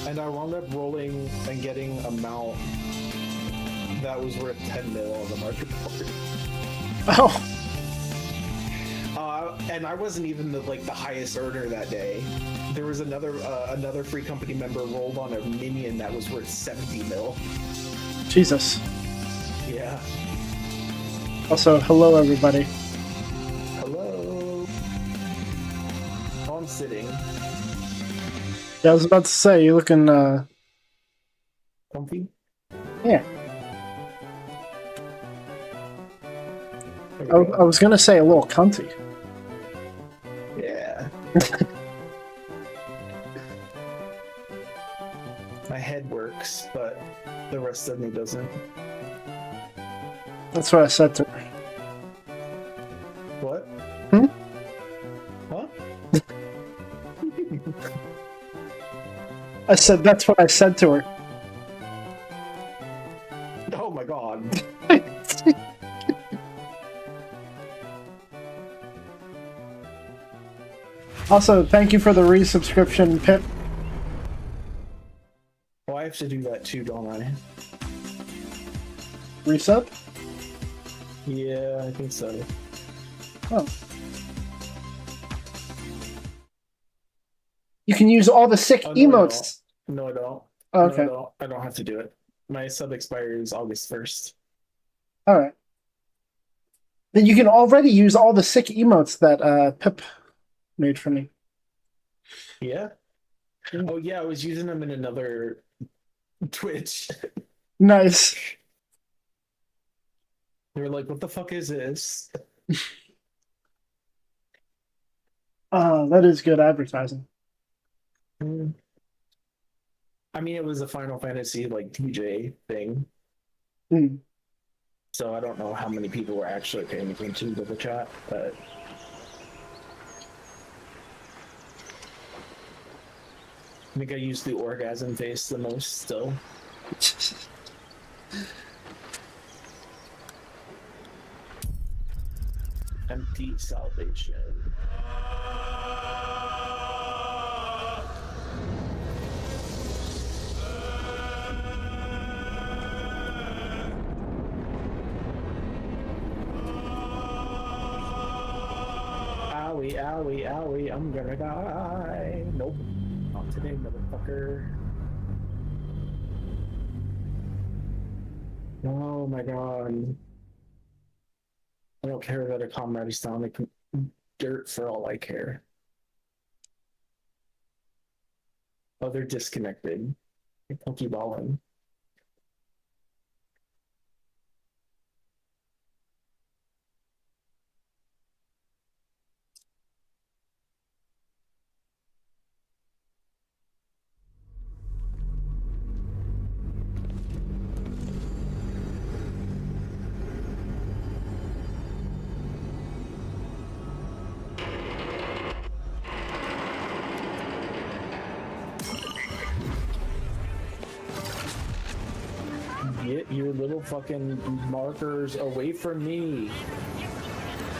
And I wound up rolling and getting a mount that was worth 10 mil on the market board. Oh, And I wasn't even the highest earner that day. There was another free company member rolled on a minion that was worth 70 mil. Jesus. Yeah. Also, hello everybody. Hello. Oh, I'm sitting. Yeah, I was about to say, you're looking, Comfy? yeah. I was gonna say a little cunty. Yeah. My head works, but the rest of me doesn't. That's what I said to her. What? Hmm? Huh? I said that's what I said to her. Oh my god. Also, thank you for the resubscription, Pip. Well, I have to do that too, don't I? Resub? Yeah, I think so. Oh. You can use all the sick emotes. No, I don't. Oh, okay. No, I don't have to do it. My sub expires August 1st. Alright. Then you can already use all the sick emotes that Pip made for me. Yeah? Oh yeah, I was using them in another Twitch. Nice. They were like, what the fuck is this? That is good advertising. I mean, it was a Final Fantasy DJ thing. Mm. So I don't know how many people were actually paying attention to the chat, but I think I used the orgasm face the most still. Empty salvation. Owie, owie, owie, I'm gonna die. Nope. Not today, motherfucker. Oh my god. I don't care that a comrade is down like dirt for all I care. Oh, they're disconnected. They're pokeballing. Get your little fucking markers away from me.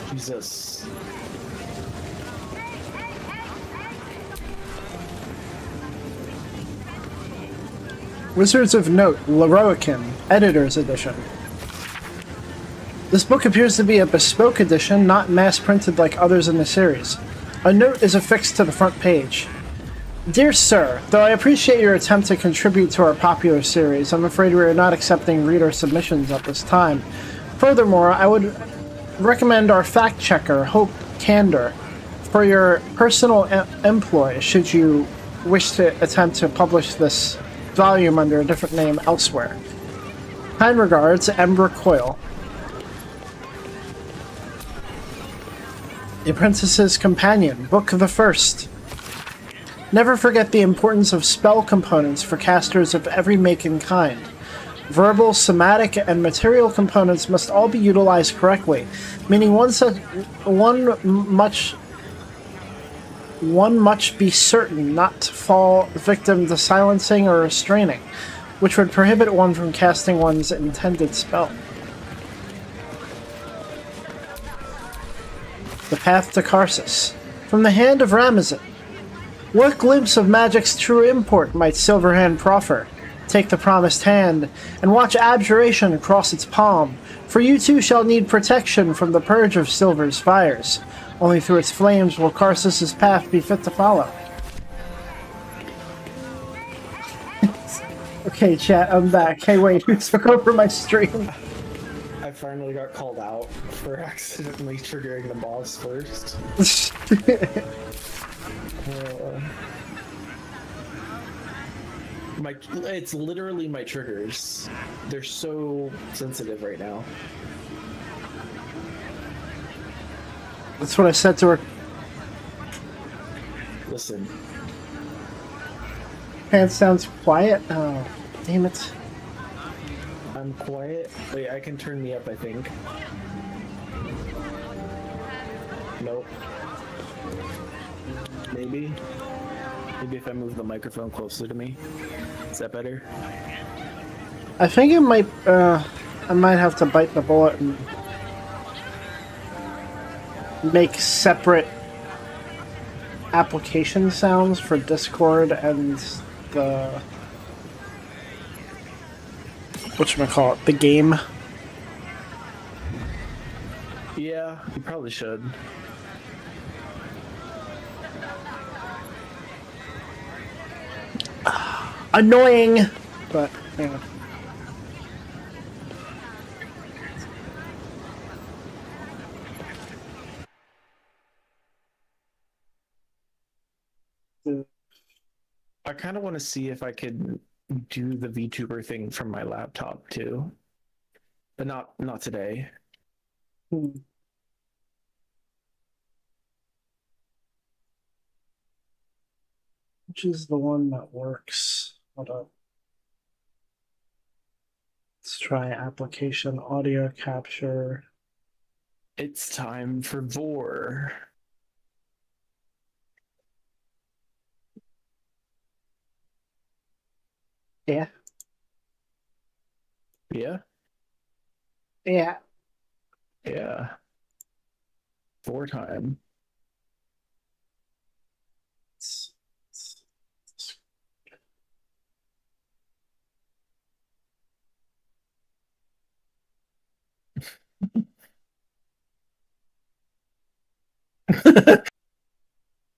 Jesus. Wizards of Note, Leroican, Editor's Edition. This book appears to be a bespoke edition, not mass-printed like others in the series. A note is affixed to the front page. Dear Sir, though I appreciate your attempt to contribute to our popular series, I'm afraid we are not accepting reader submissions at this time. Furthermore, I would recommend our fact-checker, Hope Candor, for your personal employ should you wish to attempt to publish this volume under a different name elsewhere. Kind regards, Ember Coyle. The Apprentice's Companion, Book the First. Never forget the importance of spell components for casters of every make and kind. Verbal, somatic, and material components must all be utilized correctly, meaning one much be certain not to fall victim to silencing or restraining, which would prohibit one from casting one's intended spell. The Path to Karsus. From the hand of Ramazan. What glimpse of magic's true import might Silverhand proffer? Take the promised hand, and watch abjuration across its palm, for you too shall need protection from the purge of Silver's fires. Only through its flames will Karsus's path be fit to follow. Okay, chat, I'm back. Hey, wait, who took over my stream? I finally got called out for accidentally triggering the boss first. It's literally my triggers. They're so sensitive right now. That's what I said to her. Listen. Pants sounds quiet. Oh, damn it. I'm quiet. Wait, I can turn me up, I think. Nope. Maybe. Maybe if I move the microphone closer to me. Is that better? I think it might, I might have to bite the bullet and make separate application sounds for Discord and the whatchamacallit, the game. Yeah, you probably should. Annoying, but yeah. I kind of want to see if I could do the VTuber thing from my laptop too, but not today. Which is the one that works? Hold up. Let's try application audio capture. It's time for Vor. Yeah. Yeah? Yeah. Yeah. Vor time.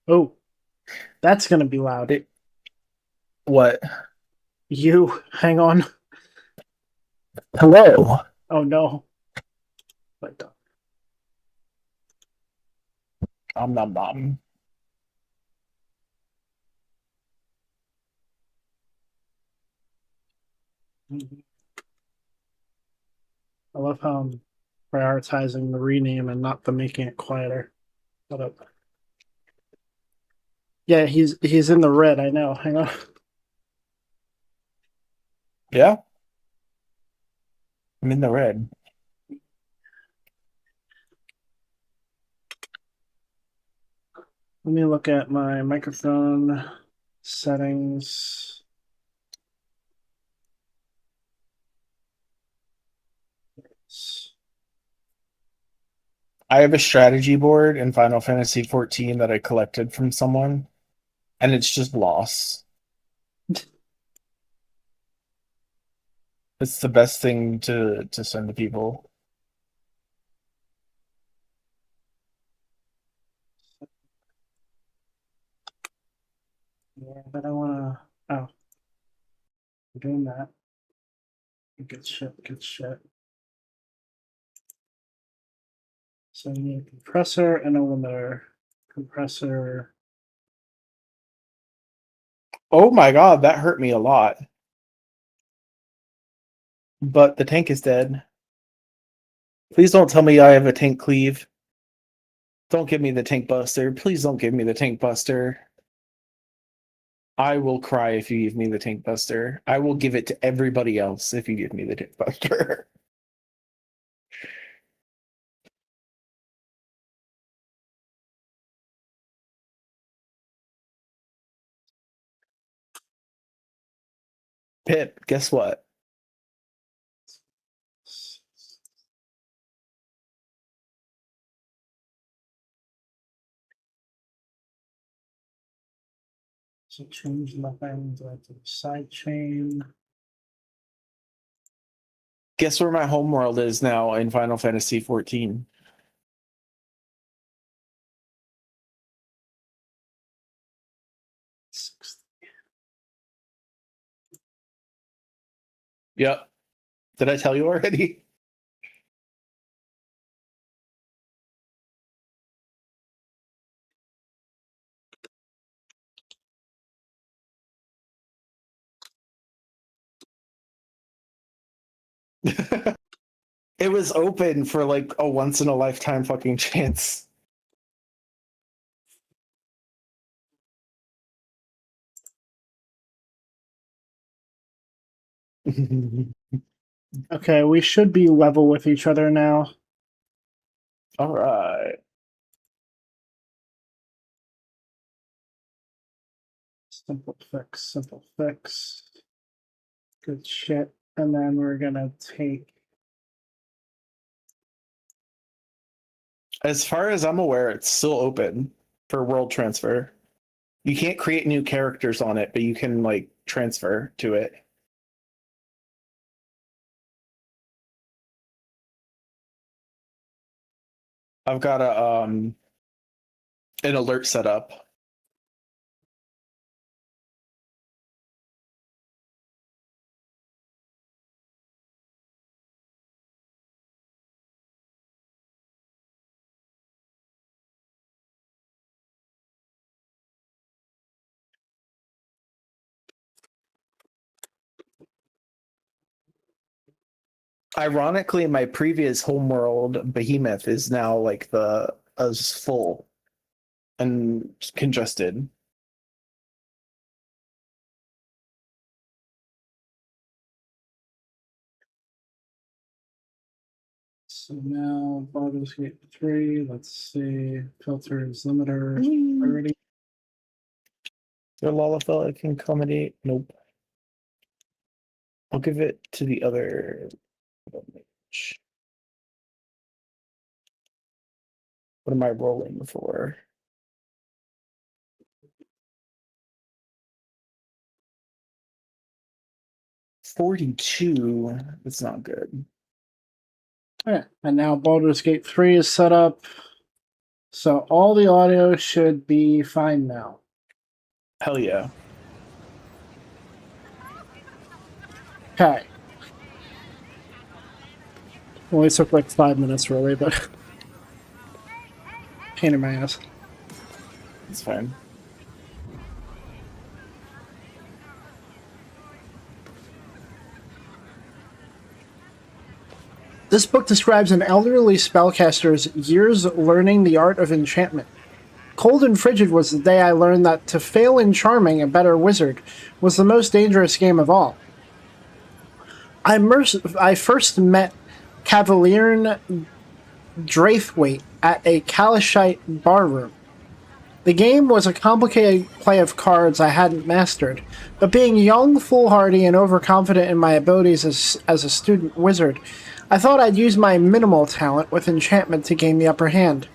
Oh, that's gonna be loud. What? You, hang on. Hello. Oh no. What Nom nom nom. I love how I'm prioritizing the rename and not the making it quieter. Hold up. Yeah, he's in the red, I know. Hang on. Yeah? I'm in the red. Let me look at my microphone settings. I have a strategy board in Final Fantasy 14 that I collected from someone, and it's just loss. It's the best thing to send to people. Yeah, but I wanna. Oh, I'm doing that. Good shit, good shit. So you need a compressor and a limiter. Compressor. Oh my god, that hurt me a lot. But the tank is dead. Please don't tell me I have a tank cleave. Don't give me the tank buster. Please don't give me the tank buster. I will cry if you give me the tank buster. I will give it to everybody else if you give me the tank buster. Pip, guess what? So change nothing to the side chain. Guess where my homeworld is now in Final Fantasy 14? Yep. Did I tell you already? It was open for like a once in a lifetime fucking chance. Okay, we should be level with each other now. All right. Simple fix, simple fix. Good shit. And then we're gonna take. As far as I'm aware, it's still open for world transfer. You can't create new characters on it, but you can like transfer to it. I've got an alert set up. Ironically, my previous homeworld behemoth is now like the as full and congested. So now Baldur's Gate 3, let's see. Filters, limiter, already. The Lalafell can accommodate. Nope. I'll give it to the other. What am I rolling for? 42. That's not good. Yeah, and now Baldur's Gate 3 is set up. So all the audio should be fine now. Hell yeah. Okay. Well, it took like 5 minutes really, but pain in my ass. It's fine. This book describes an elderly spellcaster's years learning the art of enchantment. Cold and frigid was the day I learned that to fail in charming a better wizard was the most dangerous game of all. I first met Cavaliern Draithwaite at a Kalashite barroom. The game was a complicated play of cards I hadn't mastered, but being young, foolhardy, and overconfident in my abilities as a student wizard, I thought I'd use my minimal talent with enchantment to gain the upper hand.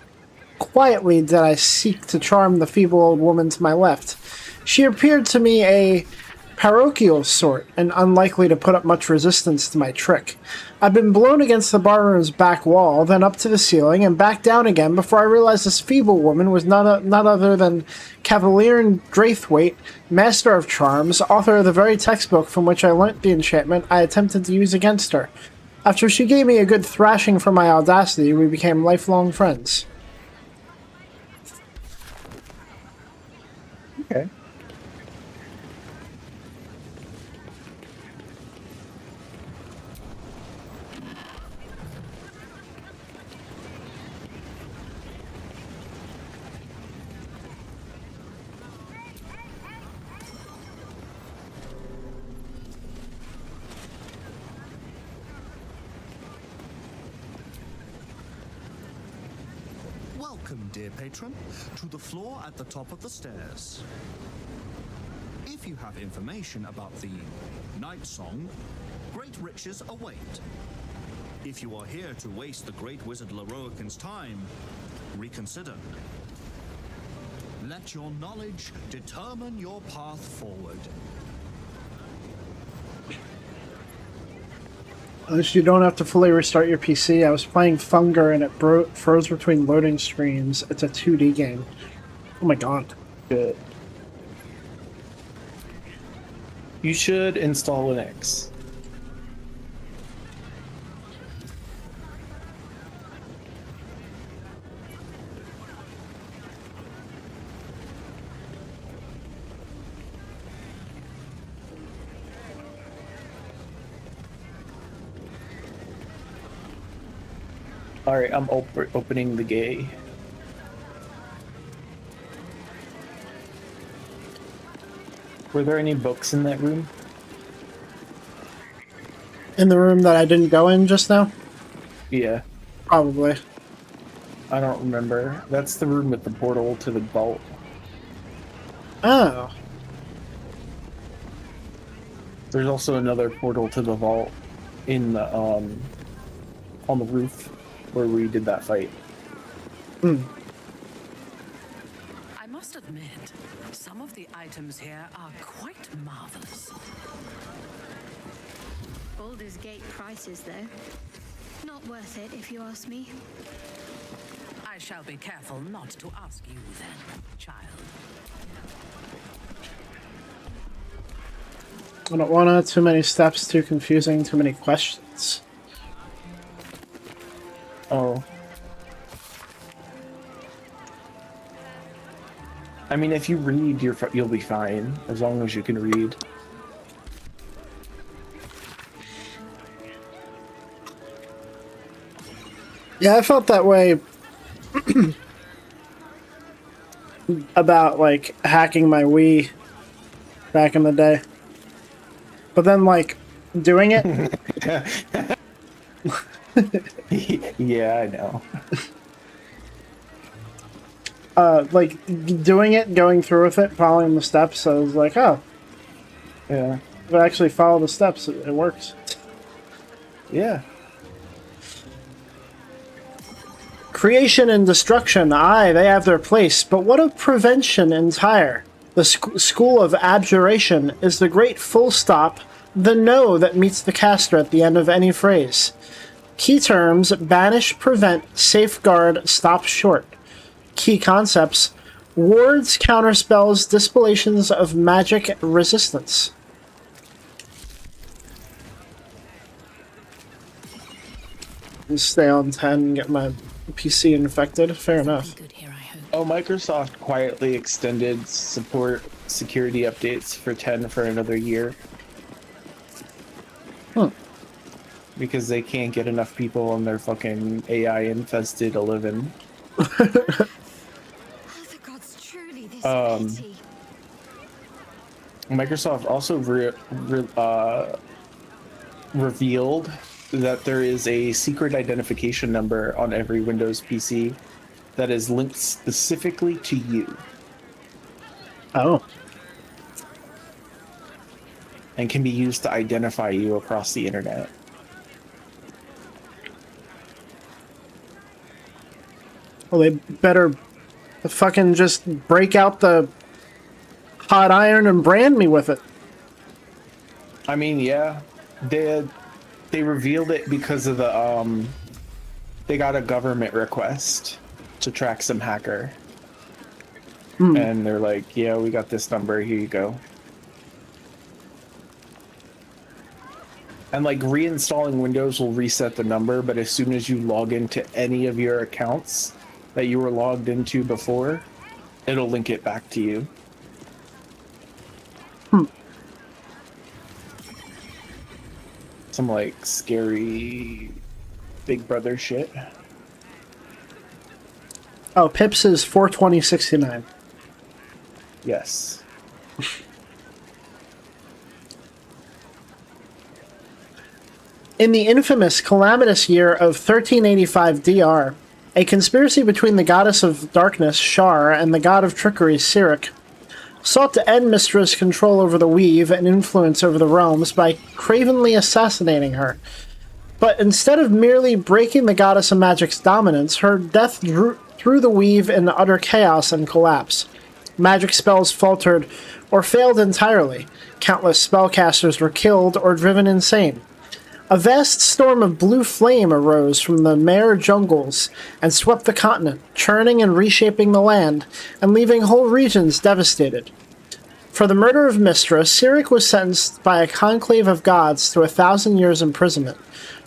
Quietly did I seek to charm the feeble old woman to my left. She appeared to me a parochial sort, and unlikely to put up much resistance to my trick. I'd been blown against the barroom's back wall, then up to the ceiling, and back down again before I realized this feeble woman was none other than Cavaliern Draithwaite, Master of Charms, author of the very textbook from which I learnt the enchantment I attempted to use against her. After she gave me a good thrashing for my audacity, we became lifelong friends. Okay. Welcome, dear patron, to the floor at the top of the stairs. If you have information about the Night Song, great riches await. If you are here to waste the great wizard Leroican's time, reconsider. Let your knowledge determine your path forward. At least you don't have to fully restart your PC. I was playing Funger and it froze between loading screens. It's a 2D game. Oh my god. Good. You should install Linux. Alright, I'm opening the gate. Were there any books in that room? In the room that I didn't go in just now? Yeah. Probably. I don't remember. That's the room with the portal to the vault. Oh. There's also another portal to the vault in the on the roof where we did that fight. Hmm. I must admit, some of the items here are quite marvelous. Baldur's Gate prices, though. Not worth it, if you ask me. I shall be careful not to ask you then, child. I don't want to. Too many steps, too confusing, too many questions. Oh. I mean, if you read, you'll be fine, as long as you can read. Yeah, I felt that way about, like, hacking my Wii back in the day. But then, like, doing it... Yeah, I know. like, doing it, going through with it, following the steps, I was like, oh, Yeah. if I actually follow the steps, it works. Yeah. Creation and destruction, aye, they have their place, but what of prevention entire? The school of abjuration is the great full stop, the no that meets the caster at the end of any phrase. Key terms: banish, prevent, safeguard, stop short. Key concepts: wards, counterspells, dispelations of magic resistance. Stay on 10 and get my PC infected. Fair enough. Good here, I hope. Oh, Microsoft quietly extended support security updates for 10 for another year. Hmm. Because they can't get enough people on their fucking AI-infested 11. Oh, the gods, truly this pity. Microsoft also revealed that there is a secret identification number on every Windows PC that is linked specifically to you Oh. and can be used to identify you across the internet. Well, they better fucking just break out the hot iron and brand me with it. I mean, yeah, they revealed it because of the they got a government request to track some hacker, and they're like, yeah, we got this number, here you go. And like reinstalling Windows will reset the number, but as soon as you log into any of your accounts that you were logged into before, it'll link it back to you. Some like scary Big Brother shit. Oh, Pips is 42069. Yes. In the infamous calamitous year of 1385 DR, a conspiracy between the goddess of darkness, Shar, and the god of trickery, Cyric, sought to end Mystra's control over the Weave and influence over the realms by cravenly assassinating her. But instead of merely breaking the goddess of magic's dominance, her death threw the Weave into utter chaos and collapse. Magic spells faltered or failed entirely. Countless spellcasters were killed or driven insane. A vast storm of blue flame arose from the Mare jungles and swept the continent, churning and reshaping the land, and leaving whole regions devastated. For the murder of Mystra, Cyric was sentenced by a conclave of gods to 1,000 years imprisonment.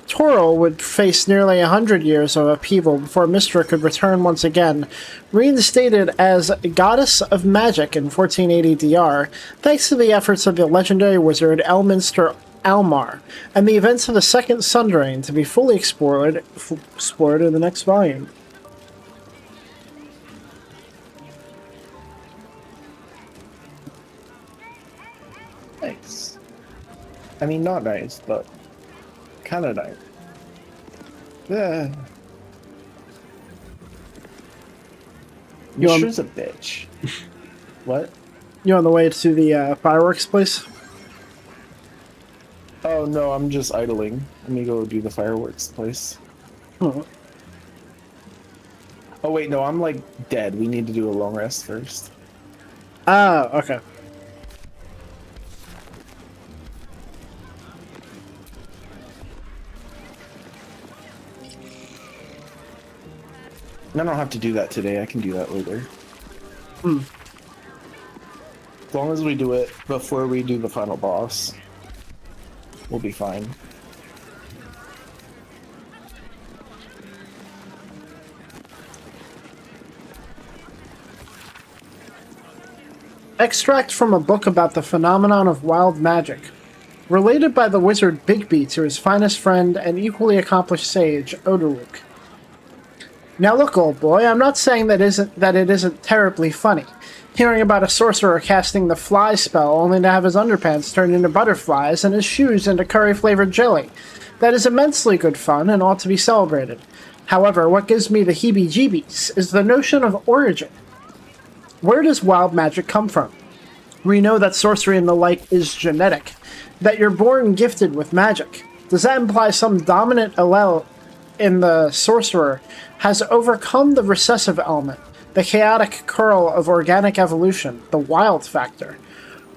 Toril would face nearly 100 years of upheaval before Mystra could return once again, reinstated as Goddess of Magic in 1480 DR, thanks to the efforts of the legendary wizard Elminster Almar, and the events of the Second Sundering to be fully explored in the next volume. Nice. I mean, not nice, but kind of nice. Yeah. You on- Mishra's a bitch. What? You on the way to the fireworks place? Oh no, I'm just idling. Let me go do the fireworks place. Hmm. Oh wait, no, I'm like dead. We need to do a long rest first. Ah, okay. I don't have to do that today. I can do that later. Hmm. As long as we do it before we do the final boss, we'll be fine. Extract from a book about the phenomenon of wild magic, related by the wizard Bigby to his finest friend and equally accomplished sage, Odoruk. Now look, old boy, I'm not saying that it isn't terribly funny. Hearing about a sorcerer casting the fly spell only to have his underpants turned into butterflies and his shoes into curry-flavored jelly. That is immensely good fun and ought to be celebrated. However, what gives me the heebie-jeebies is the notion of origin. Where does wild magic come from? We know that sorcery and the like is genetic, that you're born gifted with magic. Does that imply some dominant allele in the sorcerer has overcome the recessive element, the chaotic curl of organic evolution, the wild factor?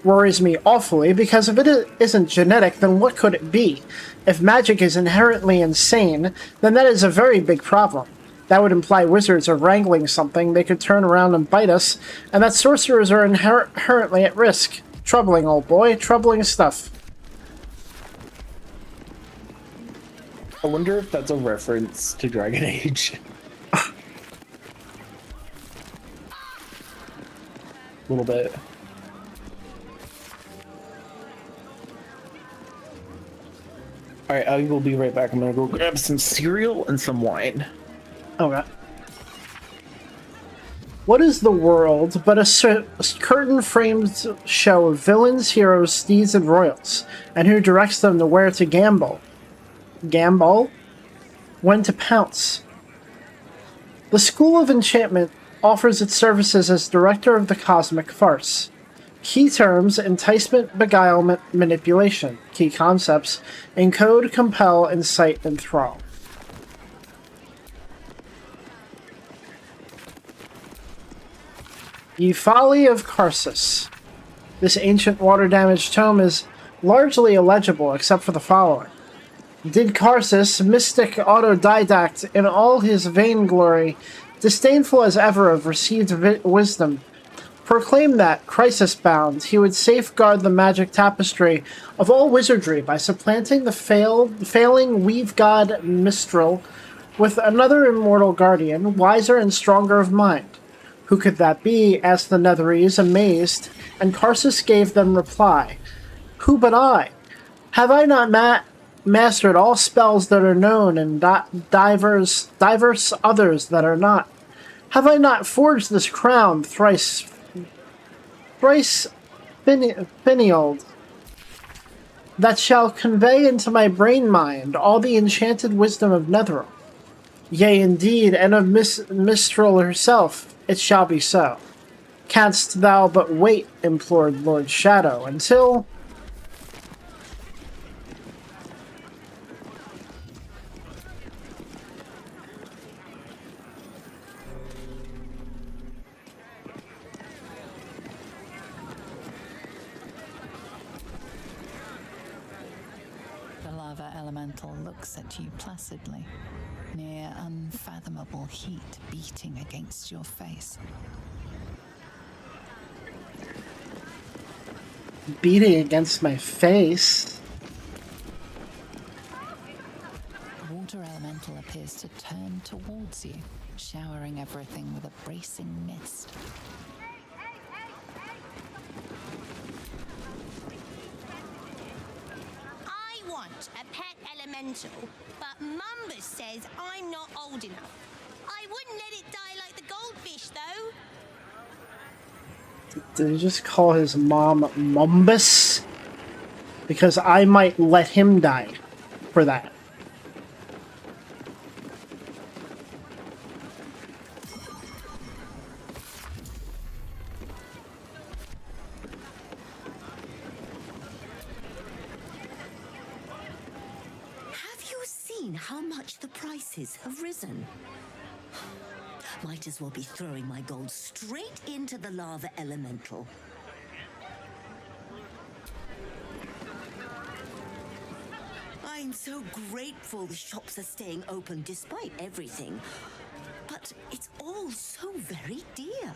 Worries me awfully, because if it isn't genetic, then what could it be? If magic is inherently insane, then that is a very big problem. That would imply wizards are wrangling something they could turn around and bite us, and that sorcerers are inherently at risk. Troubling, old boy. Troubling stuff. I wonder if that's a reference to Dragon Age. A little bit. Alright, I will be right back. I'm gonna go grab some cereal and some wine. Okay. What is the world but a curtain-framed show of villains, heroes, steeds, and royals, and who directs them to where to gamble? Gamble? When to pounce? The School of Enchantment offers its services as director of the cosmic farce. Key terms: enticement, beguilement, manipulation. Key concepts: encode, compel, incite, enthrall. Ye Folly of Karsus. This ancient water-damaged tome is largely illegible except for the following. Did Karsus, mystic autodidact in all his vainglory, disdainful as ever of received wisdom, proclaim that, crisis-bound, he would safeguard the magic tapestry of all wizardry by supplanting the failing weave-god Mistral with another immortal guardian, wiser and stronger of mind. Who could that be? Asked the Netherese, amazed, and Karsus gave them reply. Who but I? Have I not mastered all spells that are known and diverse others that are not? Have I not forged this crown thrice finialed, that shall convey into my brain-mind all the enchanted wisdom of Netheril? Yea, indeed, and of Mistral herself, it shall be so. Canst thou but wait, implored Lord Shadow, until... The lava elemental looks at you placidly, near unfathomable heat beating against your face. Beating against my face? The water elemental appears to turn towards you, showering everything with a bracing mist. want a pet elemental, but Mumbus says I'm not old enough. I wouldn't let it die like the goldfish, though. Did he just call his mom Mumbus? Because I might let him die for that. Have you seen how much the prices have risen? Might as well be throwing my gold straight into the lava elemental. I'm so grateful the shops are staying open despite everything. But it's all so very dear.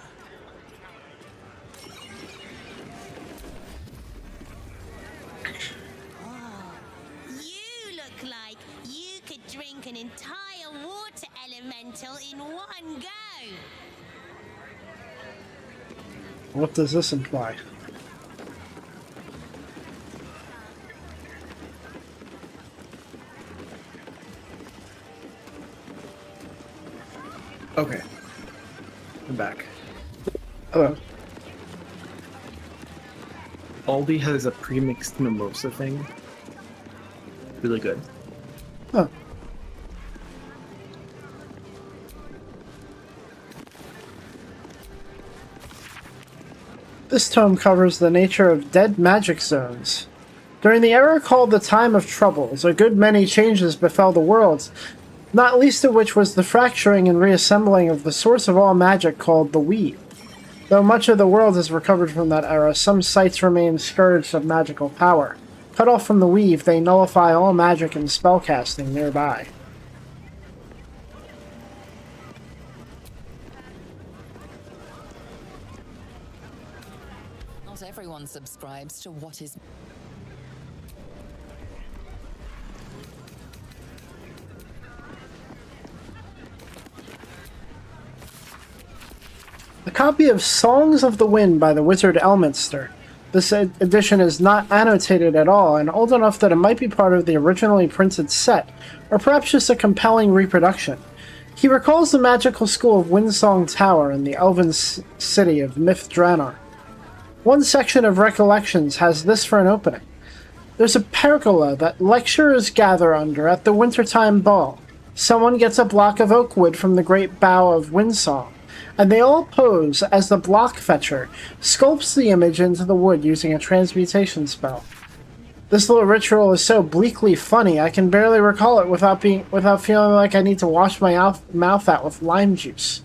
You look like you could drink an entire water elemental in one go. What does this imply? Okay. I'm back. Hello. Aldi has a pre-mixed mimosa thing. Really good. Huh. This tome covers the nature of dead magic zones. During the era called the Time of Troubles, a good many changes befell the world, not least of which was the fracturing and reassembling of the source of all magic called the Weave. Though much of the world has recovered from that era, some sites remain scourged of magical power. Cut off from the Weave, they nullify all magic and spellcasting nearby. Not everyone subscribes to what is. A copy of Songs of the Wind by the wizard Elminster. This edition is not annotated at all, and old enough that it might be part of the originally printed set, or perhaps just a compelling reproduction. He recalls the magical school of Windsong Tower in the elven city of Myth Draenor. One section of Recollections has this for an opening. There's a pergola that lecturers gather under at the wintertime ball. Someone gets a block of oak wood from the great bough of Windsong, and they all pose as the block fetcher sculpts the image into the wood using a transmutation spell. This little ritual is so bleakly funny I can barely recall it without feeling like I need to wash my mouth out with lime juice.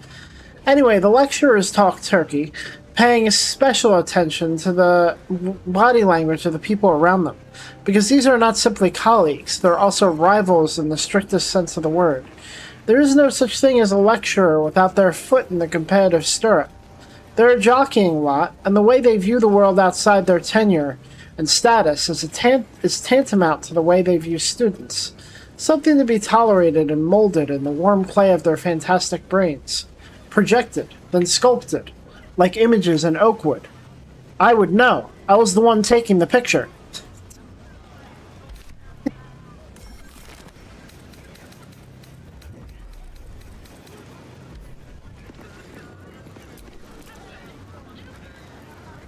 Anyway, the lecturers talk turkey, paying special attention to the body language of the people around them, because these are not simply colleagues, they're also rivals in the strictest sense of the word. There is no such thing as a lecturer without their foot in the competitive stirrup. They're a jockeying lot, and the way they view the world outside their tenure and status is tantamount to the way they view students, something to be tolerated and molded in the warm clay of their fantastic brains, projected, then sculpted, like images in oak wood. I would know. I was the one taking the picture.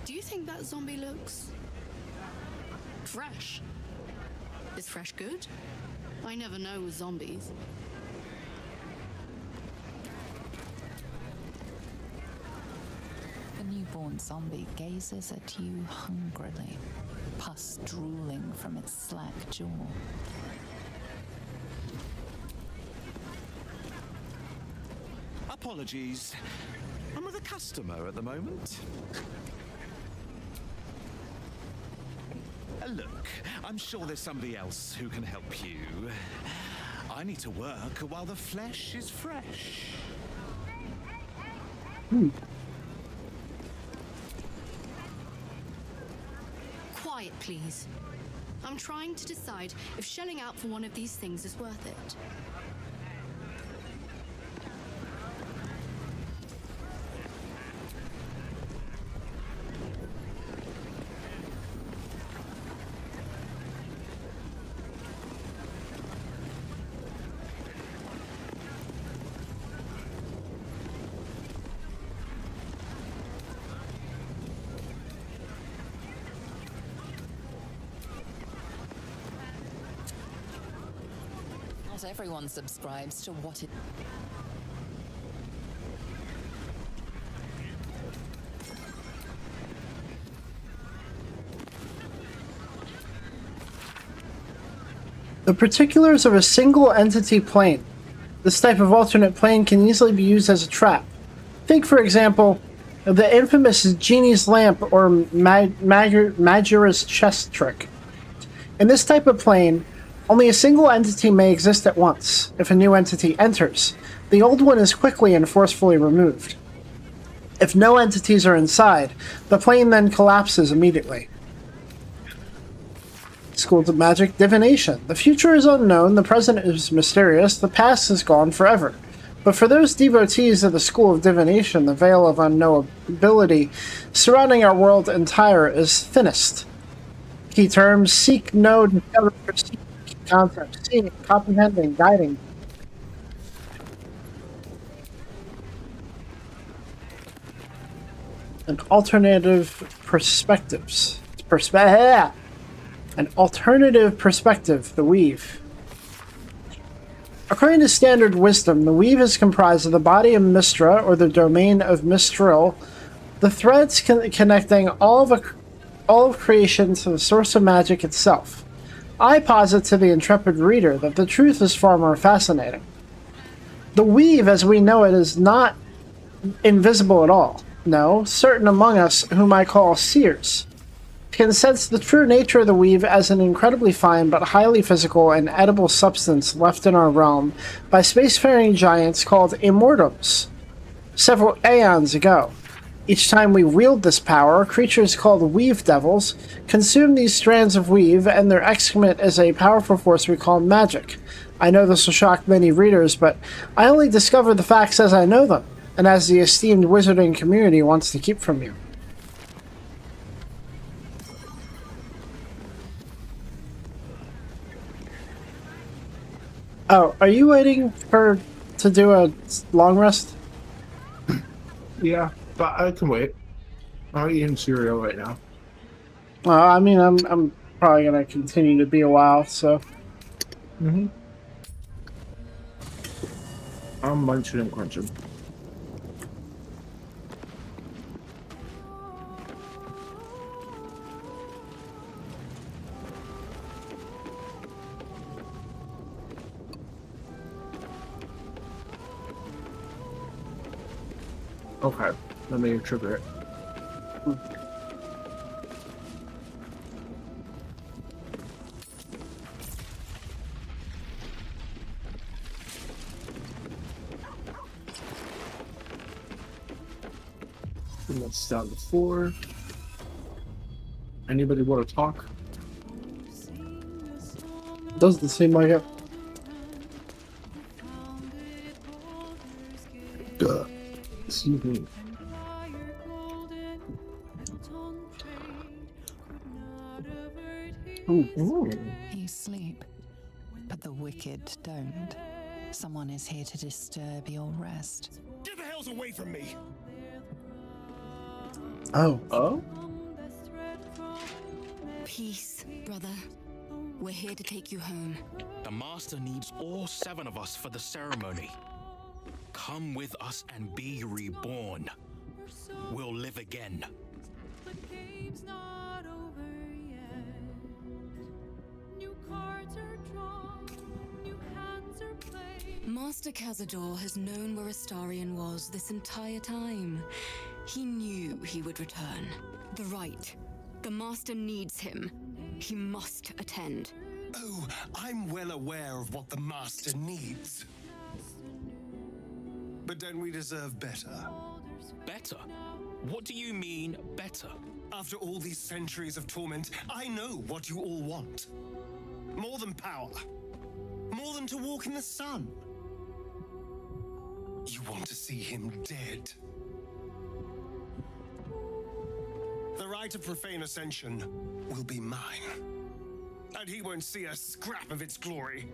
Do you think that zombie looks fresh? Is fresh good? I never know with zombies. The newborn zombie gazes at you hungrily, pus drooling from its slack jaw. Apologies. I'm with a customer at the moment. Look, I'm sure there's somebody else who can help you. I need to work while the flesh is fresh. Quiet, please. I'm trying to decide if shelling out for one of these things is worth it. Not everyone subscribes to what it. The particulars of a single entity plane. This type of alternate plane can easily be used as a trap. Think, for example, of the infamous Genie's Lamp or Majura's chess trick. In this type of plane, only a single entity may exist at once. If a new entity enters, the old one is quickly and forcefully removed. If no entities are inside, the plane then collapses immediately. Schools of Magic Divination. The future is unknown, the present is mysterious, the past is gone forever. But for those devotees of the School of Divination, the veil of unknowability surrounding our world entire is thinnest. Key terms: seek, know, discover, perceive. Key concepts: seeing, comprehending, guiding. And alternative perspectives. An alternative perspective, the weave. According to standard wisdom, the weave is comprised of the body of Mystra, or the domain of Mistral, the threads connecting all of creation to the source of magic itself. I posit to the intrepid reader that the truth is far more fascinating. The weave, as we know it, is not invisible at all. No, certain among us, whom I call seers, can sense the true nature of the weave as an incredibly fine but highly physical and edible substance left in our realm by spacefaring giants called immortals several aeons ago. Each time we wield this power, creatures called weave devils consume these strands of weave, and their excrement is a powerful force we call magic. I know this will shock many readers, but I only discover the facts as I know them, and as the esteemed wizarding community wants to keep from you. Oh, are you waiting to do a long rest? Yeah, but I can wait. I'm eating cereal right now. I mean, I'm probably gonna continue to be a while, so. Mm-hmm. I'm munching and crunching. Okay, let me trigger it. And that's down to 4. Anybody want to talk? Doesn't seem like it. Duh. Excuse me. Ooh. You sleep, but the wicked don't. Someone is here to disturb your rest. Get the hells away from me! Oh. Oh? Peace, brother. We're here to take you home. The Master needs all 7 of us for the ceremony. Come with us and be reborn. We'll live again. The game's not over yet. New cards are drawn, new hands are played. Master Cazador has known where Astarion was this entire time. He knew he would return. The Rite. The Master needs him. He must attend. Oh, I'm well aware of what the Master needs. But don't we deserve better? Better? What do you mean, better? After all these centuries of torment, I know what you all want. More than power. More than to walk in the sun. You want to see him dead. The right of profane ascension will be mine. And he won't see a scrap of its glory.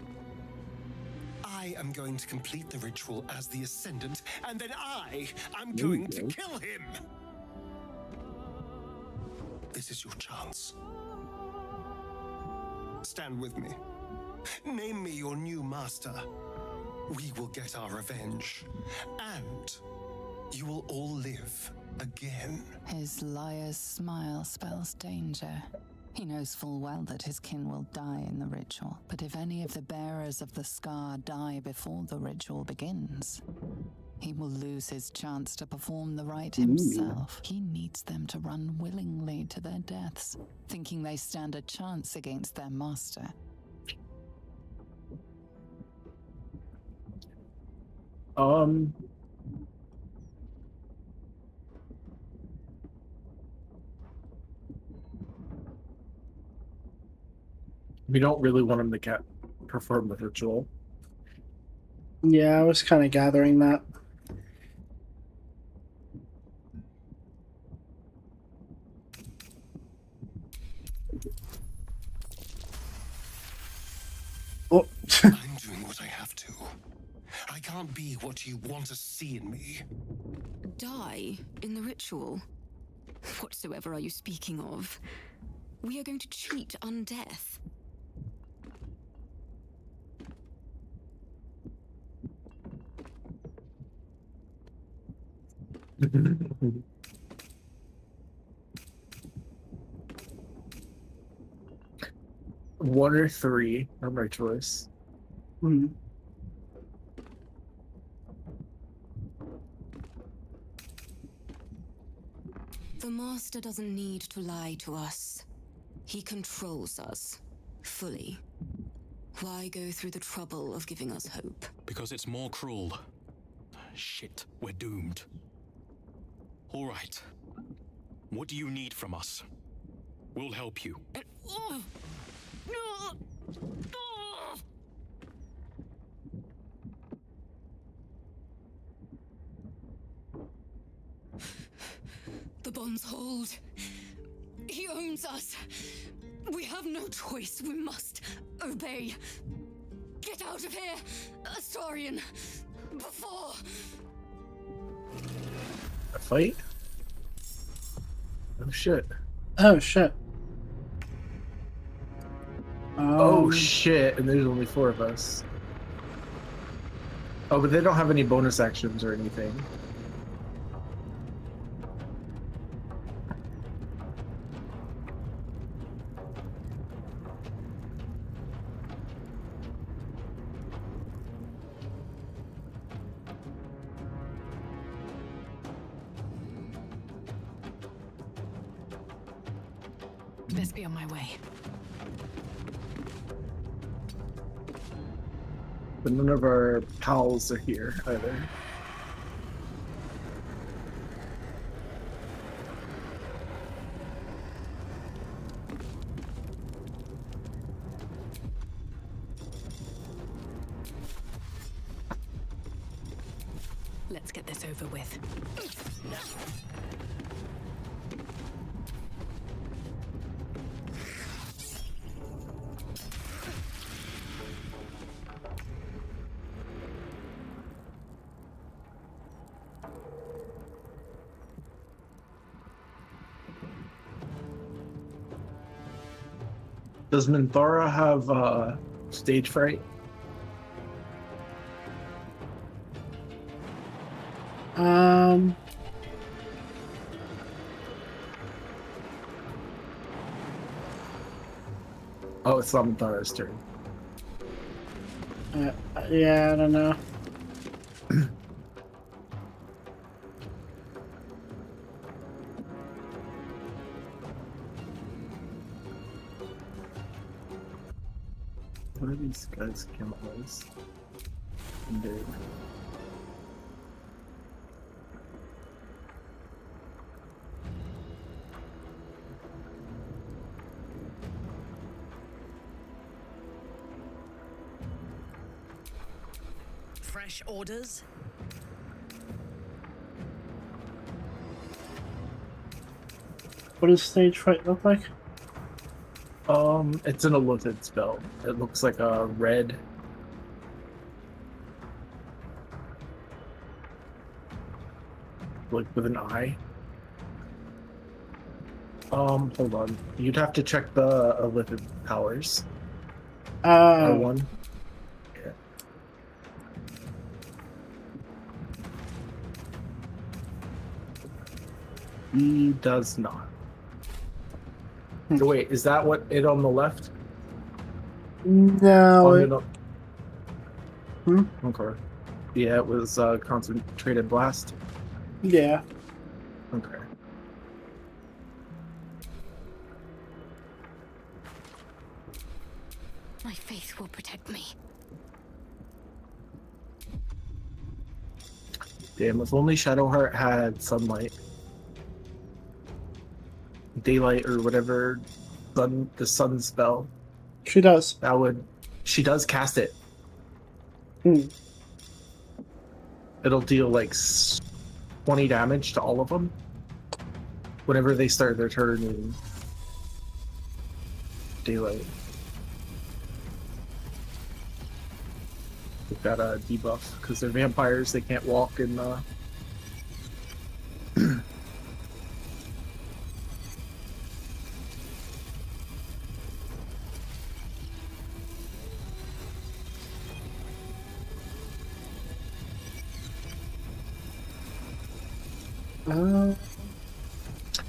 I am going to complete the ritual as the Ascendant, and then I am going to kill him! This is your chance. Stand with me. Name me your new master. We will get our revenge. And you will all live again. His liar's smile spells danger. He knows full well that his kin will die in the ritual. But if any of the bearers of the scar die before the ritual begins, he will lose his chance to perform the rite himself. He needs them to run willingly to their deaths, thinking they stand a chance against their master. We don't really want him to perform the ritual. Yeah, I was kind of gathering that. Oh. I'm doing what I have to. I can't be what you want to see in me. Die in the ritual? Whatsoever are you speaking of? We are going to cheat undeath. One or three are my choice. Hmm. The Master doesn't need to lie to us. He controls us fully. Why go through the trouble of giving us hope? Because it's more cruel. Shit, we're doomed. All right. What do you need from us? We'll help you. The bonds hold. He owns us. We have no choice. We must obey. Get out of here, Astarion. Before. A fight? Oh shit. Oh shit. Oh shit, and there's only 4 of us. Oh, but they don't have any bonus actions or anything. Best be on my way. But none of our pals are here either. Let's get this over with. Does Minthara have stage fright? Oh, it's not Minthara's turn. Yeah, I don't know. What are these guys' chemicals? Indeed. Fresh orders? What does stage fright look like? It's an illithid spell. It looks like a red. Like with an eye. Hold on. You'd have to check the illithid powers. R1. Yeah. He does not. So wait, is that what it on the left? No. On It, the, hmm? okay. Yeah, it was concentrated blast. Yeah. Okay. My faith will protect me. Damn, if only Shadowheart had sunlight. Daylight or whatever the sun spell. She does. That would she does cast it. Hmm. It'll deal like 20 damage to all of them whenever they start their turn in daylight. They've got a debuff because they're vampires. They can't walk in.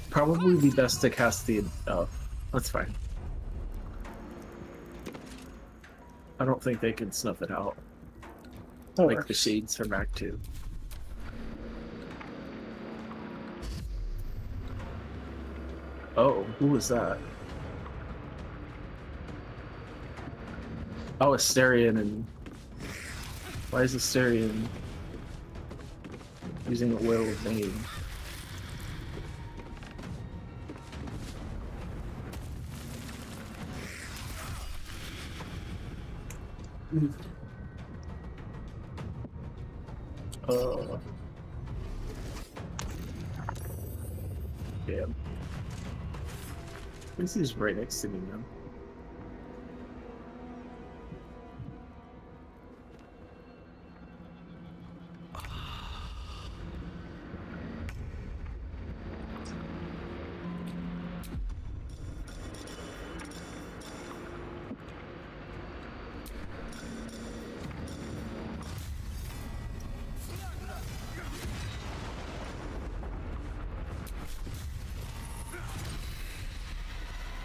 Probably be best to cast the. Oh, that's fine. I don't think they can snuff it out. That Like works. the shades from Act 2. Oh, who was that? Oh, Asterion and... Why is Asterion using a Oil of Name? Damn. This is right next to me now.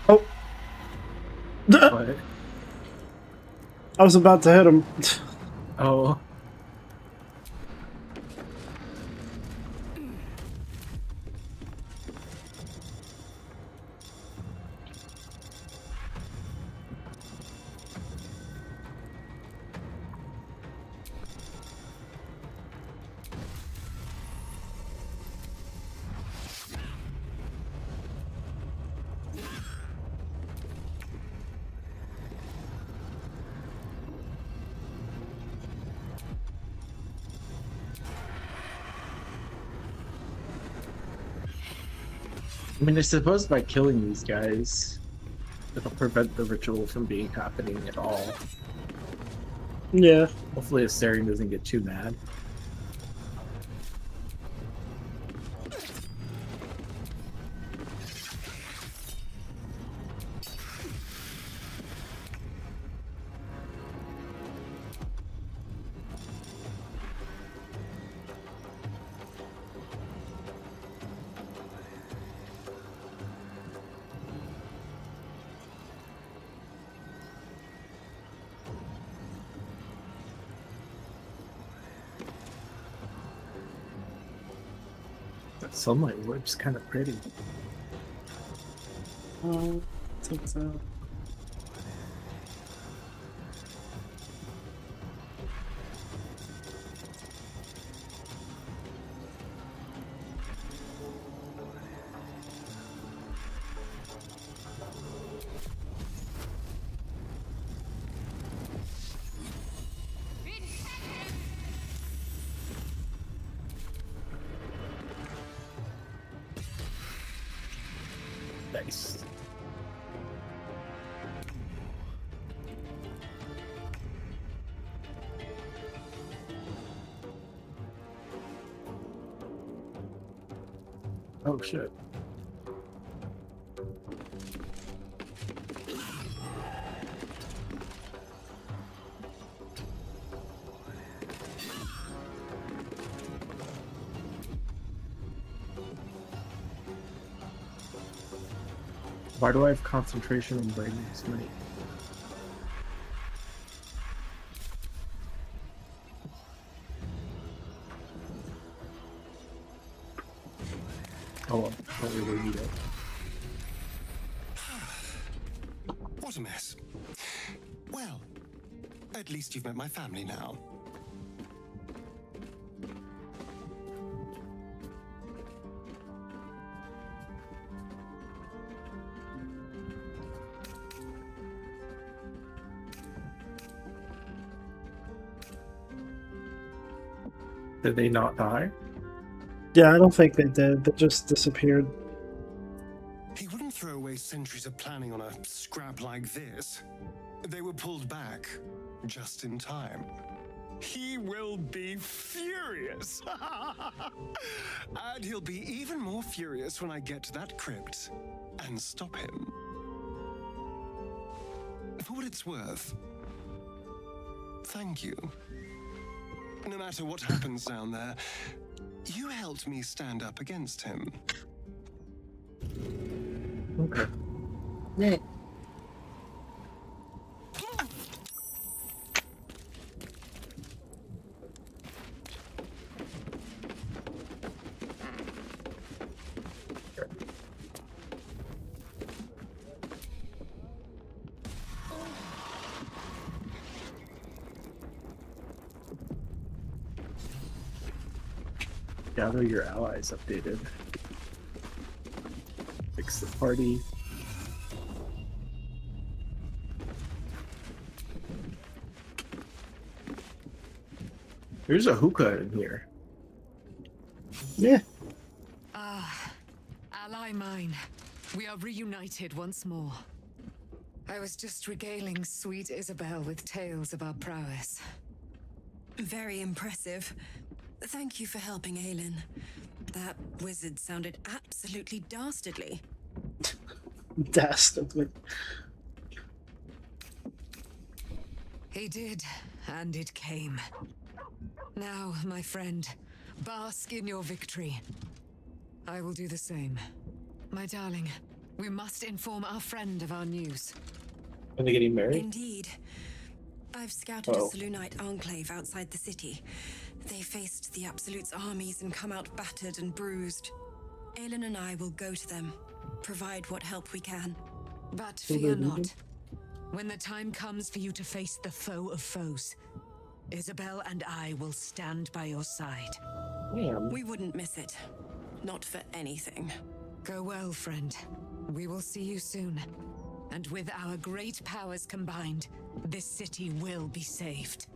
Oh. What? I was about to hit him. Oh. I mean, I suppose by killing these guys, it'll prevent the ritual from being happening at all. Yeah. Hopefully Asterion doesn't get too mad. That sunlight looks kind of pretty. Take that. Nice. Oh shit. Why do I have concentration and brain smite? Oh, I don't really need it. What a mess. Well, at least you've met my family now. Did they not die? Yeah, I don't think they did. They just disappeared. He wouldn't throw away centuries of planning on a scrap like this. They were pulled back just in time. He will be furious. And he'll be even more furious when I get to that crypt and stop him. For what it's worth, thank you. No matter what happens down there, you helped me stand up against him. Okay. Yeah. Gather your allies updated. Fix the party. There's a hookah in here. Yeah. Ah, ally mine. We are reunited once more. I was just regaling sweet Isabel with tales of our prowess. Very impressive. Thank you for helping Aelin. That wizard sounded absolutely dastardly. Dastardly. He did, and it came. Now, my friend, bask in your victory. I will do the same. My darling, we must inform our friend of our news. Are they getting married? Indeed. I've scouted a Selûnite enclave outside the city. They faced the Absolute's armies and come out battered and bruised. Aelin and I will go to them, provide what help we can. But fear not. When the time comes for you to face the foe of foes, Isabel and I will stand by your side. Damn. We wouldn't miss it. Not for anything. Go well, friend. We will see you soon. And with our great powers combined, this city will be saved.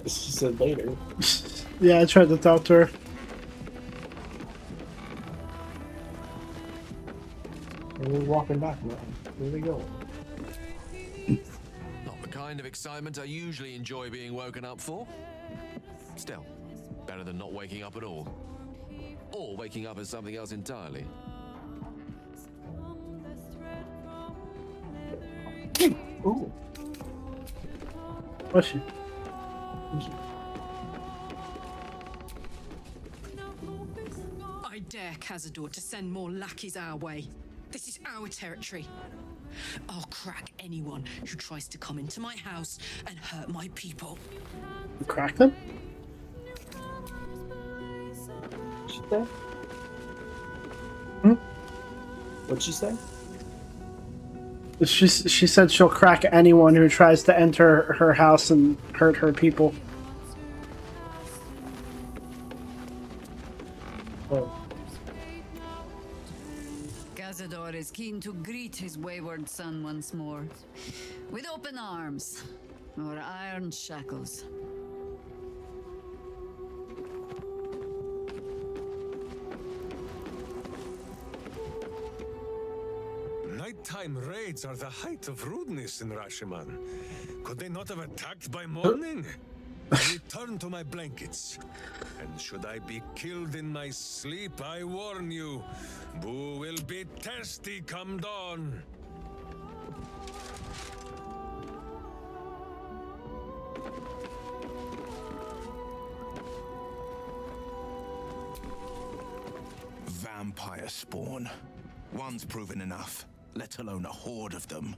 She said later. Yeah, I tried to talk to her. And we're walking back now. Where they go? Not the kind of excitement I usually enjoy being woken up for. Still, better than not waking up at all. Or waking up as something else entirely. Ooh. What's she? I dare Cazador to send more lackeys our way. This is our territory. I'll crack anyone who tries to come into my house and hurt my people. You crack them? What'd she say? She said she'll crack anyone who tries to enter her house and hurt her people. Cazador is keen to greet his wayward son once more. With open arms, or iron shackles. Nighttime raids are the height of rudeness in Rashiman. Could they not have attacked by morning? I return to my blankets. And should I be killed in my sleep, I warn you, Boo will be thirsty come dawn. vampire spawn. One's proven enough, let alone a horde of them.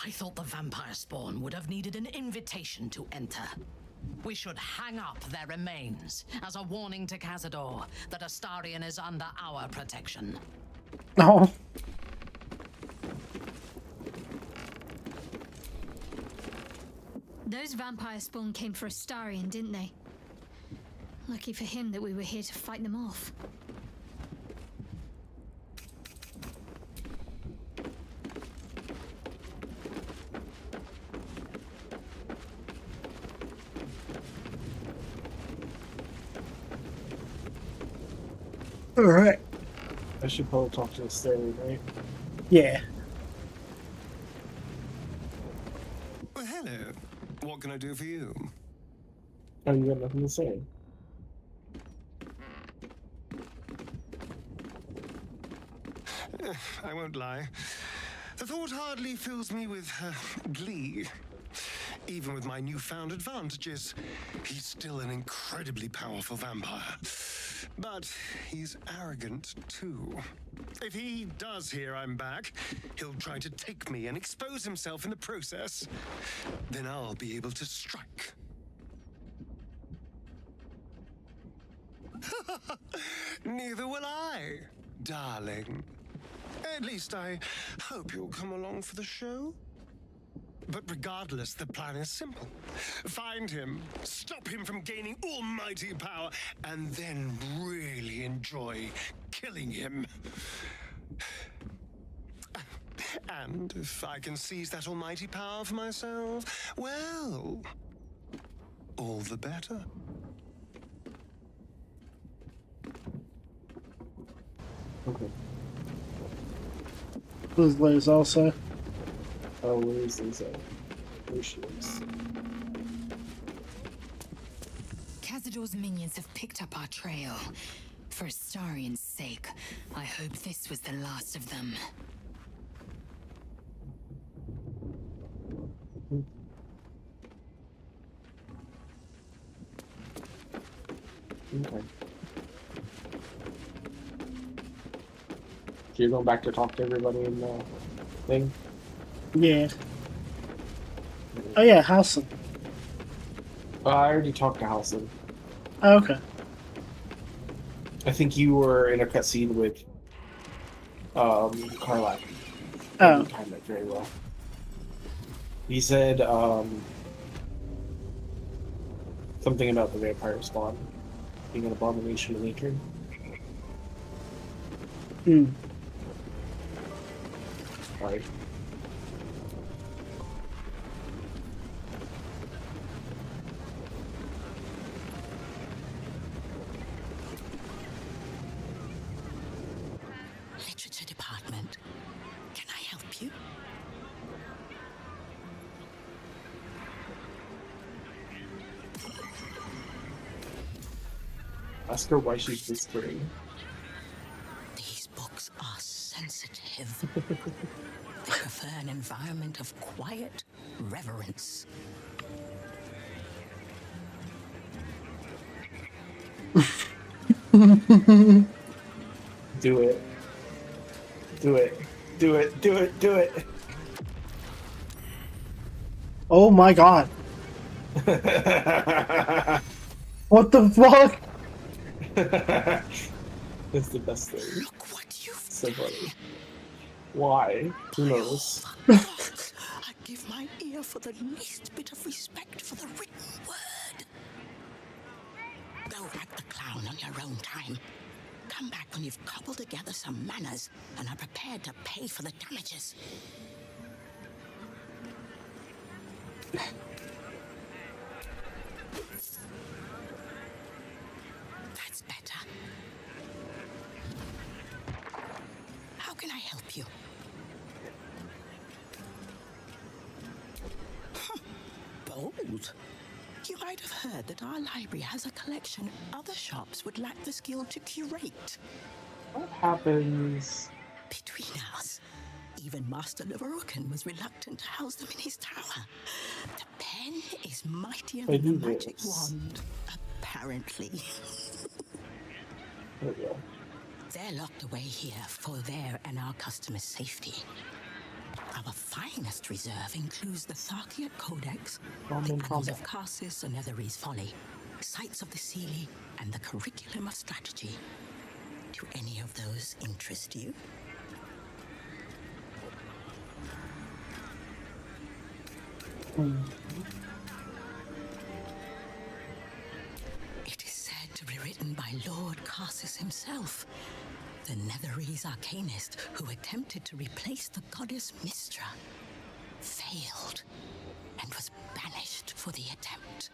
I thought the vampire spawn would have needed an invitation to enter. We should hang up their remains as a warning to Cazador that Astarion is under our protection. No. Those vampire spawn came for Astarion, didn't they? Lucky for him that we were here to fight them off. Alright. I should probably talk to the stone, right? Yeah. Well, hello. What can I do for you? Oh, you got nothing to say. I won't lie. The thought hardly fills me with glee. Even with my newfound advantages, he's still an incredibly powerful vampire. But he's arrogant, too. If he does hear I'm back, he'll try to take me and expose himself in the process. Then I'll be able to strike. Neither will I, darling. At least I hope you'll come along for the show. But regardless, the plan is simple. Find him, stop him from gaining almighty power, and then really enjoy killing him. And if I can seize that almighty power for myself, well, all the better. Okay. Liz also. Oh, where is Lisa? There she is. Cazador's minions have picked up our trail. For Astarion's sake, I hope this was the last of them. Okay. So you're going back to talk to everybody in the thing? Yeah. Oh yeah, Halson. I already talked to Halson. Oh, okay. I think you were in a cutscene with Karlak. Oh. You timed it very well. He said something about the vampire spawn being an abomination of nature. Hmm. Right. Literature department. Can I help you? Ask her why she's whispering. These books are sensitive. They prefer an environment of quiet reverence. Do it. Do it. Do it. Do it. Do it. Oh my god. What the fuck? That's the best thing. Look what you've so funny. Why? Who knows? I'd give my ear for the least bit of respect for the written word. Go act the clown on your own time. Come back when you've cobbled together some manners and are prepared to pay for the damages. That's better. How can I help you? Bold. You might have heard that our library has a collection other shops would lack the skill to curate. What happens? Between us, even Master Leverukin was reluctant to house them in his tower. Pen is mightier I than do the magic this. wand, apparently. There we go. They're locked away here for their and our customers' safety. Our finest reserve includes the Tharkiot Codex, the Annals of Karsus and Netherese Folly, Sights of the Seelie, and the Curriculum of Strategy. Do any of those interest you? It is said to be written by Lord Karsus himself, the Netherese arcanist who attempted to replace the goddess Mystra, failed, and was banished for the attempt.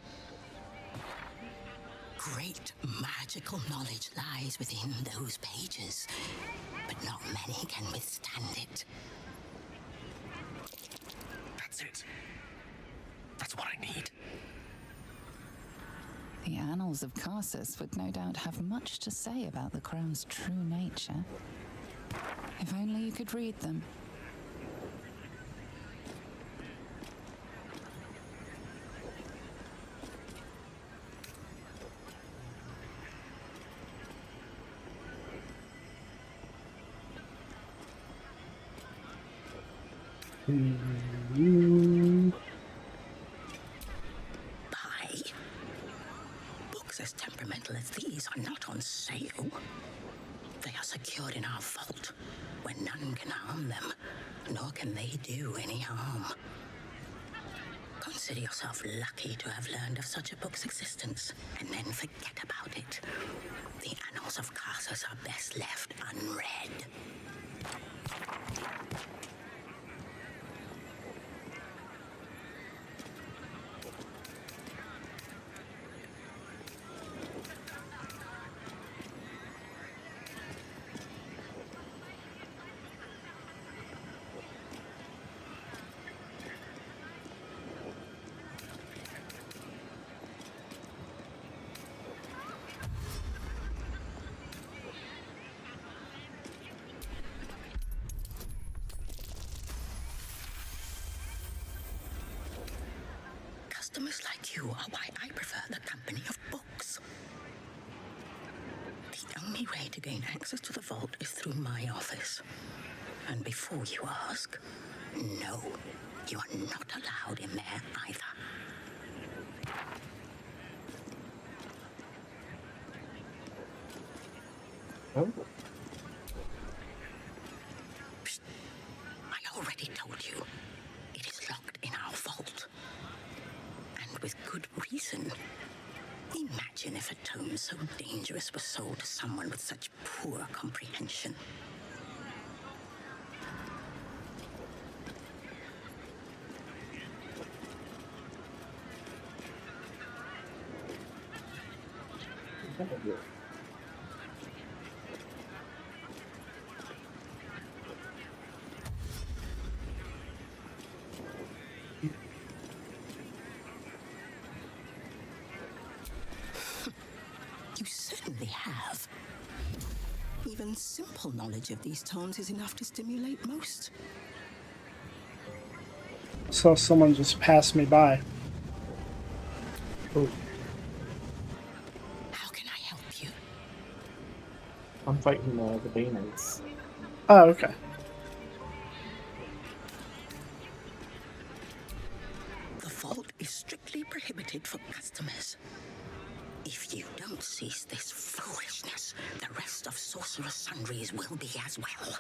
Great magical knowledge lies within those pages, but not many can withstand it. That's it. That's what I need. The Annals of Karsus would no doubt have much to say about the crown's true nature. If only you could read them. Buy? Books as temperamental as these are not on sale. They are secured in our vault, where none can harm them, nor can they do any harm. Consider yourself lucky to have learned of such a book's existence, and then forget about it. The Annals of Karsus are best left unread. Customers like you are why I prefer the company of books. The only way to gain access to the vault is through my office. And before you ask, no, you are not allowed in there either. Oh. Psst. I already told you. It is locked in our vault. And with good reason. Imagine if a tome so dangerous was sold to someone with such poor comprehension. You certainly have. Even simple knowledge of these tones is enough to stimulate most. So someone just passed me by. Oh, How can I help you? I'm fighting the Bay Knights. Oh, okay. The vault is strictly prohibited for customers. If you don't cease this foolishness, the rest of Sorcerer's Sundries will be as well.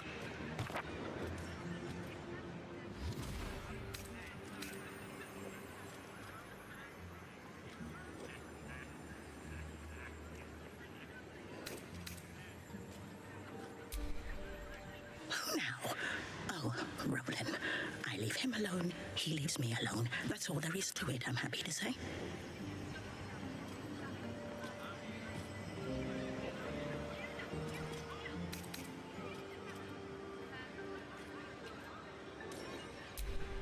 Who now? Oh, Roland. I leave him alone, he leaves me alone. That's all there is to it, I'm happy to say.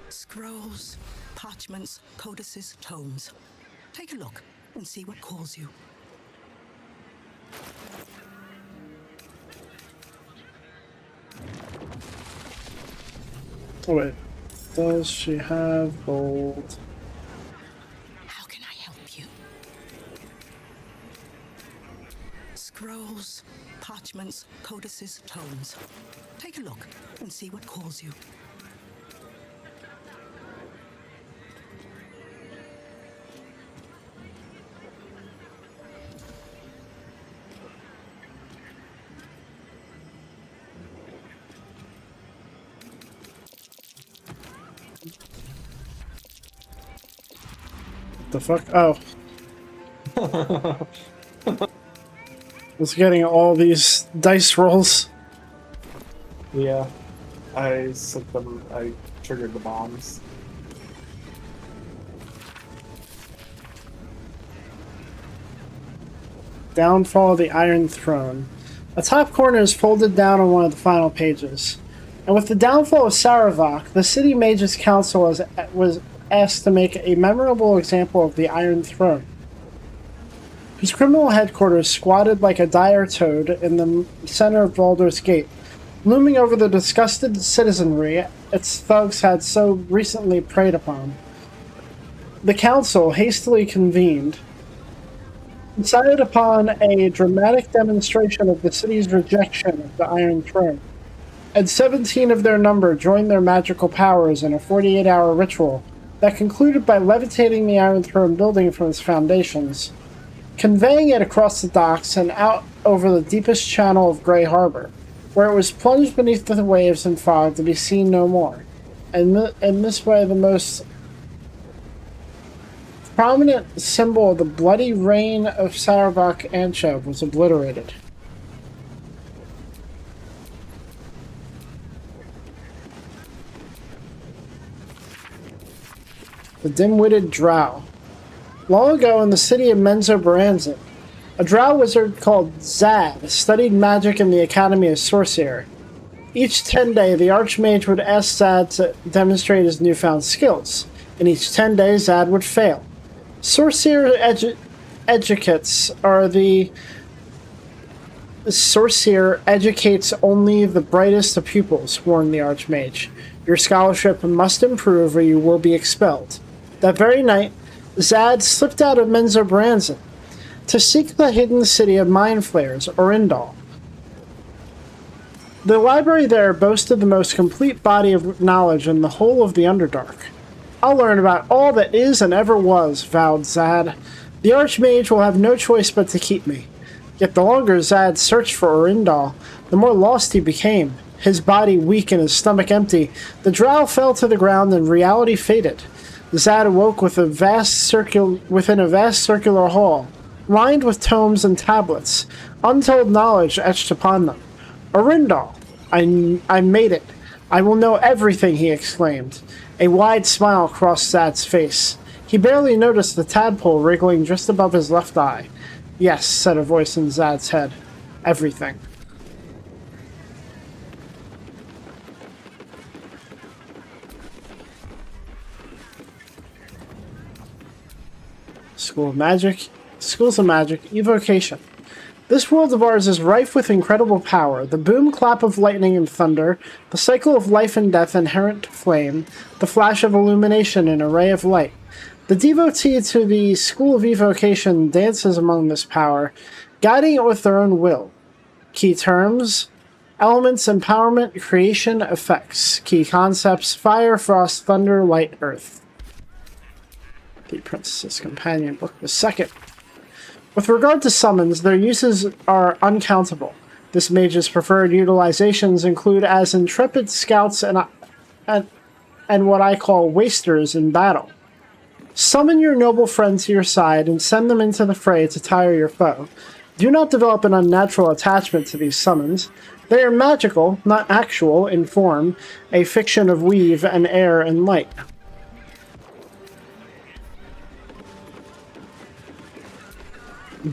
Scrolls, parchments, codices, tomes. Take a look and see what calls you. Oh, wait. Does she have gold? Sounds, codices, tones. Take a look and see what calls you. The fuck? Oh. Was getting all these dice rolls. Yeah. I triggered the bombs. Downfall of the Iron Throne. A top corner is folded down on one of the final pages. And with the downfall of Saravak, the City Mages Council was asked to make a memorable example of the Iron Throne, whose criminal headquarters squatted like a dire toad in the center of Baldur's Gate, looming over the disgusted citizenry its thugs had so recently preyed upon. The council, hastily convened, decided upon a dramatic demonstration of the city's rejection of the Iron Throne, and 17 of their number joined their magical powers in a 48-hour ritual that concluded by levitating the Iron Throne building from its foundations, conveying it across the docks and out over the deepest channel of Grey Harbor, where it was plunged beneath the waves and fog to be seen no more. And in this way, the most prominent symbol of the bloody reign of Saravak Ancheb was obliterated. The dim-witted Drow. Long ago in the city of Menzoberranzan, a Drow wizard called Zad studied magic in the Academy of Sorcery. Each 10 day, the Archmage would ask Zad to demonstrate his newfound skills, and each 10 days Zad would fail. Sorcerer educates are the... Sorcerer educates only the brightest of pupils, warned the Archmage. Your scholarship must improve or you will be expelled. That very night, Zad slipped out of Menzoberranzan to seek the hidden city of Mind Flayers, Orindal. The library there boasted the most complete body of knowledge in the whole of the Underdark. I'll learn about all that is and ever was, vowed Zad. The Archmage will have no choice but to keep me. Yet the longer Zad searched for Orindal, the more lost he became. His body weak and his stomach empty, the Drow fell to the ground and reality faded. Zad awoke within a vast circular hall, lined with tomes and tablets, untold knowledge etched upon them. Orindal! I made it! I will know everything, he exclaimed. A wide smile crossed Zad's face. He barely noticed the tadpole wriggling just above his left eye. Yes, said a voice in Zad's head. Everything. Schools of Magic, Evocation. This world of ours is rife with incredible power. The boom clap of lightning and thunder, the cycle of life and death inherent to flame, the flash of illumination and a ray of light. The devotee to the School of Evocation dances among this power, guiding it with their own will. Key terms: elements, empowerment, creation, effects. Key concepts: fire, frost, thunder, light, earth. The Princess's Companion Book the Second. With regard to summons, their uses are uncountable. This mage's preferred utilizations include as intrepid scouts and what I call wasters in battle. Summon your noble friend to your side and send them into the fray to tire your foe. Do not develop an unnatural attachment to these summons. They are magical, not actual, in form, a fiction of weave and air and light.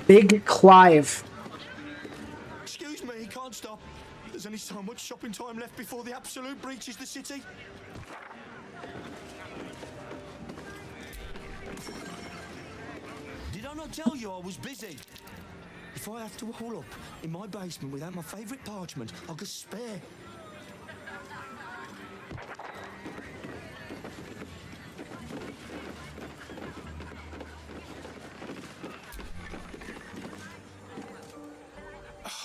Big Clive. Excuse me, can't stop. There's only so much shopping time left before the absolute breaches the city. Did I not tell you I was busy? If I have to haul up in my basement without my favourite parchment, I'll go spare.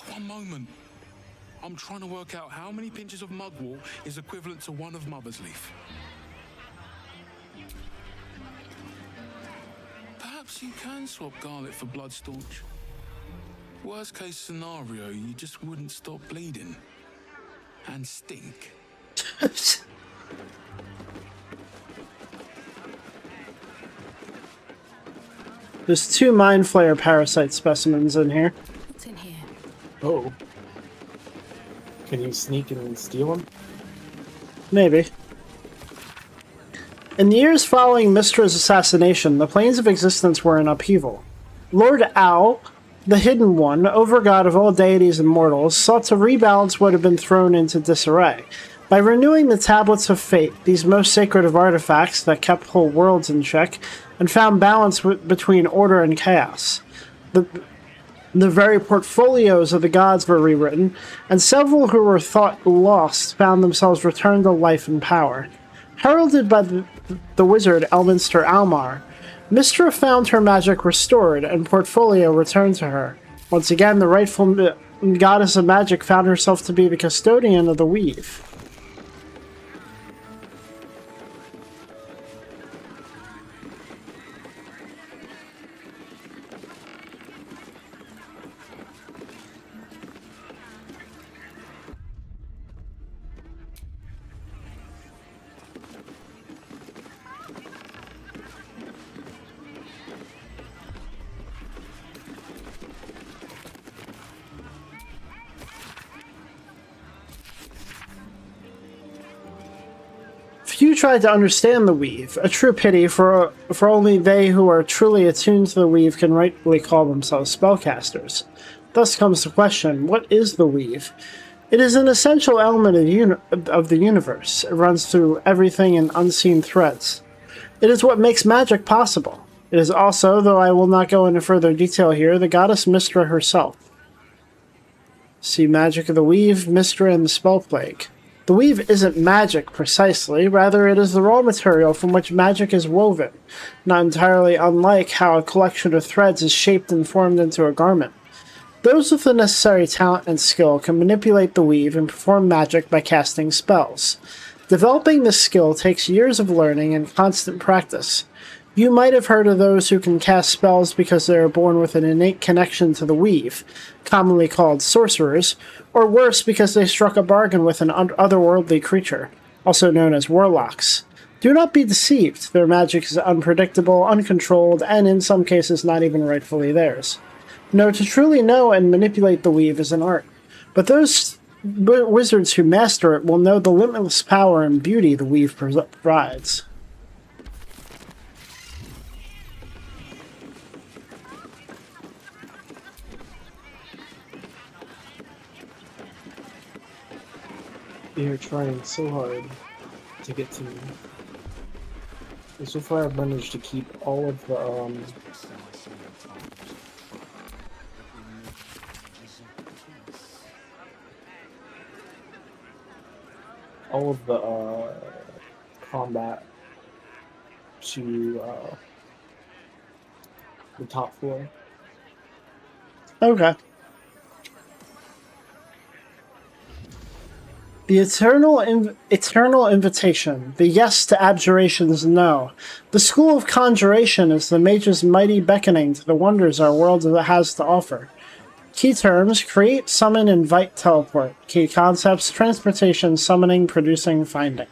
One moment. I'm trying to work out how many pinches of mugwort is equivalent to one of Mother's Leaf. Perhaps you can swap garlic for bloodstauch. Worst case scenario, you just wouldn't stop bleeding. And stink. There's 2 Mind Flayer parasite specimens in here. What's in here? Oh. Can you sneak and steal them? Maybe. In the years following Mystra's assassination, the planes of existence were in upheaval. Lord Au, the Hidden One, overgod of all deities and mortals, sought to rebalance what had been thrown into disarray. By renewing the Tablets of Fate, these most sacred of artifacts that kept whole worlds in check, and found balance between order and chaos. The very portfolios of the gods were rewritten, and several who were thought lost found themselves returned to life and power. Heralded by the wizard Elminster Almar, Mystra found her magic restored, and portfolio returned to her. Once again, the rightful goddess of magic found herself to be the custodian of the weave. Few tried to understand the weave, a true pity, for only they who are truly attuned to the weave can rightfully call themselves spellcasters. Thus comes the question, what is the weave? It is an essential element of the universe. It runs through everything in unseen threads. It is what makes magic possible. It is also, though I will not go into further detail here, the goddess Mystra herself. See Magic of the Weave, Mystra, and the Spell Plague. The weave isn't magic precisely, rather it is the raw material from which magic is woven, not entirely unlike how a collection of threads is shaped and formed into a garment. Those with the necessary talent and skill can manipulate the weave and perform magic by casting spells. Developing this skill takes years of learning and constant practice. You might have heard of those who can cast spells because they are born with an innate connection to the weave, commonly called sorcerers, or worse because they struck a bargain with an otherworldly creature, also known as warlocks. Do not be deceived, their magic is unpredictable, uncontrolled, and in some cases not even rightfully theirs. No, to truly know and manipulate the weave is an art, but those wizards who master it will know the limitless power and beauty the weave provides. They're trying so hard to get to me. And so far I've managed to keep all of the, combat to, the top floor. Okay. The eternal invitation, the yes to abjuration's no. The school of conjuration is the mage's mighty beckoning to the wonders our world has to offer. Key terms: create, summon, invite, teleport. Key concepts: transportation, summoning, producing, finding.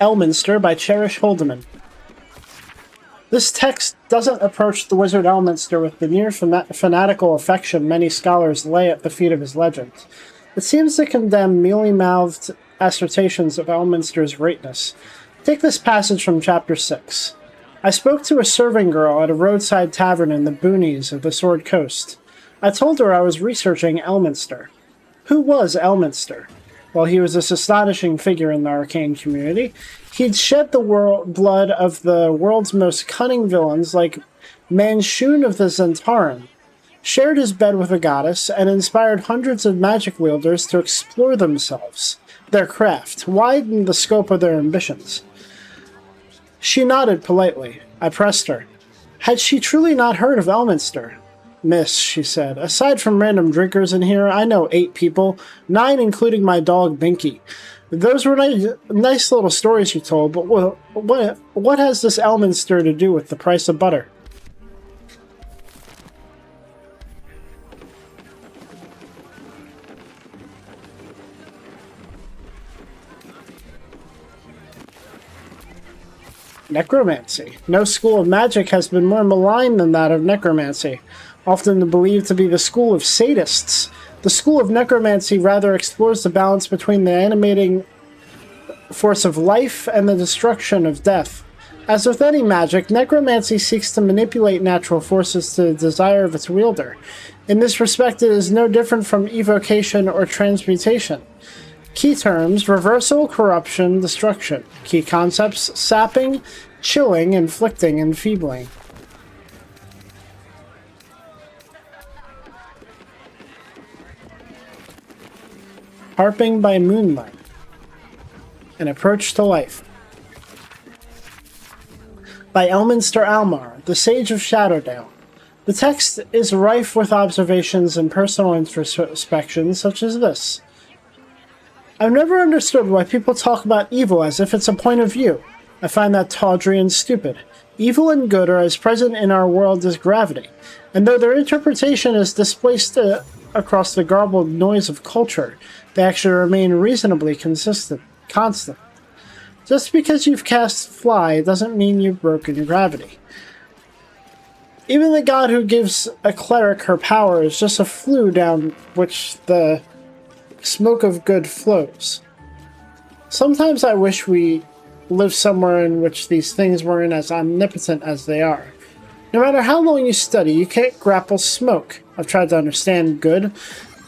Elminster by Cherish Holdeman. This text doesn't approach the wizard Elminster with the near fanatical affection many scholars lay at the feet of his legend. It seems to condemn mealy-mouthed assertions of Elminster's greatness. Take this passage from Chapter 6. I spoke to a serving girl at a roadside tavern in the boonies of the Sword Coast. I told her I was researching Elminster. Who was Elminster? Well, he was this astonishing figure in the arcane community. He'd shed the blood of the world's most cunning villains like Manshun of the Zentaran, shared his bed with a goddess, and inspired hundreds of magic wielders to explore themselves, their craft, widen the scope of their ambitions. She nodded politely. I pressed her. Had she truly not heard of Elminster? Miss, she said, aside from random drinkers in here, I know 8 people, 9 including my dog Binky. Those were nice little stories you told, but what has this Elminster to do with the price of butter? Necromancy. No school of magic has been more malign than that of necromancy, often believed to be the school of sadists. The school of necromancy rather explores the balance between the animating force of life and the destruction of death. As with any magic, necromancy seeks to manipulate natural forces to the desire of its wielder. In this respect, it is no different from evocation or transmutation. Key terms: reversal, corruption, destruction. Key concepts: sapping, chilling, inflicting, enfeebling. Harping by moonlight. An approach to life. By Elminster Almar, the Sage of Shadowdale. The text is rife with observations and personal introspection such as this. I've never understood why people talk about evil as if it's a point of view. I find that tawdry and stupid. Evil and good are as present in our world as gravity, and though their interpretation is displaced across the garbled noise of culture, they actually remain reasonably constant. Just because you've cast fly doesn't mean you've broken gravity. Even the god who gives a cleric her power is just a flue down which the smoke of good flows. Sometimes I wish we lived somewhere in which these things weren't as omnipotent as they are. No matter how long you study, you can't grapple smoke. I've tried to understand good,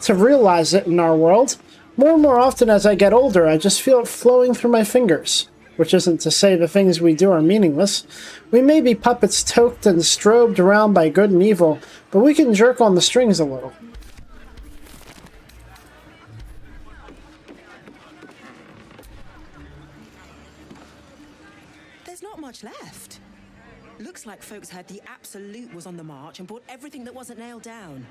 to realize it in our world. More and more often as I get older, I just feel it flowing through my fingers. Which isn't to say the things we do are meaningless. We may be puppets toked and strobed around by good and evil, but we can jerk on the strings a little. There's not much left. Looks like folks heard the Absolute was on the march and bought everything that wasn't nailed down.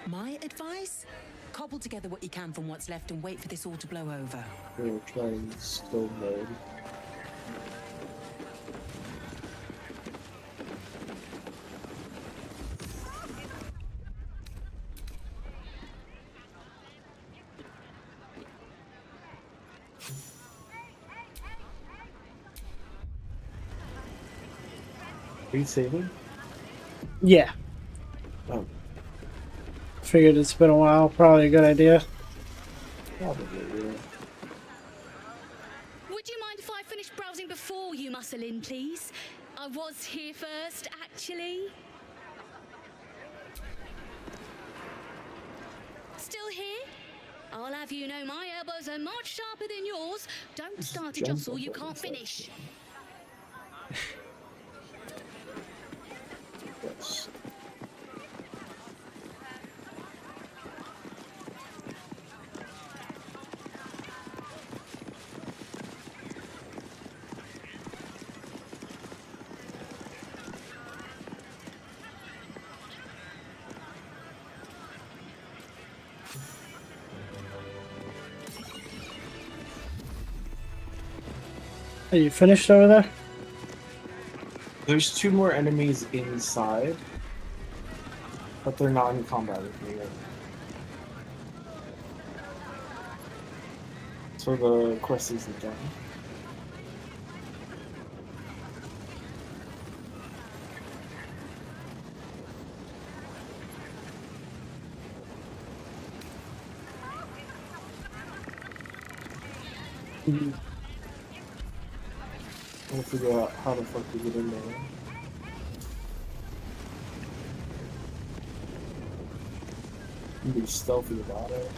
My advice? Cobble together what you can from what's left and wait for this all to blow over. We're trying slow mode. Are you saving? Yeah. Oh. Figured it's been a while. Probably a good idea. Probably, yeah. Would you mind if I finish browsing before you muscle in, please? I was here first, actually. Still here? I'll have you know my elbows are much sharper than yours. Don't start a jostle you can't finish. Yes. Are you finished over there? There's 2 more enemies inside, but they're not in combat with me yet. So the quest isn't done. Mm-hmm. I'll figure out how the fuck to get in there. And be stealthy about it.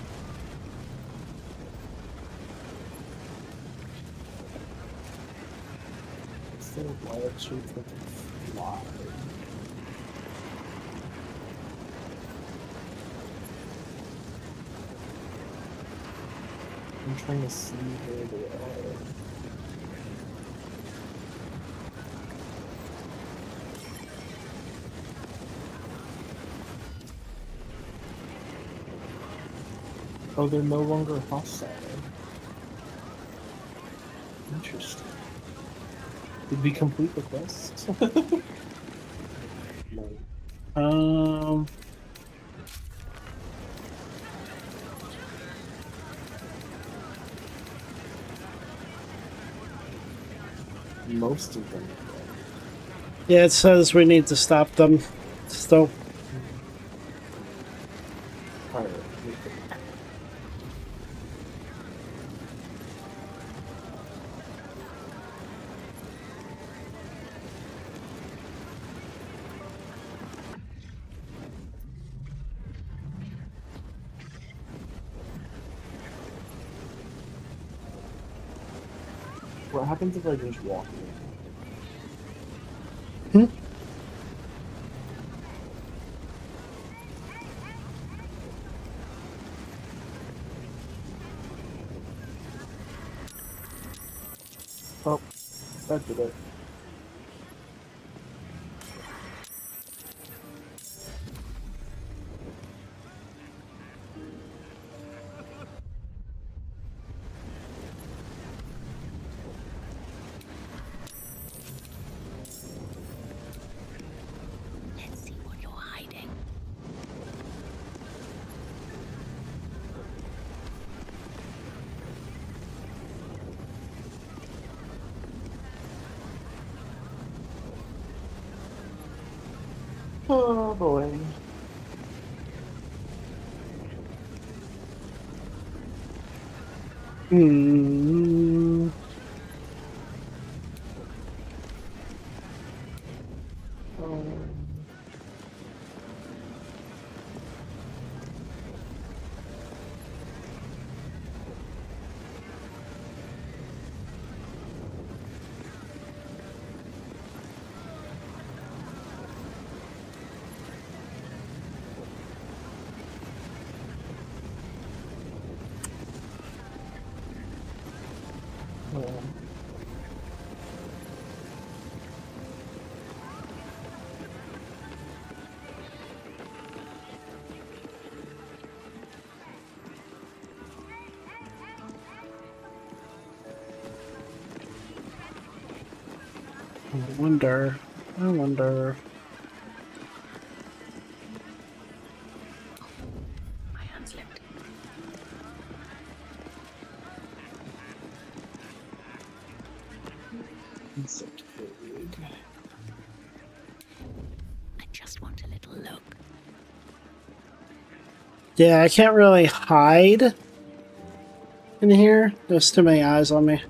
Instead of wild shape, they can fly. I'm trying to see where they are. Oh, they're no longer hostile. Interesting. Did we complete the quest? No. Most of them. Yeah, it says we need to stop them. Still. Alright. What happens if I just walk in? Hmm? Oh, that did it. Let's see what you're hiding. Oh boy. Hmm. I wonder. My hand slipped. Insect food. I just want a little look. Yeah, I can't really hide in here. There's too many eyes on me.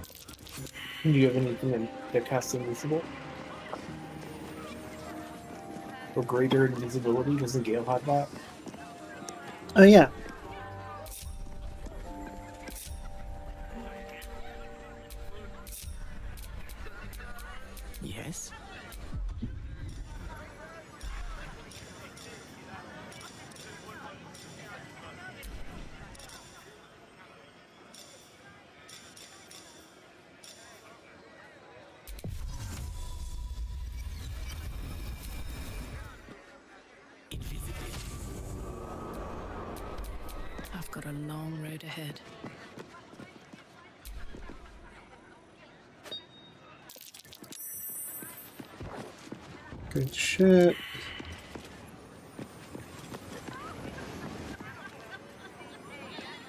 Do you have anything that casts invisible? Or greater invisibility? Doesn't Gale have that? Oh, yeah. Yes? I've got a long road ahead. Good shit.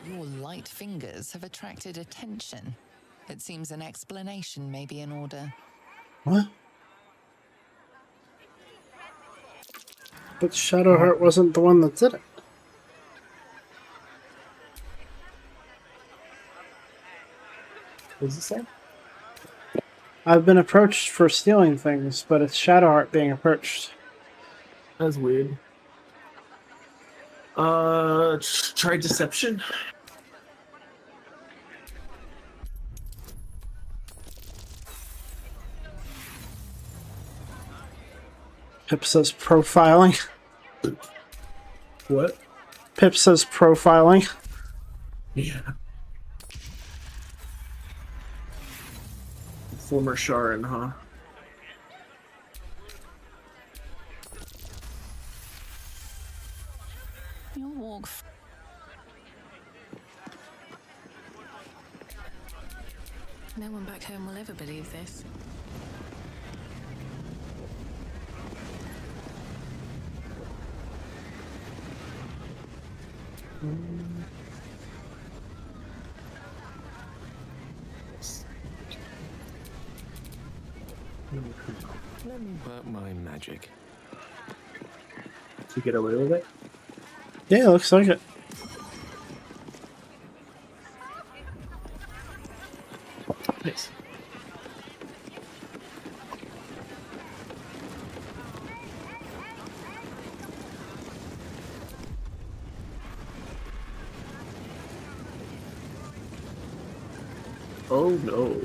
Your light fingers have attracted attention. It seems an explanation may be in order. What? But Shadowheart wasn't the one that did it. What does it say? I've been approached for stealing things, but it's Shadowheart being approached. That's weird. Try deception. Pip says profiling. What? Pip says profiling. Yeah. Former Sharon, huh? You'll walk. No one back home will ever believe this. Let me work my magic. To get away with it? Yeah, looks like it. Nice. Oh no.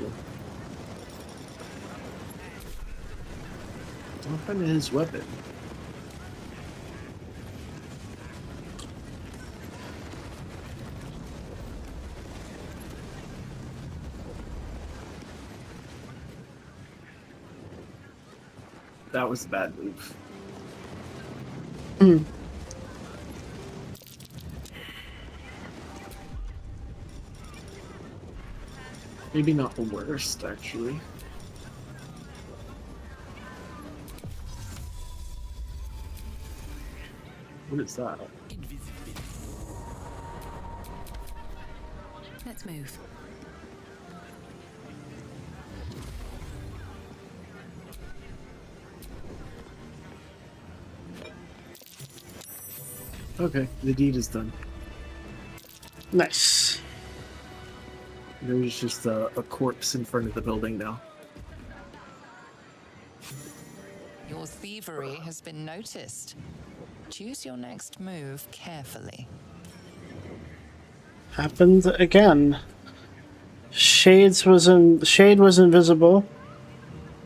Don't find his weapon. That was a bad move. Maybe not the worst, actually. What is that? Let's move. Okay, the deed is done. Nice. There's just a corpse in front of the building now. Your thievery has been noticed. Choose your next move carefully. Happened again. Shade was invisible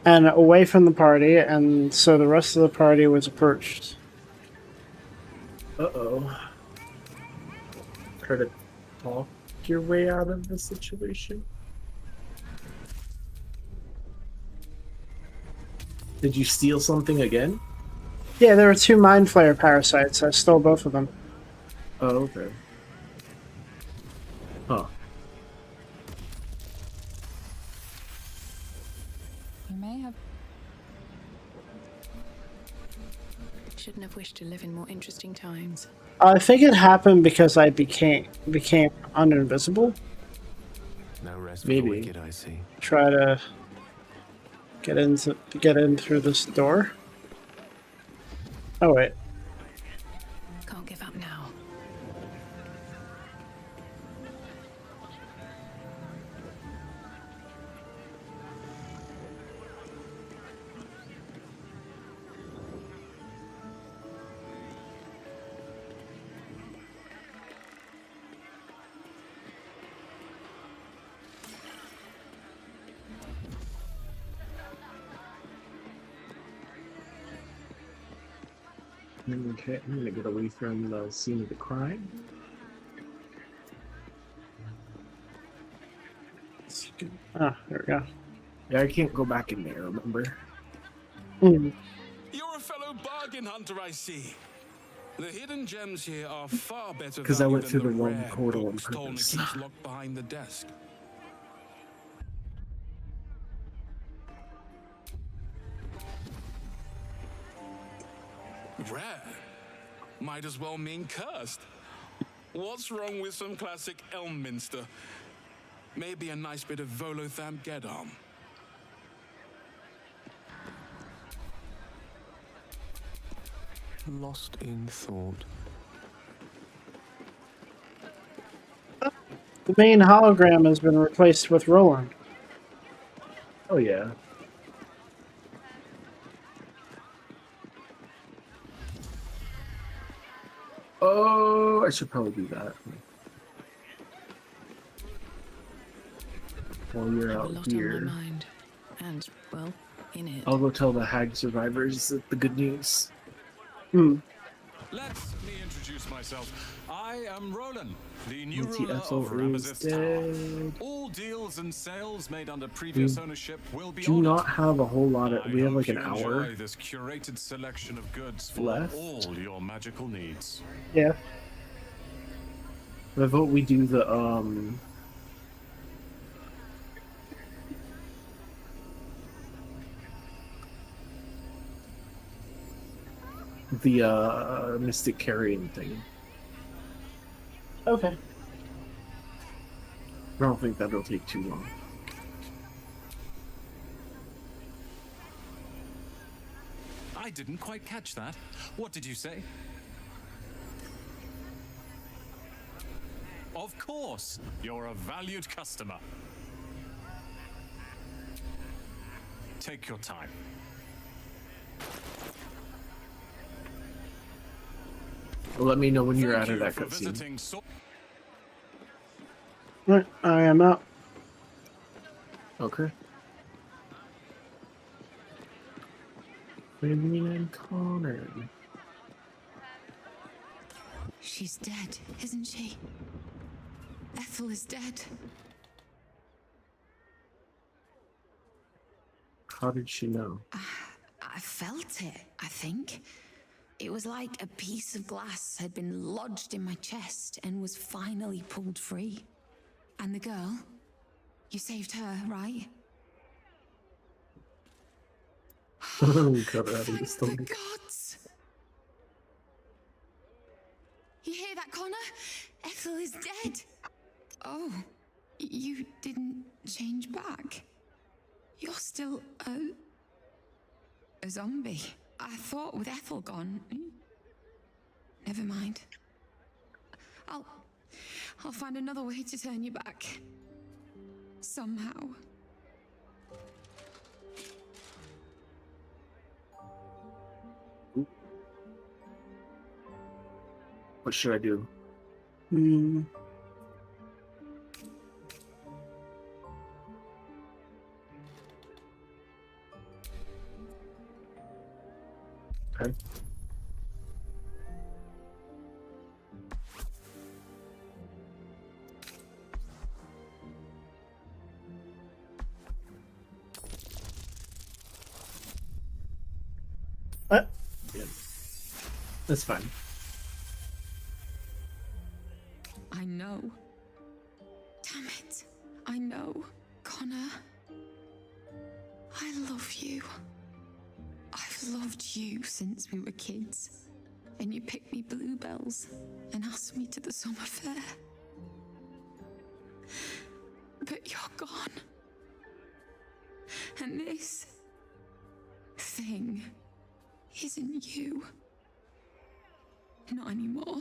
and away from the party, and so the rest of the party was approached. Uh-oh. Try to talk your way out of the situation. Did you steal something again? Yeah, there were 2 Mind Flayer parasites. I stole both of them. Oh, okay. Huh. You may have. Shouldn't have wished to live in more interesting times. I think it happened because I became uninvisible. No rest for Maybe. the wicked, I see. Try to get in through this door. Oh wait. Can't give up now. Okay, I'm gonna get away from the scene of the crime. Ah, there we go. Yeah, I can't go back in there, remember? Mm. You're a fellow bargain hunter, I see. The hidden gems here are far better Because I value went than through the wrong rare portal on books Tolna purpose. keeps locked behind the desk. Rare? Might as well mean cursed. What's wrong with some classic Elminster? Maybe a nice bit of Volotham Gedam. Lost in thought. The main hologram has been replaced with Roland. Oh yeah. Oh, I should probably do that. While you're I have a out lot on here, my mind. And, well, in it. I'll go tell the hag survivors the good news. Let me introduce myself. I am Roland, the new ruler of UTFO Ramazith's is dead. Tower. All deals and sales made under previous We ownership will be do honored. not have a whole lot of. We have like Hope an you hour enjoy this curated selection of goods for left. all your magical needs. Yeah. I vote we do the the mystic carrying thing. Okay. I don't think that'll take too long. I didn't quite catch that. What did you say? Of course, you're a valued customer. Take your time. Let me know when you're Thank out of you that for cutscene. visiting Right, I am out. Okay. Vivian and Connor. She's dead, isn't she? Ethel is dead. How did she know? I felt it, I think. It was like a piece of glass had been lodged in my chest and was finally pulled free. And the girl, you saved her, right? Cut her out of the The stomach. gods! You hear that, Connor? Ethel is dead. Oh, you didn't change back. You're still a zombie. I thought with Ethel gone. Never mind. I'll find another way to turn you back. Somehow. What should I do? Okay. What? Yeah. That's fine. I know. Damn it. I know. Connor. I love you. I've loved you since we were kids. And you picked me bluebells and asked me to the summer fair. But you're gone. And this thing isn't you. Not anymore.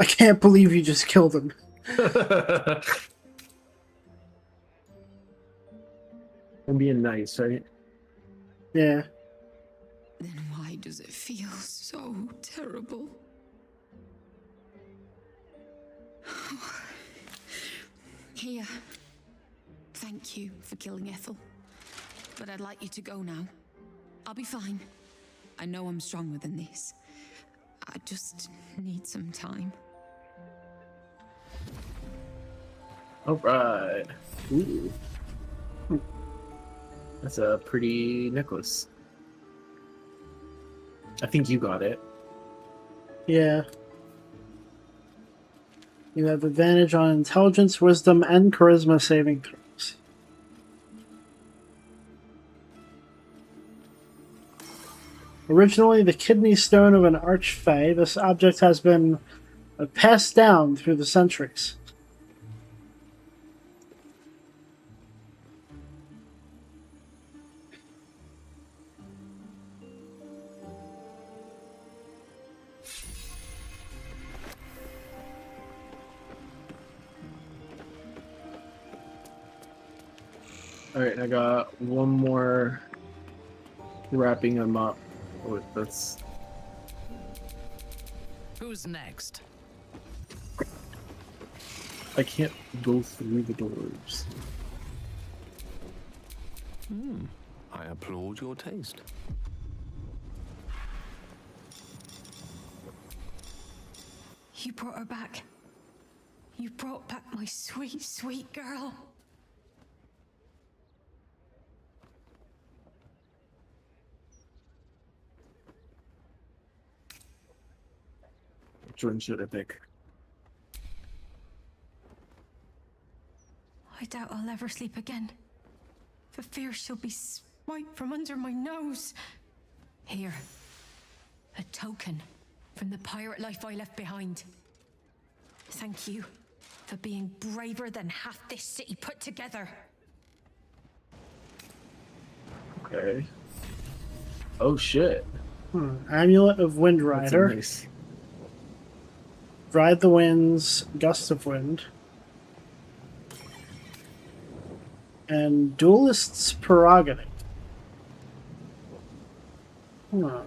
I can't believe you just killed him. I'm being nice, right? Yeah. Then why does it feel so terrible? Here. Thank you for killing Ethel. But I'd like you to go now. I'll be fine. I know I'm stronger than this. I just need some time. Alright. Ooh. That's a pretty necklace. I think you got it. Yeah. You have advantage on intelligence, wisdom, and charisma saving throws. Originally the kidney stone of an archfey, this object has been passed down through the centuries. Alright, I got one more wrapping them up. Oh, that's... Who's next? I can't go through the doors. I applaud your taste. You brought her back. You brought back my sweet, sweet girl. Which one should I pick? I doubt I'll ever sleep again. For fear she'll be swiped from under my nose. Here. A token from the pirate life I left behind. Thank you for being braver than half this city put together. Okay. Oh shit. Amulet of Wind That's a Rider. nice. Ride the winds, gust of wind. And Duelist's Prerogative. Huh.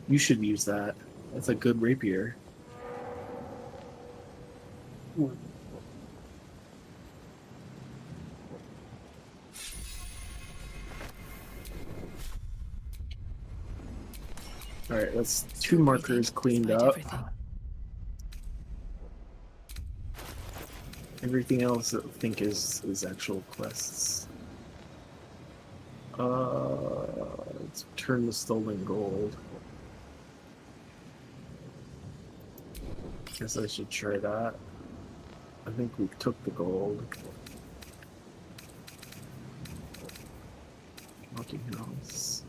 You should use that. That's a good rapier. Alright, that's 2 markers cleaned up. Everything else I think is actual quests. Let's turn the stolen gold. Guess I should try that. I think we took the gold. Nothing else.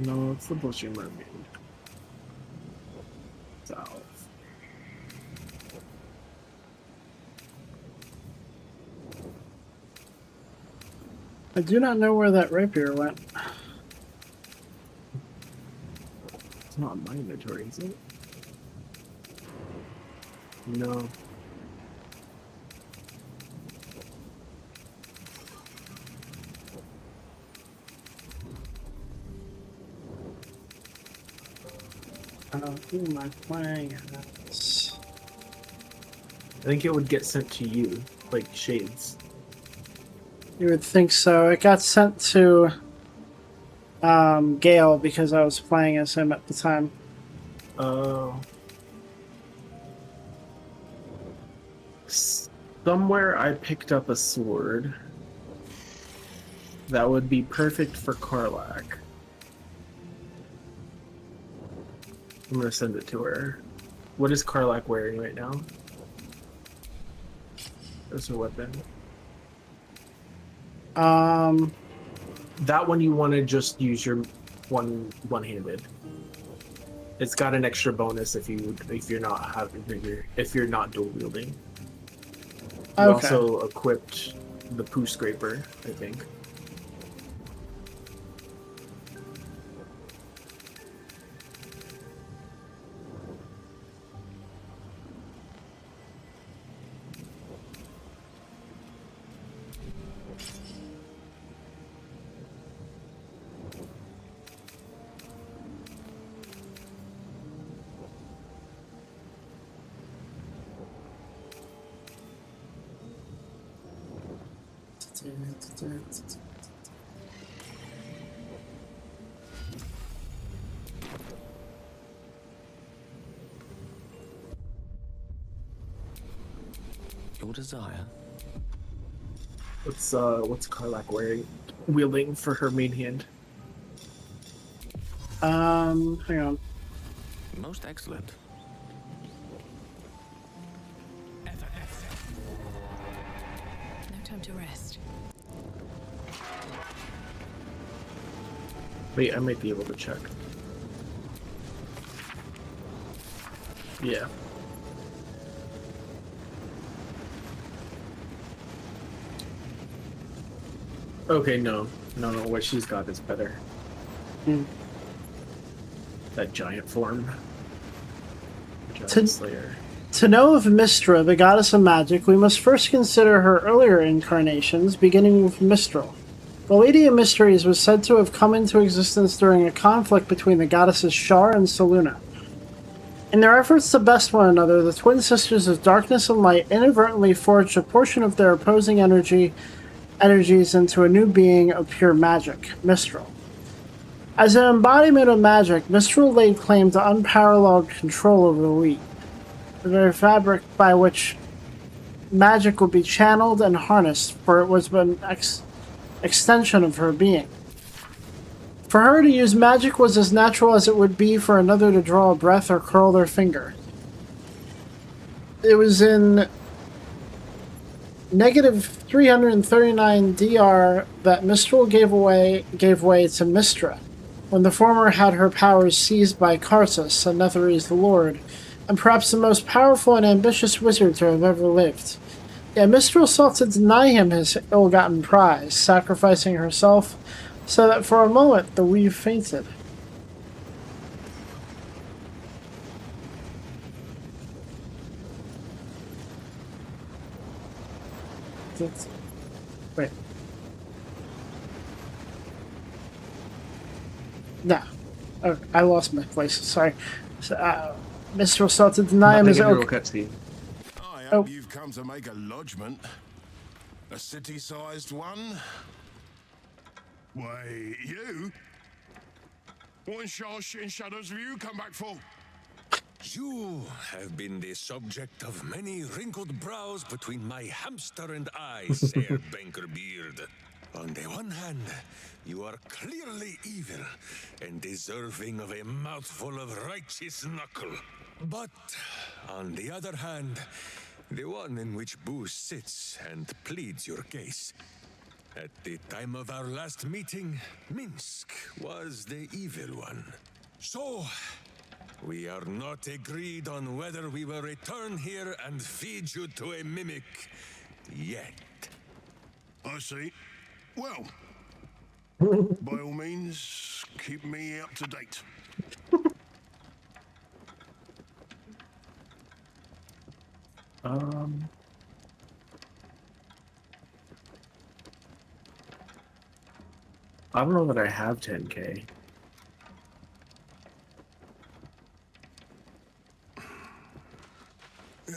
No, it's the Bushing Mermaid. South. I do not know where that rapier went. It's not in my inventory, is it? No. Who am I playing as? I think it would get sent to you, like Shades. You would think so. It got sent to Gale because I was playing as him at the time. Oh. Somewhere I picked up a sword that would be perfect for Karlak. I'm gonna send it to her. What is Karlak wearing right now? That's her weapon. That one you want to just use your one-handed. It's got an extra bonus if you're not dual wielding. You also equipped the poo scraper, I think. Your desire. What's Karlak wearing? Wielding for her main hand. Hang on. Most excellent. No time to rest. Wait, I might be able to check. Yeah. Okay, no, what she's got is better. That giant form. Giant Slayer. To know of Mistra, the goddess of magic, we must first consider her earlier incarnations, beginning with Mistral. The Lady of Mysteries was said to have come into existence during a conflict between the goddesses Shar and Selûne. In their efforts to best one another, the twin sisters of darkness and light inadvertently forged a portion of their opposing energies into a new being of pure magic, Mistral. As an embodiment of magic, Mistral laid claim to unparalleled control over the weak, the very fabric by which magic would be channeled and harnessed, for it was an extension of her being. For her to use magic was as natural as it would be for another to draw a breath or curl their finger. It was in negative 339 DR that Mistral gave way to Mystra, when the former had her powers seized by Karsus, a Netherese lord, and perhaps the most powerful and ambitious wizard to have ever lived. Yet Mistral sought to deny him his ill-gotten prize, sacrificing herself so that for a moment the weave fainted. Wait. No. Oh, I lost my place. Sorry. Mistral sought to deny him his cutscene. I hope you've come to make a lodgment. A city-sized one? Why, you? What in shit and shadows have you come back for? You have been the subject of many wrinkled brows between my hamster and I, Sir Bankerbeard. On the one hand, you are clearly evil and deserving of a mouthful of righteous knuckle. But on the other hand, the one in which Boo sits and pleads your case. At the time of our last meeting, Minsk was the evil one. So, we are not agreed on whether we will return here and feed you to a mimic yet. I see. Well, by all means, keep me up to date. I don't know that I have 10K.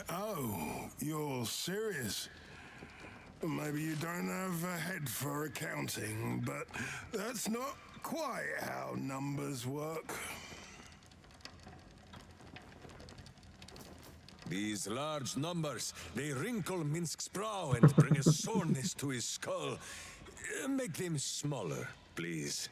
Oh, you're serious? Maybe you don't have a head for accounting, but that's not quite how numbers work. These large numbers, they wrinkle Minsk's brow and bring a soreness to his skull. Make them smaller, please.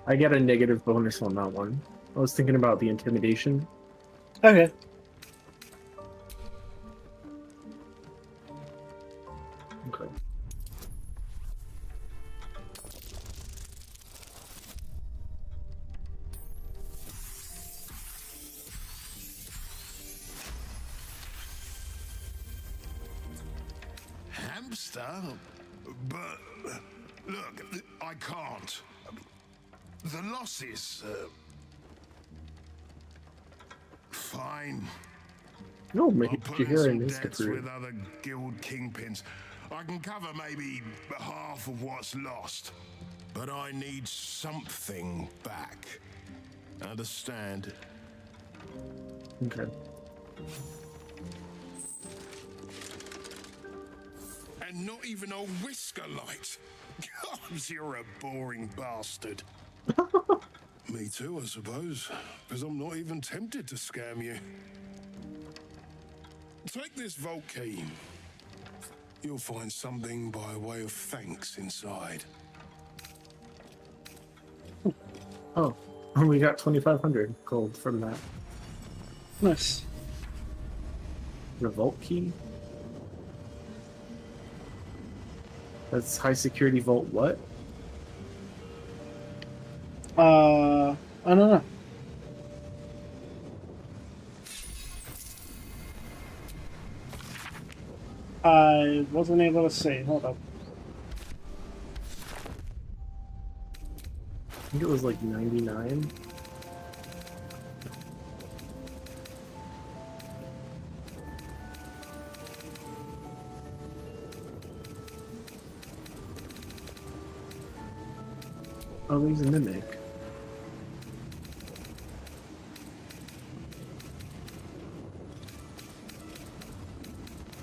I get a negative bonus on that one. I was thinking about the intimidation. Okay. Okay. Hamster? But look, I can't. The losses. Fine. No, I'll maybe put you in hear some it debts with other guild kingpins. I can cover maybe half of what's lost, but I need something back. Understand? Okay. And not even a whisker light. God, you're a boring bastard. Me too, I suppose, because I'm not even tempted to scam you. Take this vault key. You'll find something by way of thanks inside. Oh, we got 2,500 gold from that. Nice. The vault key? That's high security vault what? I don't know. I wasn't able to see. Hold up. I think it was like 99. Oh, there's a mimic.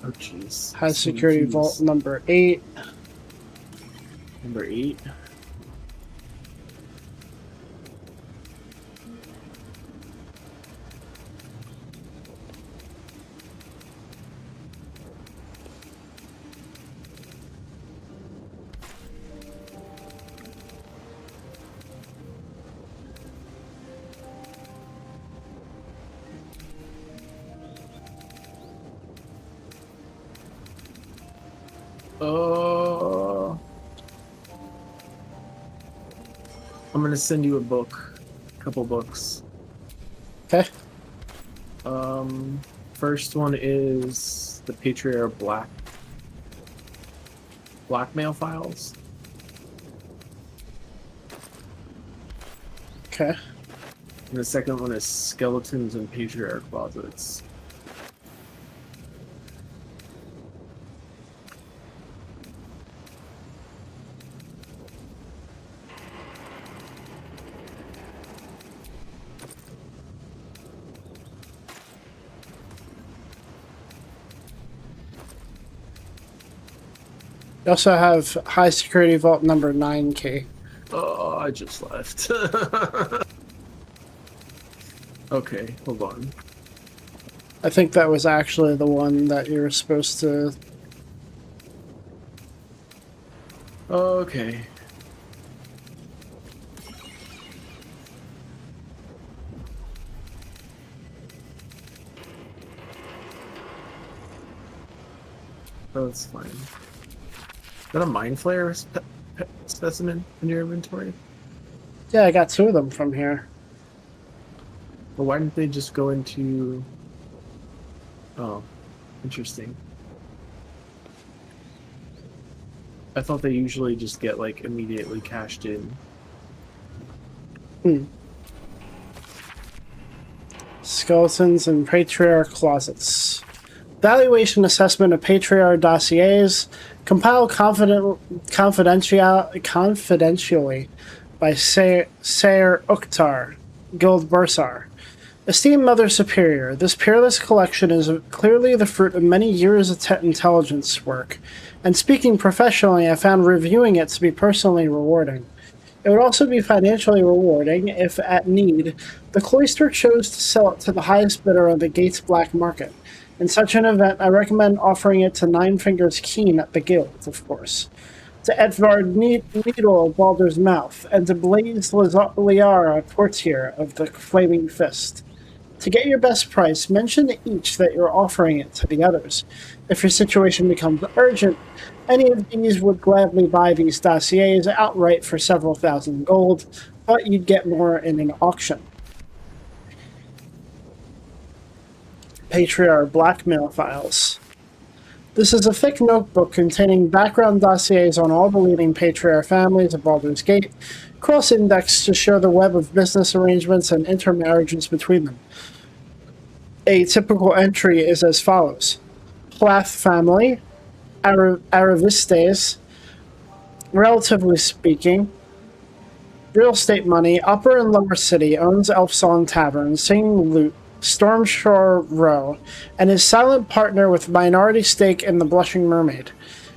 Oh, jeez. High security vault number 8. Number 8. I'm gonna send you a book, a couple books. Okay. First one is the Patriarch Blackmail Files. Okay. And the second one is Skeletons and Patriarch Closets. You also have high security vault number 9K. Oh, I just left. Okay, hold on. I think that was actually the one that you were supposed to... Okay. Oh, that's fine. Is that a Mind Flare specimen in your inventory? Yeah, I got 2 of them from here. Well, why didn't they just go into... Oh, interesting. I thought they usually just get, like, immediately cashed in. Skeletons and Patriarch Closets. Valuation assessment of Patriarch dossiers compiled confidentially by Sayer Uktar, Guild Bursar. Esteemed Mother Superior, this peerless collection is clearly the fruit of many years of intelligence work, and speaking professionally, I found reviewing it to be personally rewarding. It would also be financially rewarding if, at need, the cloister chose to sell it to the highest bidder on the Gates black market. In such an event, I recommend offering it to Nine Fingers Keen at the Guild, of course, to Edvard Needle of Baldur's Mouth, and to Blaze Liara, Portier of the Flaming Fist. To get your best price, mention to each that you're offering it to the others. If your situation becomes urgent, any of these would gladly buy these dossiers outright for several thousand gold, but you'd get more in an auction. Patriarch Blackmail Files. This is a thick notebook containing background dossiers on all the leading Patriarch families of Baldur's Gate, cross-indexed to show the web of business arrangements and intermarriages between them. A typical entry is as follows. Plath family, Aravistes, relatively speaking, real estate money, Upper and Lower City, owns Elfsong Tavern, Singing Lute, Stormshore Row, and is silent partner with minority stake in the Blushing Mermaid.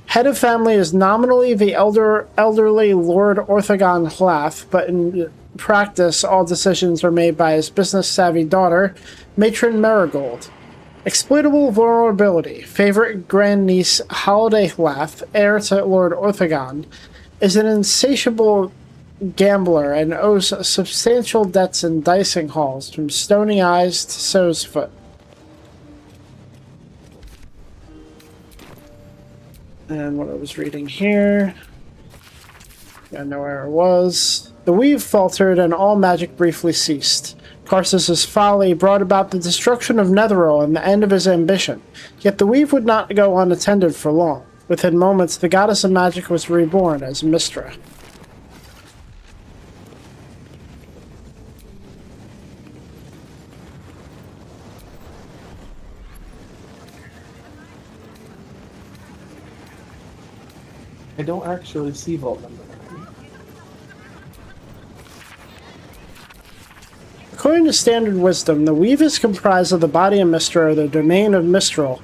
Head of family is nominally the elderly Lord Orthagon Hlath, but in practice all decisions are made by his business-savvy daughter, Matron Marigold. Exploitable vulnerability. Favorite grandniece Holiday Hlath, heir to Lord Orthagon, is an insatiable gambler and owes substantial debts in dicing halls from Stony Eyes to So's Foot. And what I was reading here, I know where it was. The weave faltered and all magic briefly ceased. Karsus's folly brought about the destruction of Netheril and the end of his ambition. Yet the weave would not go unattended for long. Within moments, the goddess of magic was reborn as Mistra. I don't actually see vault number 9. According to standard wisdom, the weave is comprised of the body of Mistral, the domain of Mistral,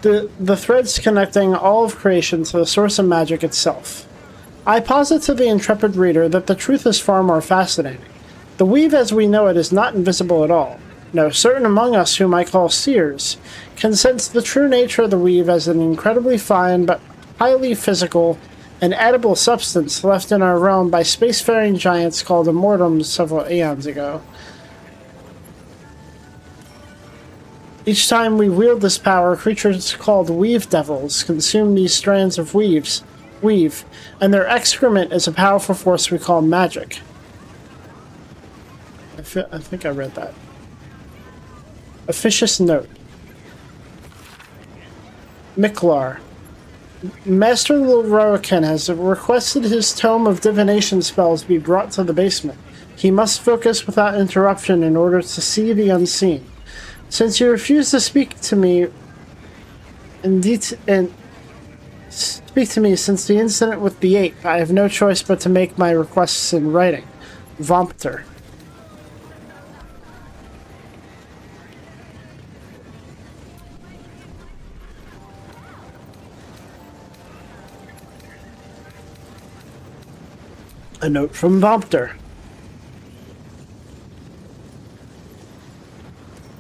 the threads connecting all of creation to the source of magic itself. I posit to the intrepid reader that the truth is far more fascinating. The weave as we know it is not invisible at all. No, certain among us, whom I call seers, can sense the true nature of the weave as an incredibly fine but highly physical and edible substance left in our realm by spacefaring giants called immortals several aeons ago. Each time we wield this power, creatures called weave devils consume these strands of weave, and their excrement is a powerful force we call magic. I think I read that. Officious note. Miklar. Master Lilroakan has requested his tome of divination spells be brought to the basement. He must focus without interruption in order to see the unseen. Since you refuse to speak to me since the incident with the ape, I have no choice but to make my requests in writing. Vompter. A note from Vompter.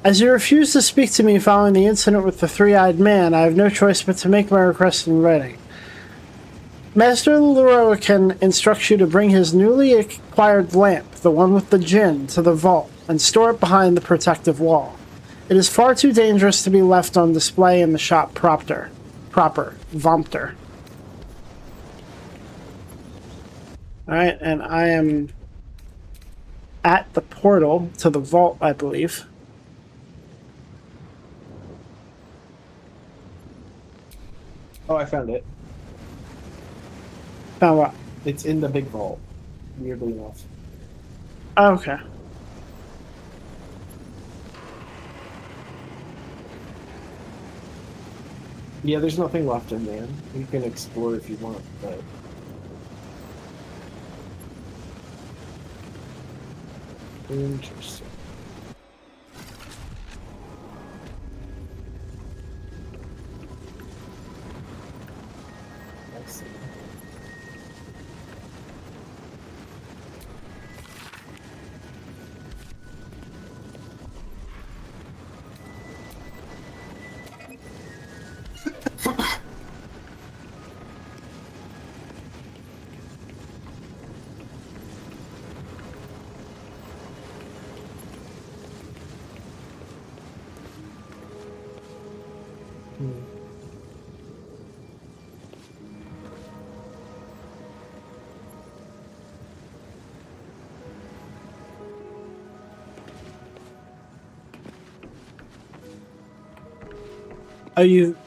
As you refuse to speak to me following the incident with the three-eyed man, I have no choice but to make my request in writing. Master Lilroakan instructs you to bring his newly acquired lamp, the one with the djinn, to the vault, and store it behind the protective wall. It is far too dangerous to be left on display in the shop proper. Vompter. Alright, and I am at the portal to the vault, I believe. Oh, I found it. Found what? It's in the big vault, weirdly enough. Oh, okay. Yeah, there's nothing left in there. You can explore if you want, but... Interesting. I see.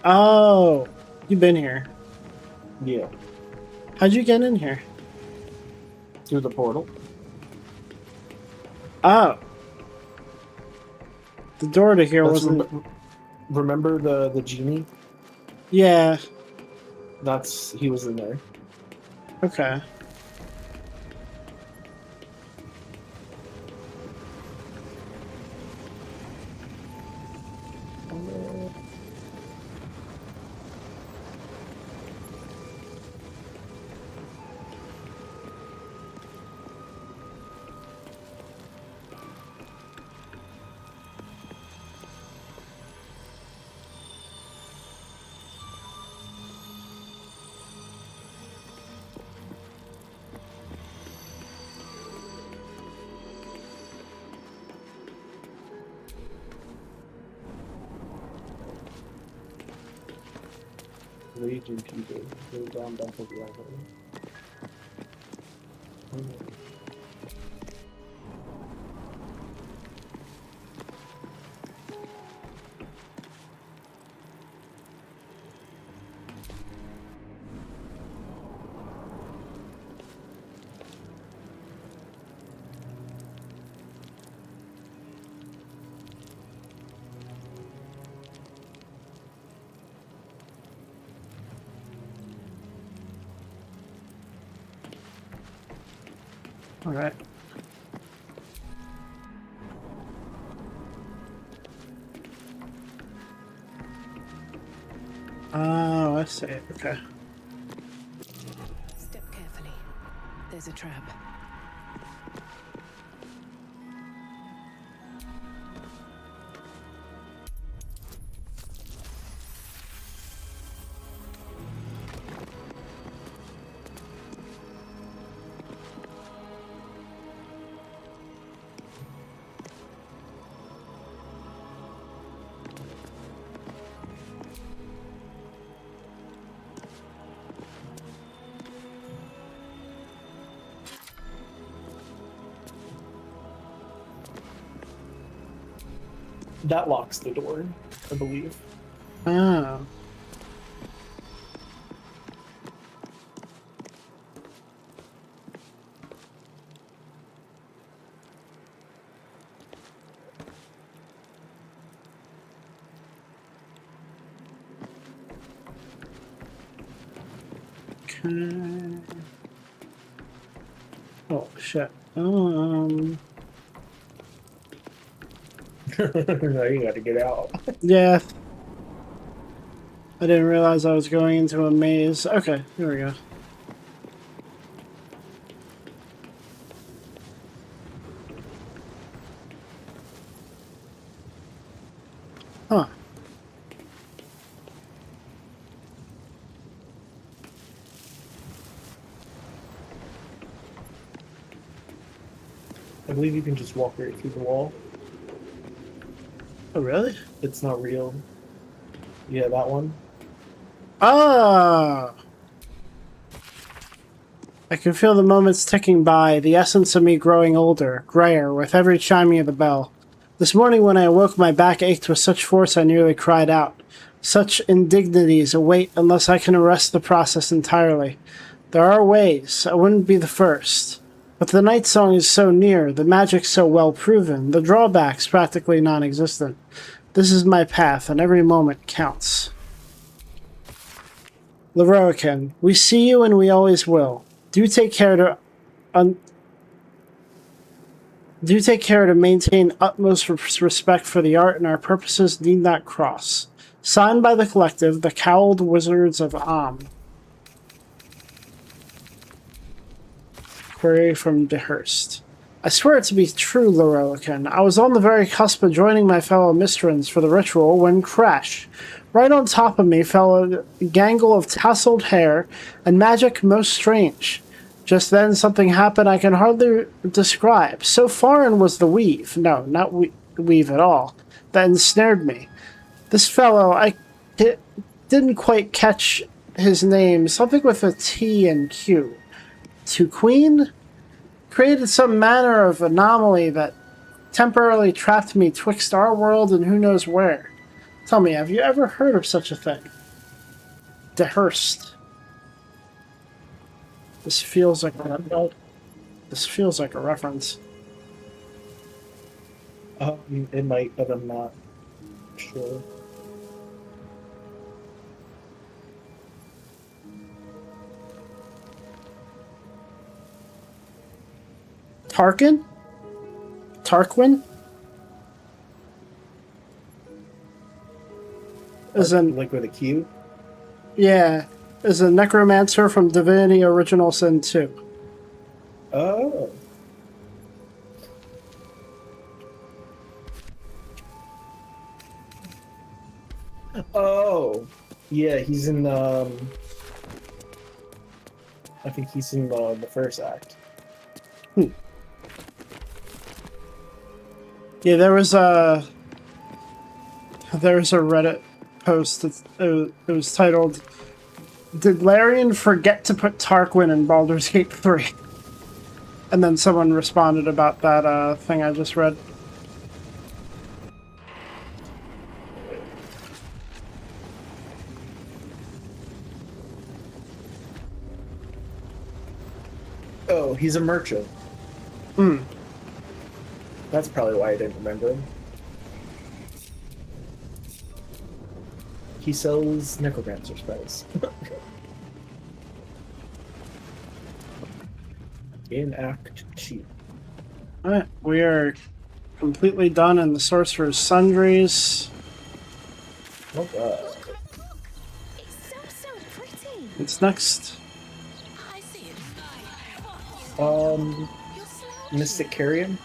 Oh, you've been here. Yeah. How'd you get in here? Through the portal. Oh. The door to here wasn't... Remember the genie? Yeah. He was in there. Okay. Raging people go down back of the island. Alright. Oh, I see. Okay. Step carefully. There's a trap. That locks the door, I believe. Oh. Okay. Oh shit. Now you gotta get out. Yeah. I didn't realize I was going into a maze. Okay, here we go. Huh. I believe you can just walk right through the wall. Oh, really? It's not real. Yeah, that one. Ah! I can feel the moments ticking by, the essence of me growing older, grayer, with every chiming of the bell. This morning when I awoke, my back ached with such force I nearly cried out. Such indignities await unless I can arrest the process entirely. There are ways. I wouldn't be the first. But the night song is so near, the magic so well proven, the drawbacks practically non-existent. This is my path, and every moment counts. Leroican, we see you and we always will. Do take care to maintain utmost respect for the art, and our purposes need not cross. Signed by the collective, the Cowled Wizards of Am. Query from DeHurst. I swear it to be true, Leroican. I was on the very cusp of joining my fellow Mistrans for the ritual when crash. Right on top of me fell a gangle of tasseled hair and magic most strange. Just then something happened I can hardly describe. So foreign was the weave, no, not weave at all, that ensnared me. This fellow, I didn't quite catch his name, something with a T and Q. To Queen? Created some manner of anomaly that temporarily trapped me twixt our world and who knows where. Tell me, have you ever heard of such a thing? DeHurst. This feels like a reference. It might, but I'm not sure. Tarkin? Tarquin? Is like with a Q? Yeah, is a necromancer from Divinity Original Sin 2. Oh. Oh. Yeah, he's in I think he's in the first act. Yeah, there was a Reddit post that it was titled, "Did Larian forget to put Tarquin in Baldur's Gate 3?" And then someone responded about that thing I just read. Oh, he's a merchant. Hmm. That's probably why I didn't remember him. He sells necromancer spells. In Act 2. Alright, we are completely done in the Sorcerer's Sundries. Oh god. It's next. Mystic Carrion?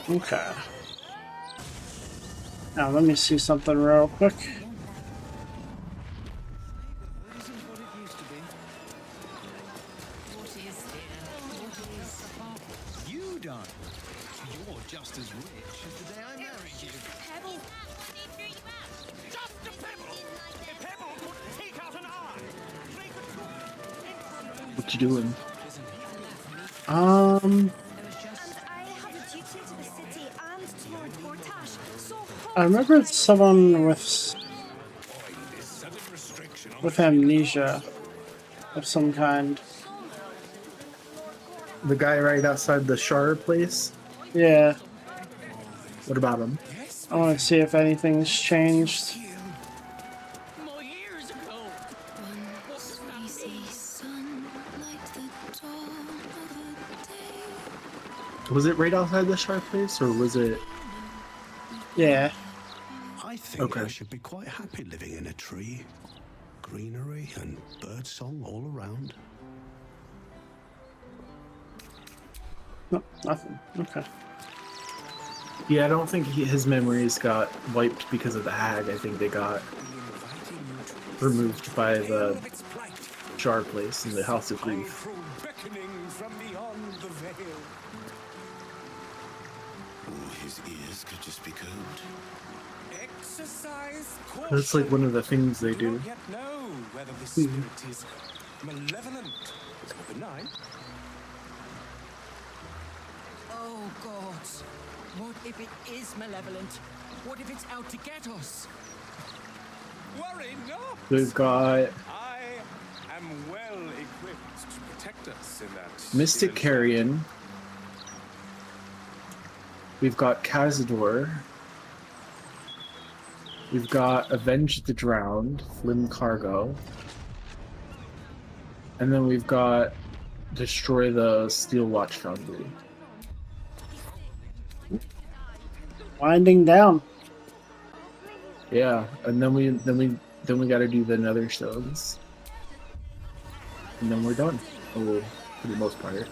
Okay. Now let me see something real quick. You don't. You're just as rich as the day I married you. Pebble. Just a pebble. A pebble could take out an eye. What you doing? I remember it's someone with amnesia of some kind. The guy right outside the Shard place? Yeah. What about him? I want to see if anything's changed. Was it right outside the Shard place, or was it... Yeah. I think I should be quite happy living in a tree. Greenery and birdsong all around. No, nothing. Okay. Yeah, I don't think his memories got wiped because of the hag. I think they got removed by the Shard place and the House of Grief. His ears could just be combed. Exercise That's like one of the things they do. yet know whether the spirit is malevolent or benign. Oh, God. What if it is malevolent? What if it's out to get us? Worry not. We've got I am well equipped to protect us in that. Mystic Carrion. We've got Cazador. We've got Avenge the Drowned, Flim Cargo. And then we've got Destroy the Steel Watch Foundry. Winding down. Yeah, and then we got to do the Nether Stones, and then we're done. Oh, for the most part.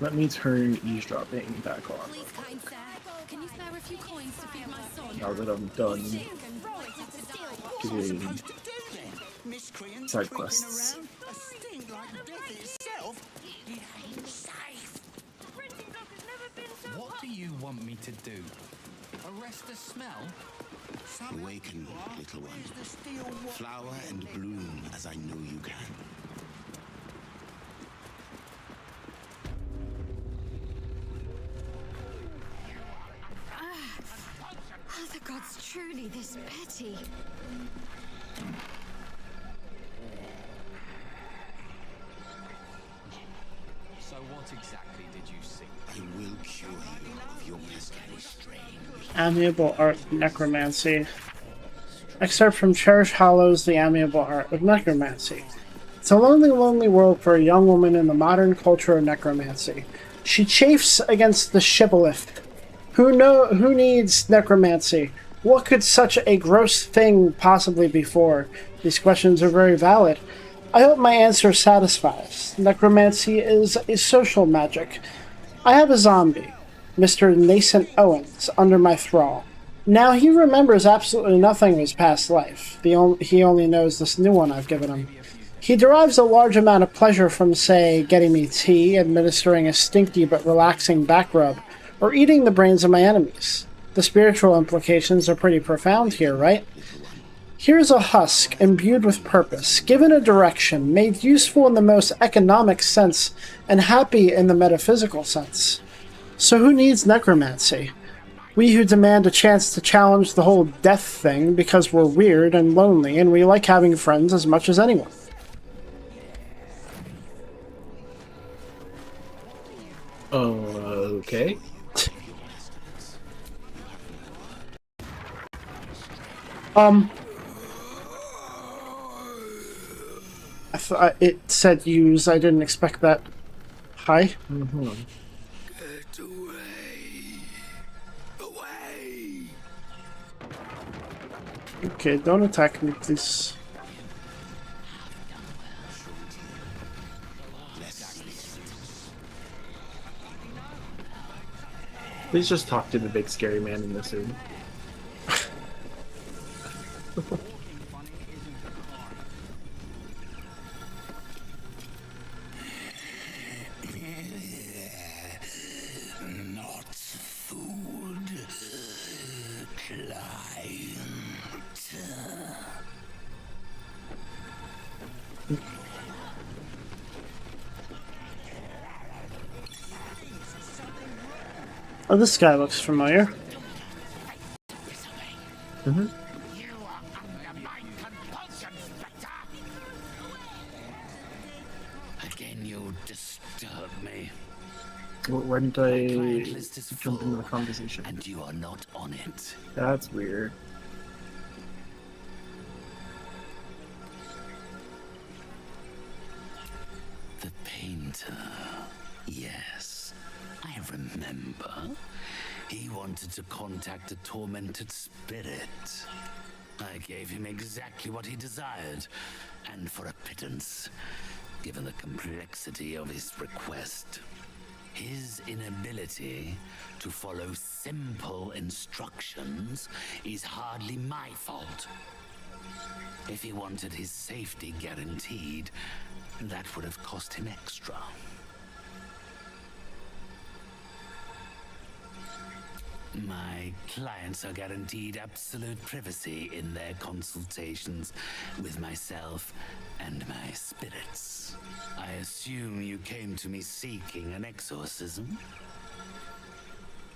Let me turn eavesdropping back on. Please, kind sir, can you spare a few coins to feed my son? Now that I'm done doing side quests. A stink like death itself. It ain't safe. What do you want me to do? Arrest the smell? Awaken, little one. Flower and bloom as I know you can. Are the gods truly this petty? So what exactly did you see? I will cure you of your pestilent strain. Amiable Art of Necromancy. Excerpt from Cherish Hollow's The Amiable Art of Necromancy. It's a lonely, lonely world for a young woman in the modern culture of necromancy. She chafes against the shibboleth. Who needs necromancy? What could such a gross thing possibly be for? These questions are very valid. I hope my answer satisfies. Necromancy is a social magic. I have a zombie, Mr. Nascent Owens, under my thrall. Now he remembers absolutely nothing of his past life. He only knows this new one I've given him. He derives a large amount of pleasure from, say, getting me tea, administering a stinky but relaxing back rub, or eating the brains of my enemies. The spiritual implications are pretty profound here, right? Here's a husk, imbued with purpose, given a direction, made useful in the most economic sense, and happy in the metaphysical sense. So who needs necromancy? We who demand a chance to challenge the whole death thing because we're weird and lonely and we like having friends as much as anyone. Okay. I thought it said use. I didn't expect that. Hi. Mm-hmm. Get away. Away. Okay, don't attack me, please. Please just talk to the big scary man in this room. Not food. Client. Oh, this guy looks familiar. Mm-hmm. Again, you disturb me. Why didn't I jump into the conversation? And you are not on it. That's weird. The painter. Yes, I remember. He wanted to contact a tormented spirit. I gave him exactly what he desired, and for a pittance, given the complexity of his request. His inability to follow simple instructions is hardly my fault. If he wanted his safety guaranteed, that would have cost him extra. My clients are guaranteed absolute privacy in their consultations with myself and my spirits. I assume you came to me seeking an exorcism?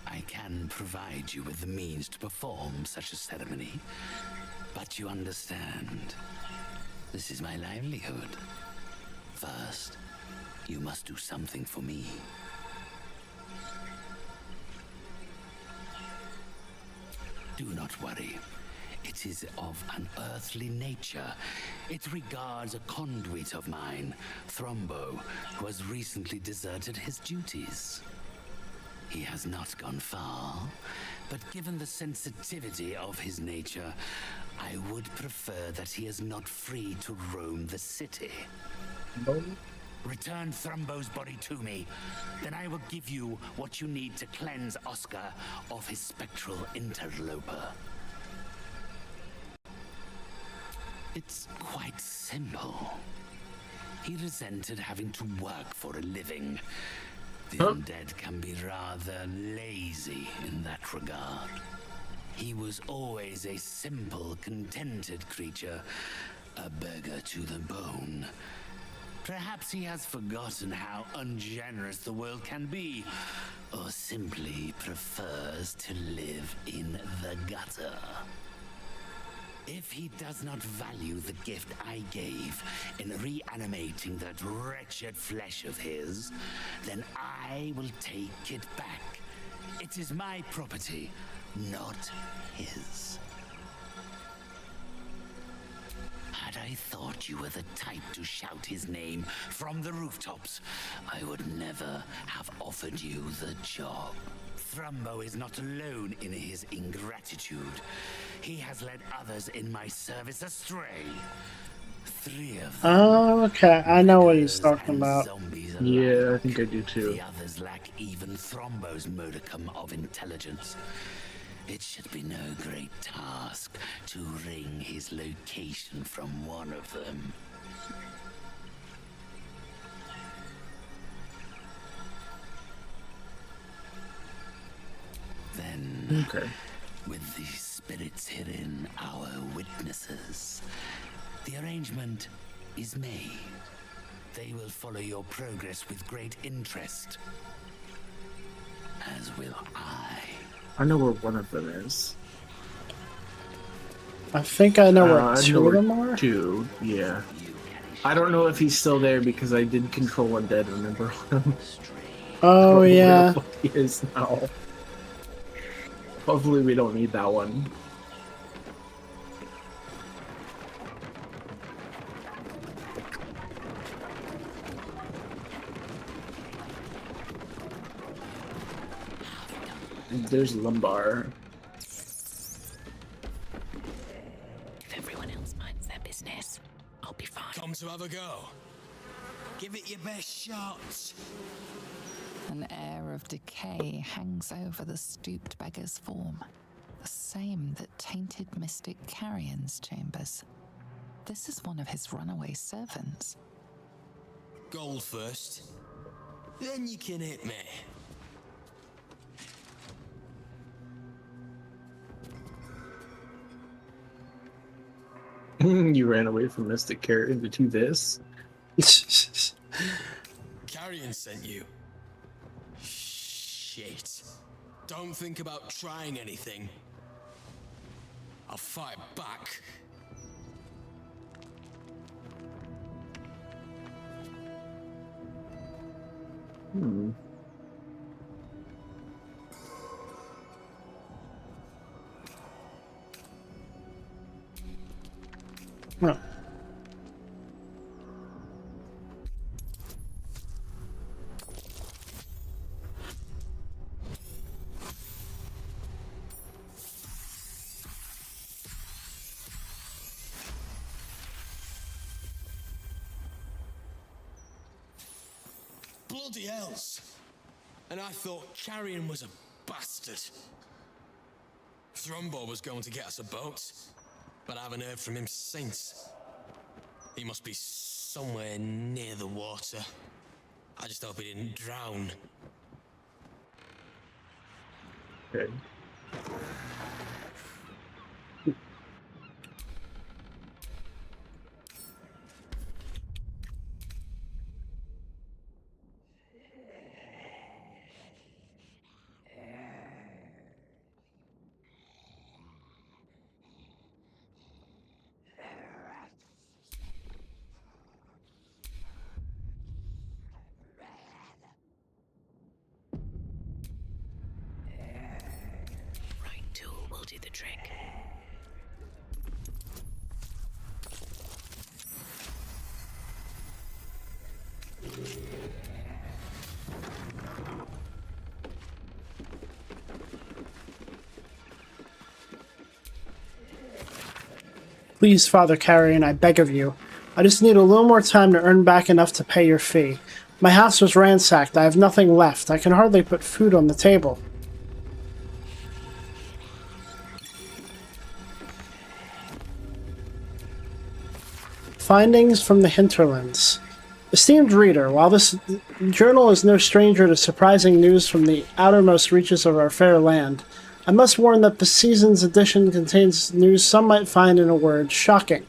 I can provide you with the means to perform such a ceremony, but you understand, this is my livelihood. First, you must do something for me. Do not worry. It is of an earthly nature. It regards a conduit of mine, Thrombo, who has recently deserted his duties. He has not gone far, but given the sensitivity of his nature, I would prefer that he is not free to roam the city. Return Thrombo's body to me, then I will give you what you need to cleanse Oscar of his spectral interloper. It's quite simple. He resented having to work for a living. The undead can be rather lazy in that regard. He was always a simple, contented creature, a beggar to the bone. Perhaps he has forgotten how ungenerous the world can be, or simply prefers to live in the gutter. If he does not value the gift I gave in reanimating that wretched flesh of his, then I will take it back. It is my property, not his. Had I thought you were the type to shout his name from the rooftops, I would never have offered you the job. Thrombo is not alone in his ingratitude. He has led others in my service astray. 3 of them. Oh, okay. I know what he's talking about. Yeah, I think I do too. The others lack even Thrombo's modicum of intelligence. It should be no great task to wring his location from one of them. Then, with the spirits herein our witnesses, the arrangement is made. They will follow your progress with great interest, as will I. I know where one of them is. I think I know where I two know of where them are. 2, yeah. I don't know if he's still there because I did control undead, remember? Oh, Where yeah. the fuck he is now. Hopefully we don't need that one. And there's Lumbar. If everyone else minds their business, I'll be fine. Come to have a go. Give it your best shot. An air of decay hangs over the stooped beggar's form, the same that tainted mystic Carrion's chambers. This is one of his runaway servants. Gold first. Then you can hit me. You ran away from Mystic Carrion to do this? Carrion sent you. Shit. Don't think about trying anything. I'll fight back. Hmm. Huh. Bloody hells. And I thought Carrion was a bastard. Thrumbo was going to get us a boat, but I haven't heard from him since. He must be somewhere near the water. I just hope he didn't drown. Okay. Right tool will do the trick. Please, Father Carrion, I beg of you. I just need a little more time to earn back enough to pay your fee. My house was ransacked. I have nothing left. I can hardly put food on the table. Findings from the Hinterlands. Esteemed reader, while this journal is no stranger to surprising news from the outermost reaches of our fair land, I must warn that the season's edition contains news some might find, in a word, shocking.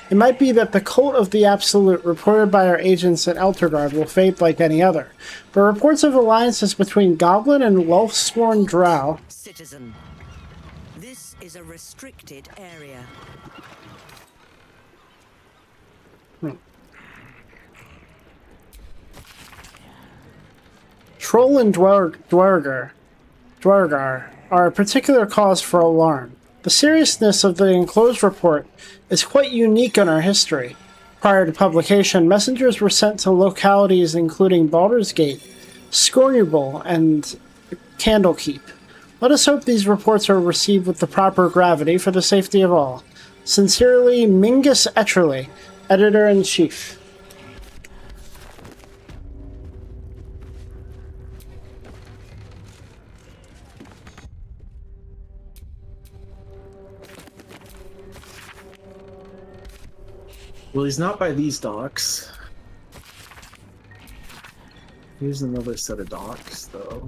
It might be that the cult of the Absolute reported by our agents at Eltergard will fade like any other, but reports of alliances between Goblin and Wolfsworn Drow... Citizen, this is a restricted area. Troll and Dwargar are a particular cause for alarm. The seriousness of the enclosed report is quite unique in our history. Prior to publication, messengers were sent to localities including Baldur's Gate, Scornuble, and Candlekeep. Let us hope these reports are received with the proper gravity for the safety of all. Sincerely, Mingus Etcherley, Editor-in-Chief. Well, he's not by these docks. Here's another set of docks, though.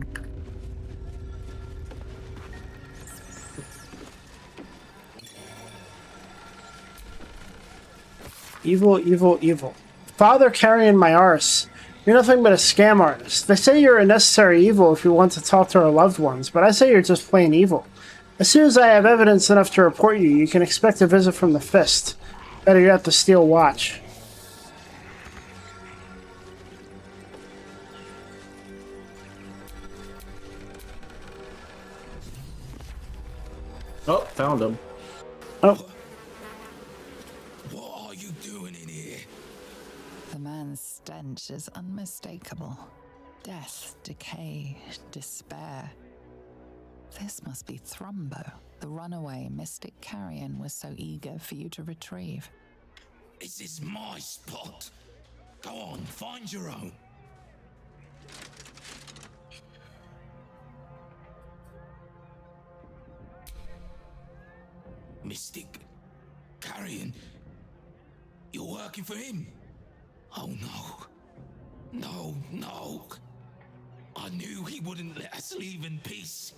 Evil, evil, evil. Father Carrion my arse. You're nothing but a scam artist. They say you're a necessary evil if you want to talk to our loved ones, but I say you're just plain evil. As soon as I have evidence enough to report you, you can expect a visit from the Fist. Better yet, the Steel Watch. Oh, found him. Oh. What are you doing in here? The man's stench is unmistakable. Death, decay, despair. This must be Thrumbo, the runaway mystic carrion was so eager for you to retrieve. This is my spot. Go on, find your own. Mystic Carrion, you're working for him? Oh no. No. I knew he wouldn't let us leave in peace.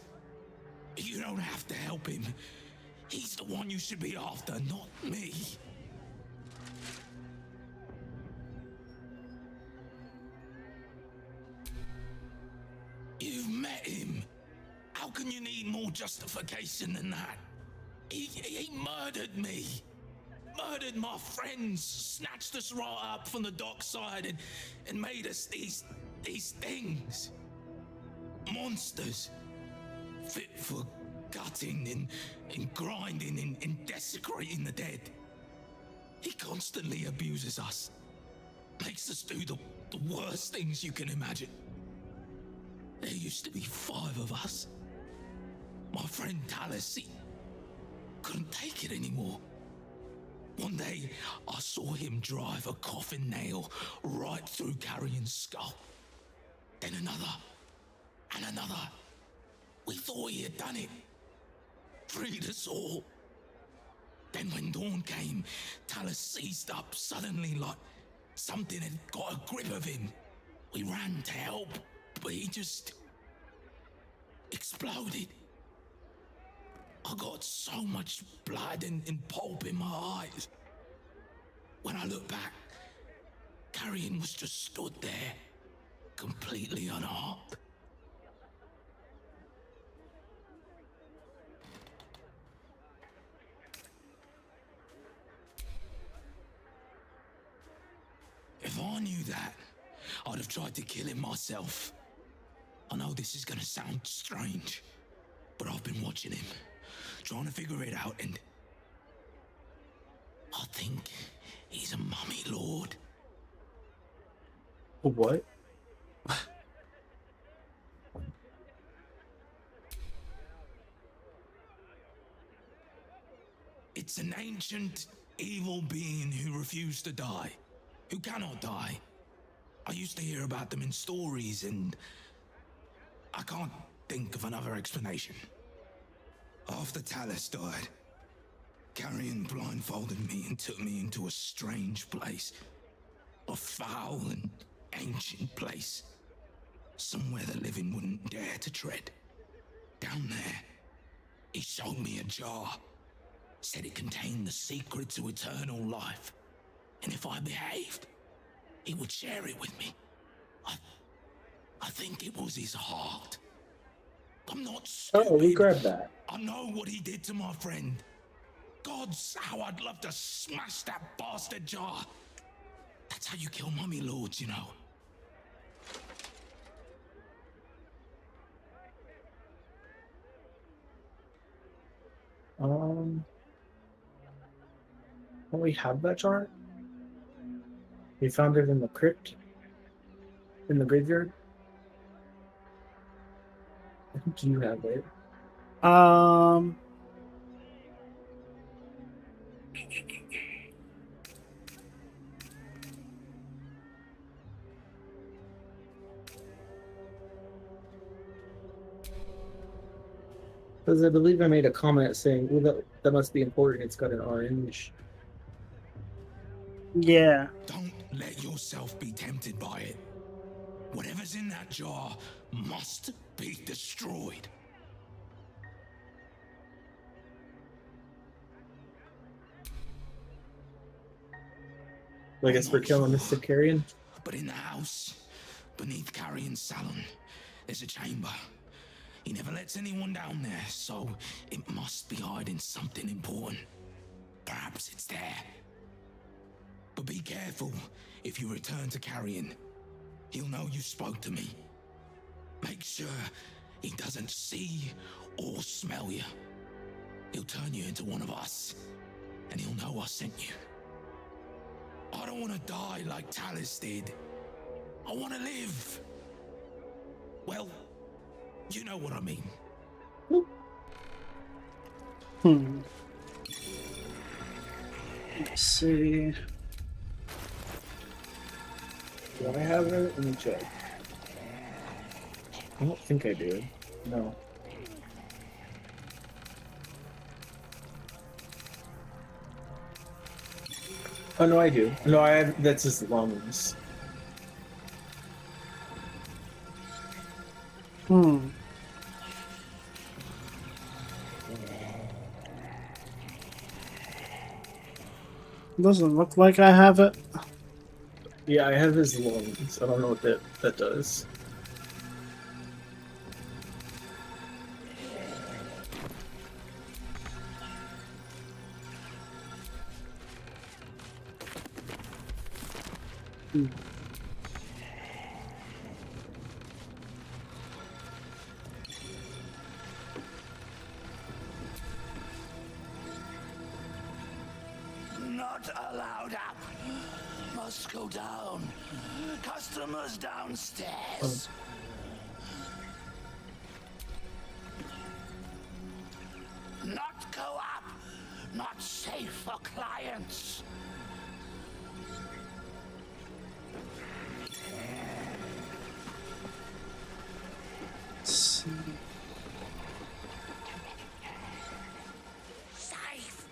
You don't have to help him. He's the one you should be after, not me. You've met him. How can you need more justification than that? He murdered me. Murdered my friends. Snatched us right up from the dockside and made us these things. Monsters. Fit for gutting and grinding and desecrating the dead. He constantly abuses us. Makes us do the worst things you can imagine. There used to be 5 of us. My friend Talus, he couldn't take it anymore. One day, I saw him drive a coffin nail right through Carrion's skull. Then another, and another. We thought he had done it. Freed us all. Then when dawn came, Talus seized up suddenly like something had got a grip of him. We ran to help, but he just exploded. I got so much blood and pulp in my eyes. When I looked back, Carrion was just stood there, completely unharmed. If I knew that, I'd have tried to kill him myself. I know this is gonna sound strange, but I've been watching him, trying to figure it out, and I think he's a mummy lord. What? It's an ancient, evil being who refused to die, who cannot die. I used to hear about them in stories, and I can't think of another explanation. After Talus died, Carrion blindfolded me and took me into a strange place. A foul and ancient place. Somewhere the living wouldn't dare to tread. Down there, he showed me a jar. Said it contained the secret to eternal life. And if I behaved, he would share it with me. I think it was his heart. I'm not stupid. Oh, we grabbed that. I know what he did to my friend. Gods, how I'd love to smash that bastard jar. That's how you kill mummy lords, you know. Don't we have that jar? We found it in the crypt? In the graveyard? I think you have it. Because I believe I made a comment saying, well, that must be important. It's got an orange. Yeah. Don't let yourself be tempted by it. Whatever's in that jar must be destroyed. I guess we're killing Mr. Carrion. But in the house, beneath Carrion's salon, there's a chamber. He never lets anyone down there, so it must be hiding something important. Perhaps it's there. But be careful if you return to Carrion. He'll know you spoke to me. Make sure he doesn't see or smell you. he'll turn you into one of us, and he'll know I sent you. I don't want to die like Talus did. I want to live. Well, you know what I mean. Let's see. Do I have it? Let me check. I don't think I do. No. Oh no, I do. No, I have. That's his lungs. Doesn't look like I have it. Yeah, I have his lungs. I don't know what that does. Not allowed up. Must go down. Customers downstairs. Not go up. Not safe for clients. Let's see. Safe.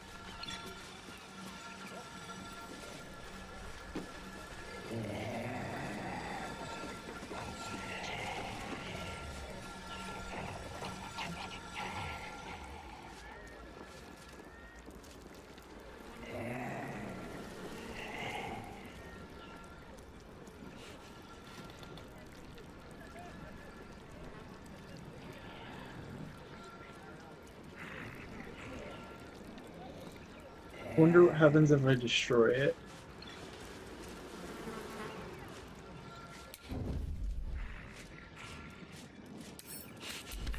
Wonder what happens if I destroy it.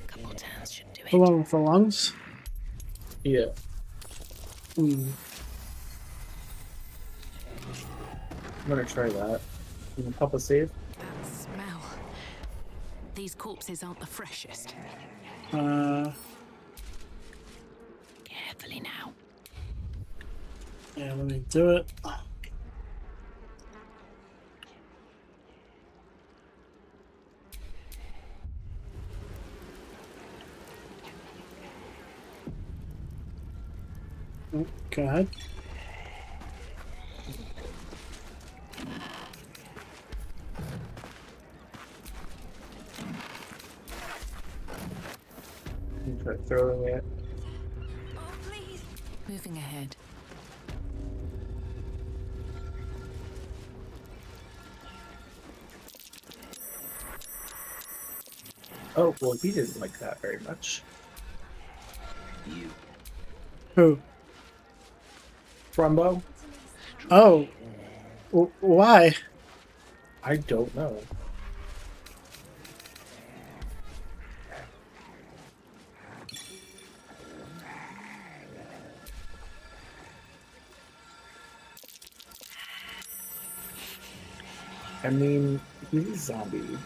Couple turns should do it. Along with the lungs? Yeah. Hmm. I'm gonna try that. You can pop a save? That smell. These corpses aren't the freshest. Carefully now. Yeah, let me do it. Oh, go ahead. Try throwing it. Moving ahead. Oh, well, he didn't like that very much. You. Who? Frumbo? Oh. Why? I don't know. I mean, he's a zombie.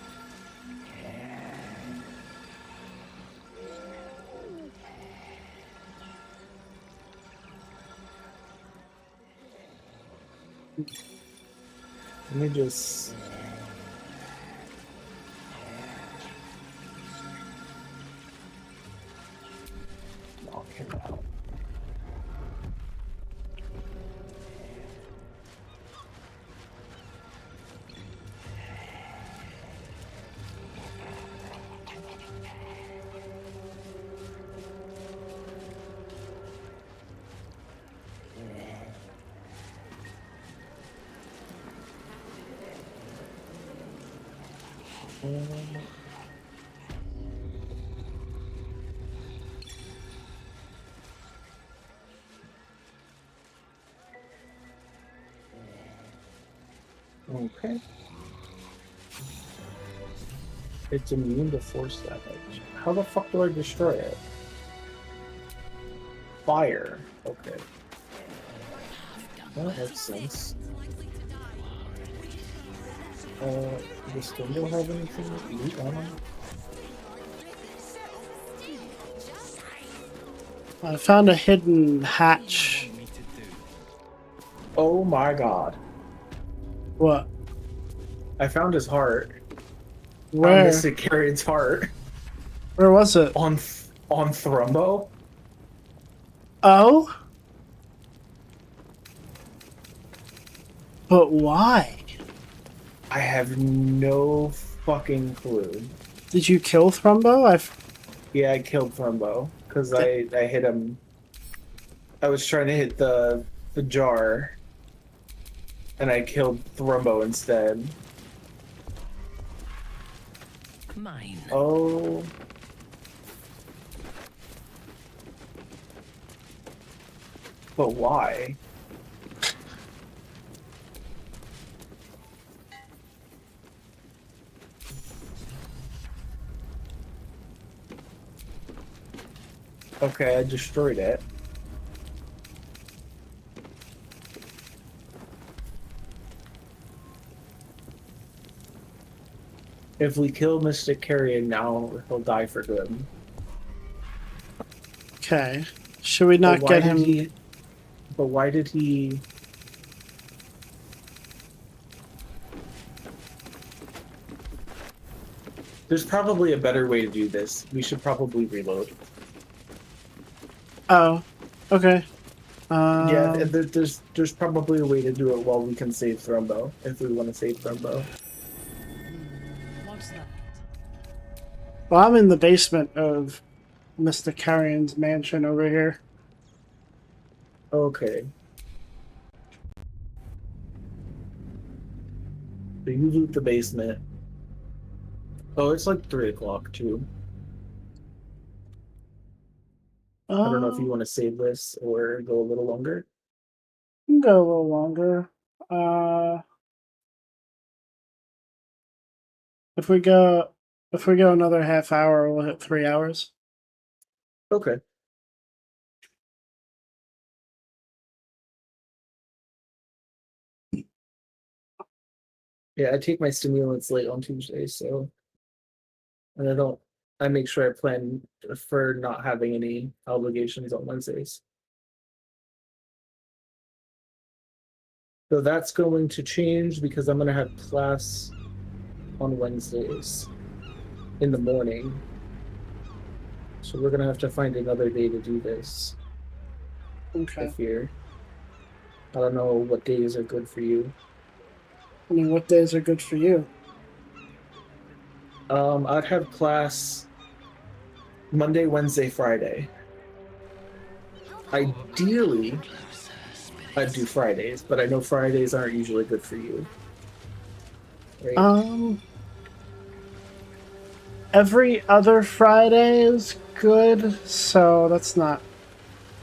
Let me just... knock him out. Okay. It's immune to force damage. How the fuck do I destroy it? fire. Okay. Well, that makes sense. Does Stonewall have anything loot on him? I found a hidden hatch. Oh my god. What? I found his heart. Where? Mystic Carrion's heart. Where was it? On Thrumbo. Oh? But why? I have no fucking clue. Did you kill Thrumbo? Yeah, I killed Thrumbo because I hit him. I was trying to hit the jar, and I killed Thrumbo instead. Mine. Oh. But why? Okay, I destroyed it. If we kill Mystic Carrion now, he'll die for good. Okay. Should we not get him... But why did he... There's probably a better way to do this. We should probably reload. Oh, okay. Yeah, there's probably a way to do it while we can save Thrumbo, if we want to save Thrumbo. What's that? Well, I'm in the basement of Mr. Carrion's mansion over here. Okay. So you loot the basement. Oh, it's like 3 o'clock too. I don't know if you want to save this or go a little longer. We can go a little longer. If we go another half hour, we'll hit 3 hours. Okay. Yeah, I take my stimulants late on Tuesdays, so and I make sure I plan for not having any obligations on Wednesdays. So that's going to change because I'm going to have class on Wednesdays in the morning. So we're going to have to find another day to do this. Okay. I fear. I don't know what days are good for you. I mean, what days are good for you? I'd have class Monday, Wednesday, Friday. Ideally, I'd do Fridays, but I know Fridays aren't usually good for you. Right? Every other Friday is good, so that's not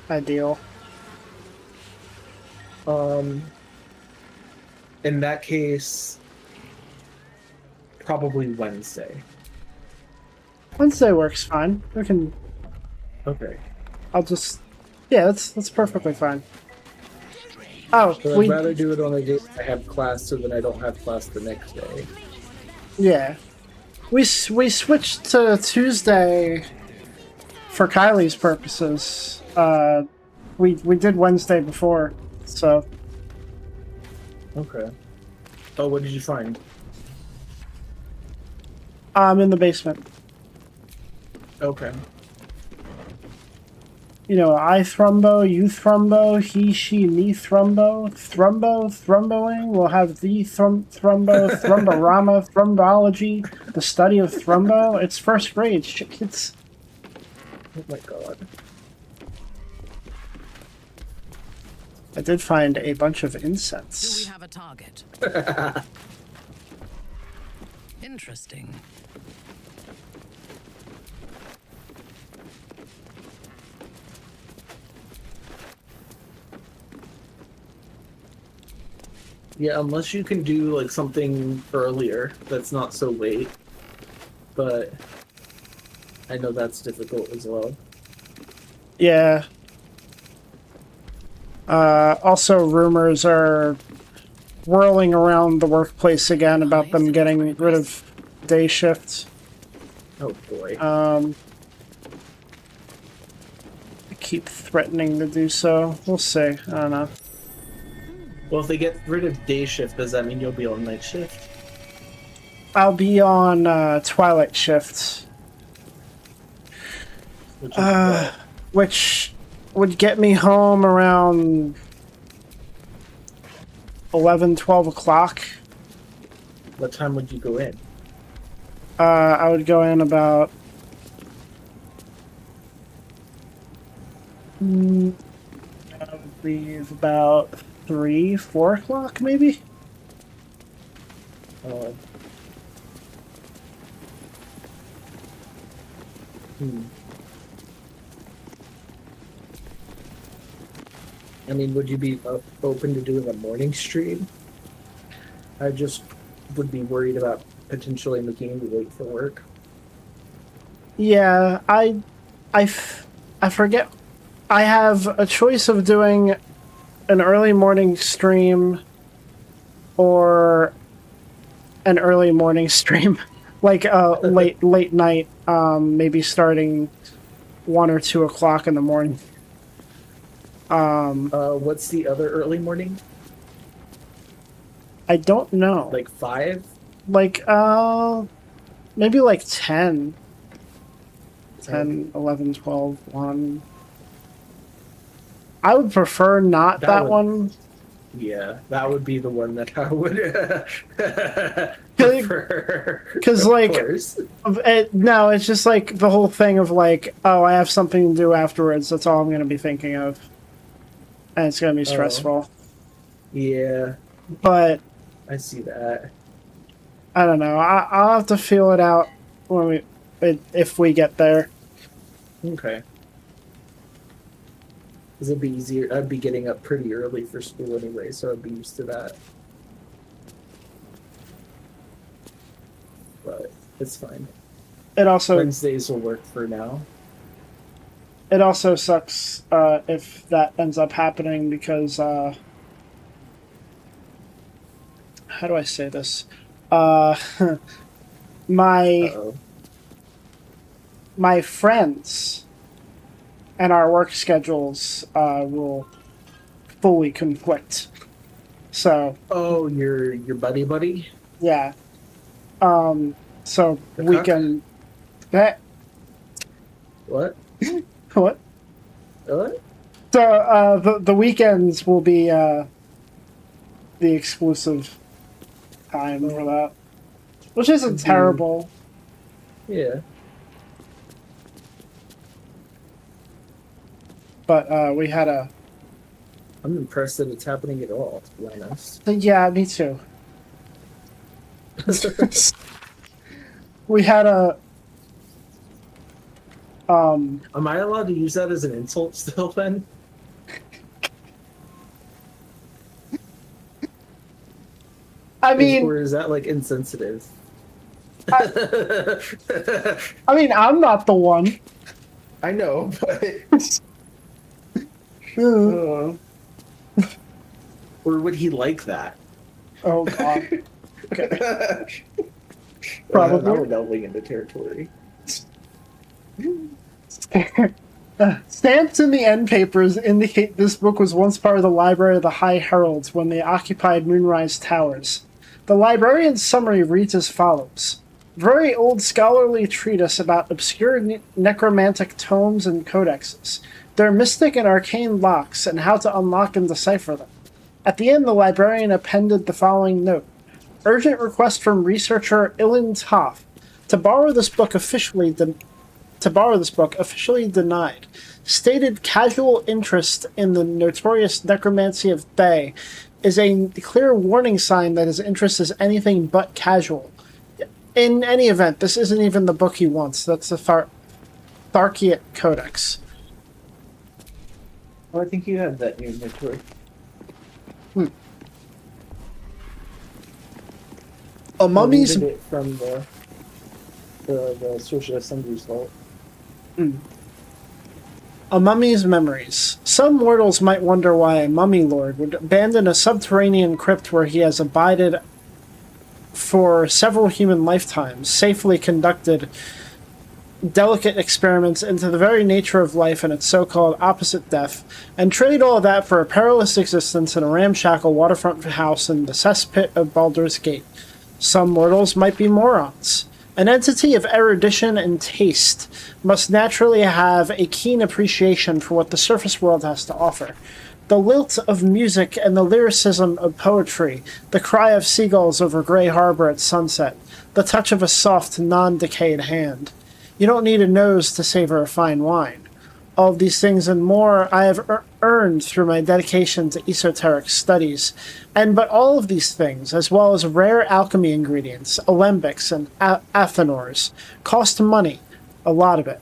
ideal. In that case, probably Wednesday. Wednesday works fine. We can. Okay. I'll just. Yeah, that's perfectly fine. Oh, So I'd rather do it on a day I have class, so that I don't have class the next day. Yeah, we switched to Tuesday for Kylie's purposes. We did Wednesday before, so. Okay. Oh, what did you find? I'm in the basement. Okay. You know, I thrumbo, you thrumbo, he, she, me thrumbo, thrumboing. We'll have the thrumbo, thrumborama, thrumbology, the study of thrumbo. It's first grade, kids. Oh my god. I did find a bunch of incense. Do we have a target? Interesting. Yeah, unless you can do like something earlier that's not so late. But I know that's difficult as well. Yeah. Also, rumors are whirling around the workplace again about them getting rid of day shifts. Oh boy. They keep threatening to do so. We'll see. I don't know. Well, if they get rid of day shift, does that mean you'll be on night shift? I'll be on twilight shift. Which would get me home around 11, 12 o'clock. What time would you go in? I would go in about... I would leave about 3, 4 o'clock, maybe? I mean, would you be open to doing a morning stream? I just would be worried about potentially making you late for work. Yeah, I forget. I have a choice of doing an early morning stream or an early morning stream, like late night, maybe starting 1 or 2 o'clock in the morning. What's the other early morning? I don't know. Like 5? Like, maybe like 10. 10, 11, 12, 1. I would prefer not that one. Yeah, that would be the one that I would prefer. Because, like, no, it's just like the whole thing of like, oh, I have something to do afterwards. That's all I'm going to be thinking of. And it's going to be stressful. Yeah. But I see that. I don't know. I'll have to feel it out when if we get there. Okay. Because it'd be easier. I'd be getting up pretty early for school anyway, so I'd be used to that. But it's fine. It also Wednesdays will work for now. It also sucks if that ends up happening because how do I say this? My friends and our work schedules will fully conflict. So. Oh, your buddy? Yeah. So the we cuck? can. What? What? What? So the weekends will be the exclusive time for that, which isn't terrible. Yeah. But we had a. I'm impressed that it's happening at all, to be honest. Yeah, me too. We had a. Am I allowed to use that as an insult still then? I mean, or is that like insensitive? I mean, I'm not the one. I know, but. Or would he like that? Oh God. Okay. Probably. Now we're delving into territory. Stamps in the end papers indicate this book was once part of the library of the High Heralds when they occupied Moonrise Towers. The librarian's summary reads as follows. Very old scholarly treatise about obscure necromantic tomes and codexes, their mystic and arcane locks, and how to unlock and decipher them. At the end, the librarian appended the following note. Urgent request from researcher Ilin Toth to borrow this book officially denied. Stated casual interest in the notorious necromancy of Thay is a clear warning sign that his interest is anything but casual. In any event, this isn't even the book he wants. That's the Tharkiot Codex. Well, I think you have that in your inventory. A mummy's... I it from the Social Assembly's vault. A mummy's memories. Some mortals might wonder why a mummy lord would abandon a subterranean crypt where he has abided for several human lifetimes, safely conducted delicate experiments into the very nature of life and its so-called opposite death, and trade all of that for a perilous existence in a ramshackle waterfront house in the cesspit of Baldur's Gate. Some mortals might be morons. An entity of erudition and taste must naturally have a keen appreciation for what the surface world has to offer. The lilt of music and the lyricism of poetry, the cry of seagulls over Grey Harbor at sunset, the touch of a soft, non-decayed hand. You don't need a nose to savor a fine wine. All of these things and more I have earned through my dedication to esoteric studies, but all of these things, as well as rare alchemy ingredients, alembics, and athanors, cost money, a lot of it.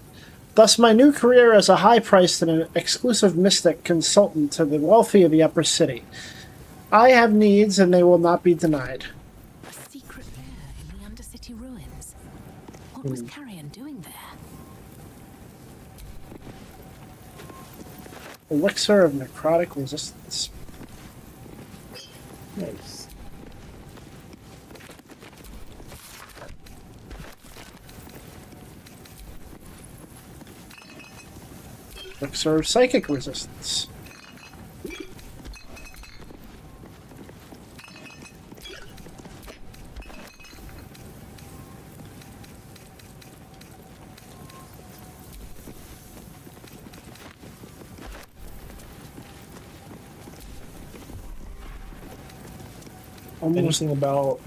Thus my new career as a high-priced and an exclusive mystic consultant to the wealthy of the upper city. I have needs, and they will not be denied. A secret lair in the Undercity ruins. What was Carrion doing there? Elixir of necrotic resistance. Nice. Elixir of psychic resistance. Anything about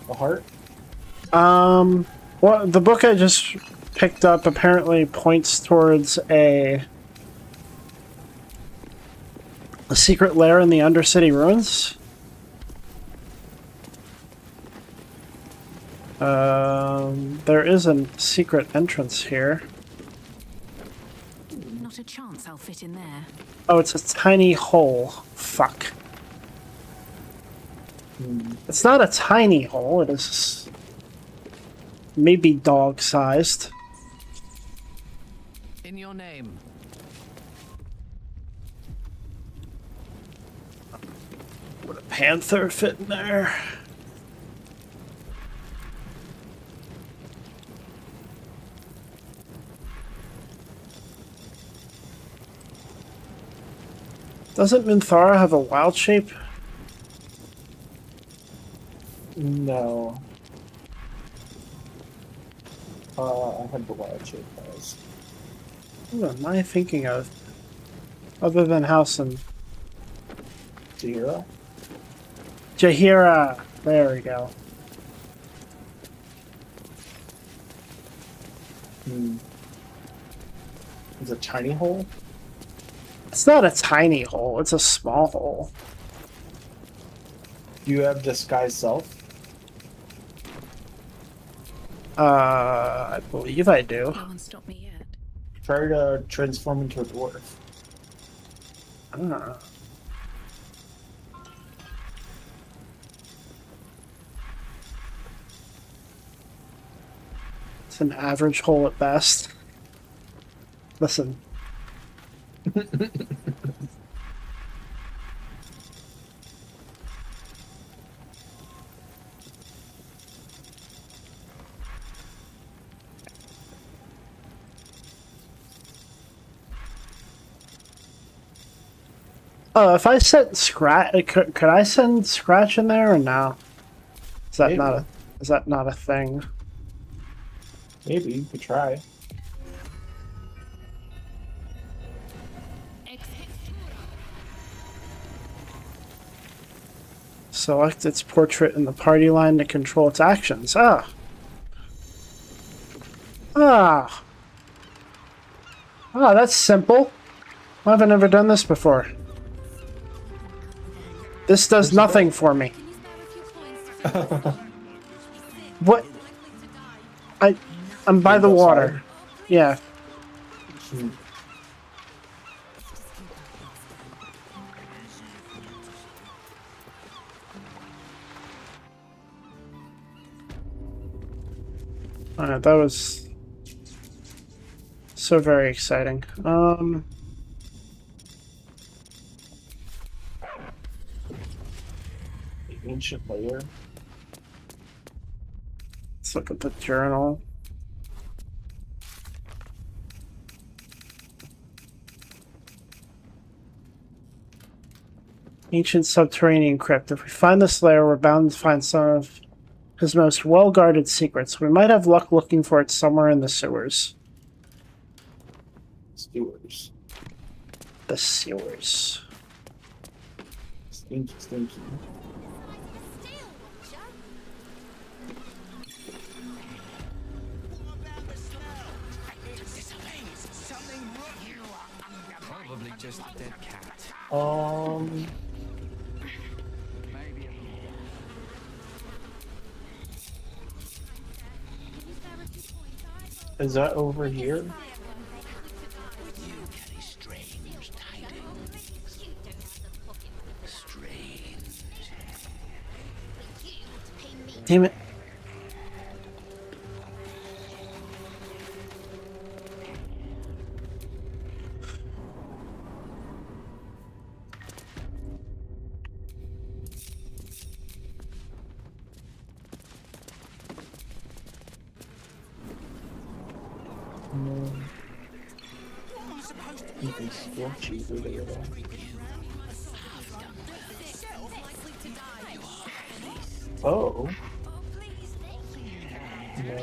the heart? Well, the book I just picked up apparently points towards a secret lair in the Undercity ruins. There is a secret entrance here. Not a chance I'll fit in there. Oh, it's a tiny hole. Fuck. It's not a tiny hole, it is maybe dog-sized. In your name. Would a panther fit in there? Doesn't Minthara have a wild shape? No. I had the wild shape guys. What am I thinking of? Other than House and Jahira? Jahira! There we go. Is it a tiny hole? It's not a tiny hole, it's a small hole. Do you have disguise self? I believe I do. No one stopped me yet. Try to transform into a dwarf. Ah. It's an average hole at best. Listen. If I set Scratch, could I send Scratch in there or no? Is that not a thing? Maybe you could try. Select its portrait in the party line to control its actions. Ah. Ah. Ah, that's simple. Why have I never done this before? This does nothing for me. What? I'm by the water. Yeah. Alright, that was so very exciting. The ancient layer. Let's look at the journal. Ancient subterranean crypt. If we find this lair, we're bound to find some of his most well-guarded secrets. We might have luck looking for it somewhere in the sewers. Sewers. The sewers. Stinky, stinky. Probably just a dead cat. Is that over here? Damn it. You can scorch you through there. Oh. No.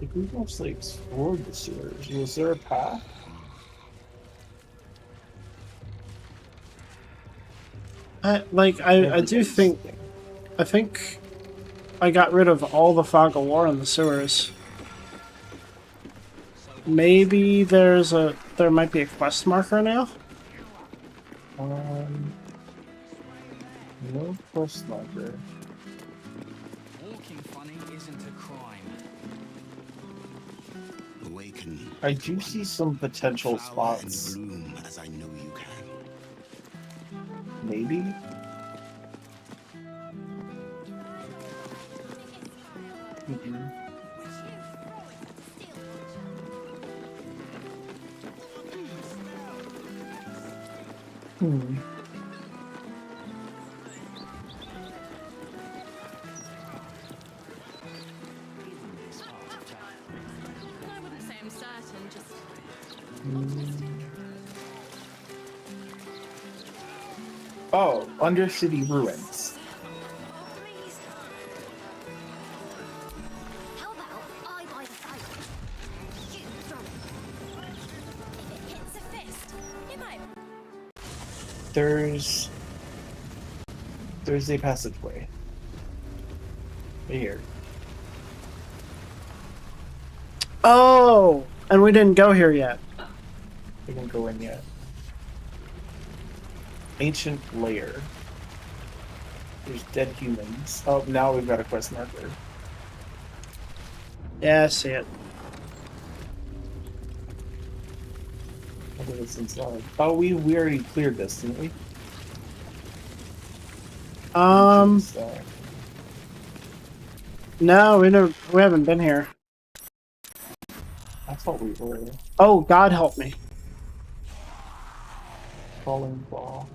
Like, we've mostly explored the sewers. Was there a path? I do think... I think I got rid of all the fog of war in the sewers. Maybe there might be a quest marker now? No quest marker. Walking funny isn't a crime. Awaken. I do see some potential spots. And bloom as I know you can. Maybe? Hmm. I wouldn't say I'm certain, just... Oh, Undercity Ruins. How about I buy the fire? You throw it. If it hits a fist, it might... There's a passageway. Right here. Oh! And we didn't go here yet. We didn't go in yet. Ancient lair. There's dead humans. Oh, now we've got a quest marker. Yeah, I see it. What is this inside? Oh, we already cleared this, didn't we? No, we haven't been here. I thought we were. Oh, God help me. Falling ball.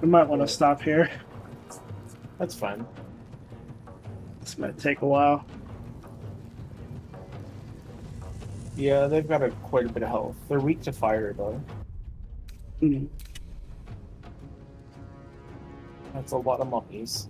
We might want to stop here. That's fine. This might take a while. Yeah, they've got quite a bit of health. They're weak to fire, though. Mm. That's a lot of mummies.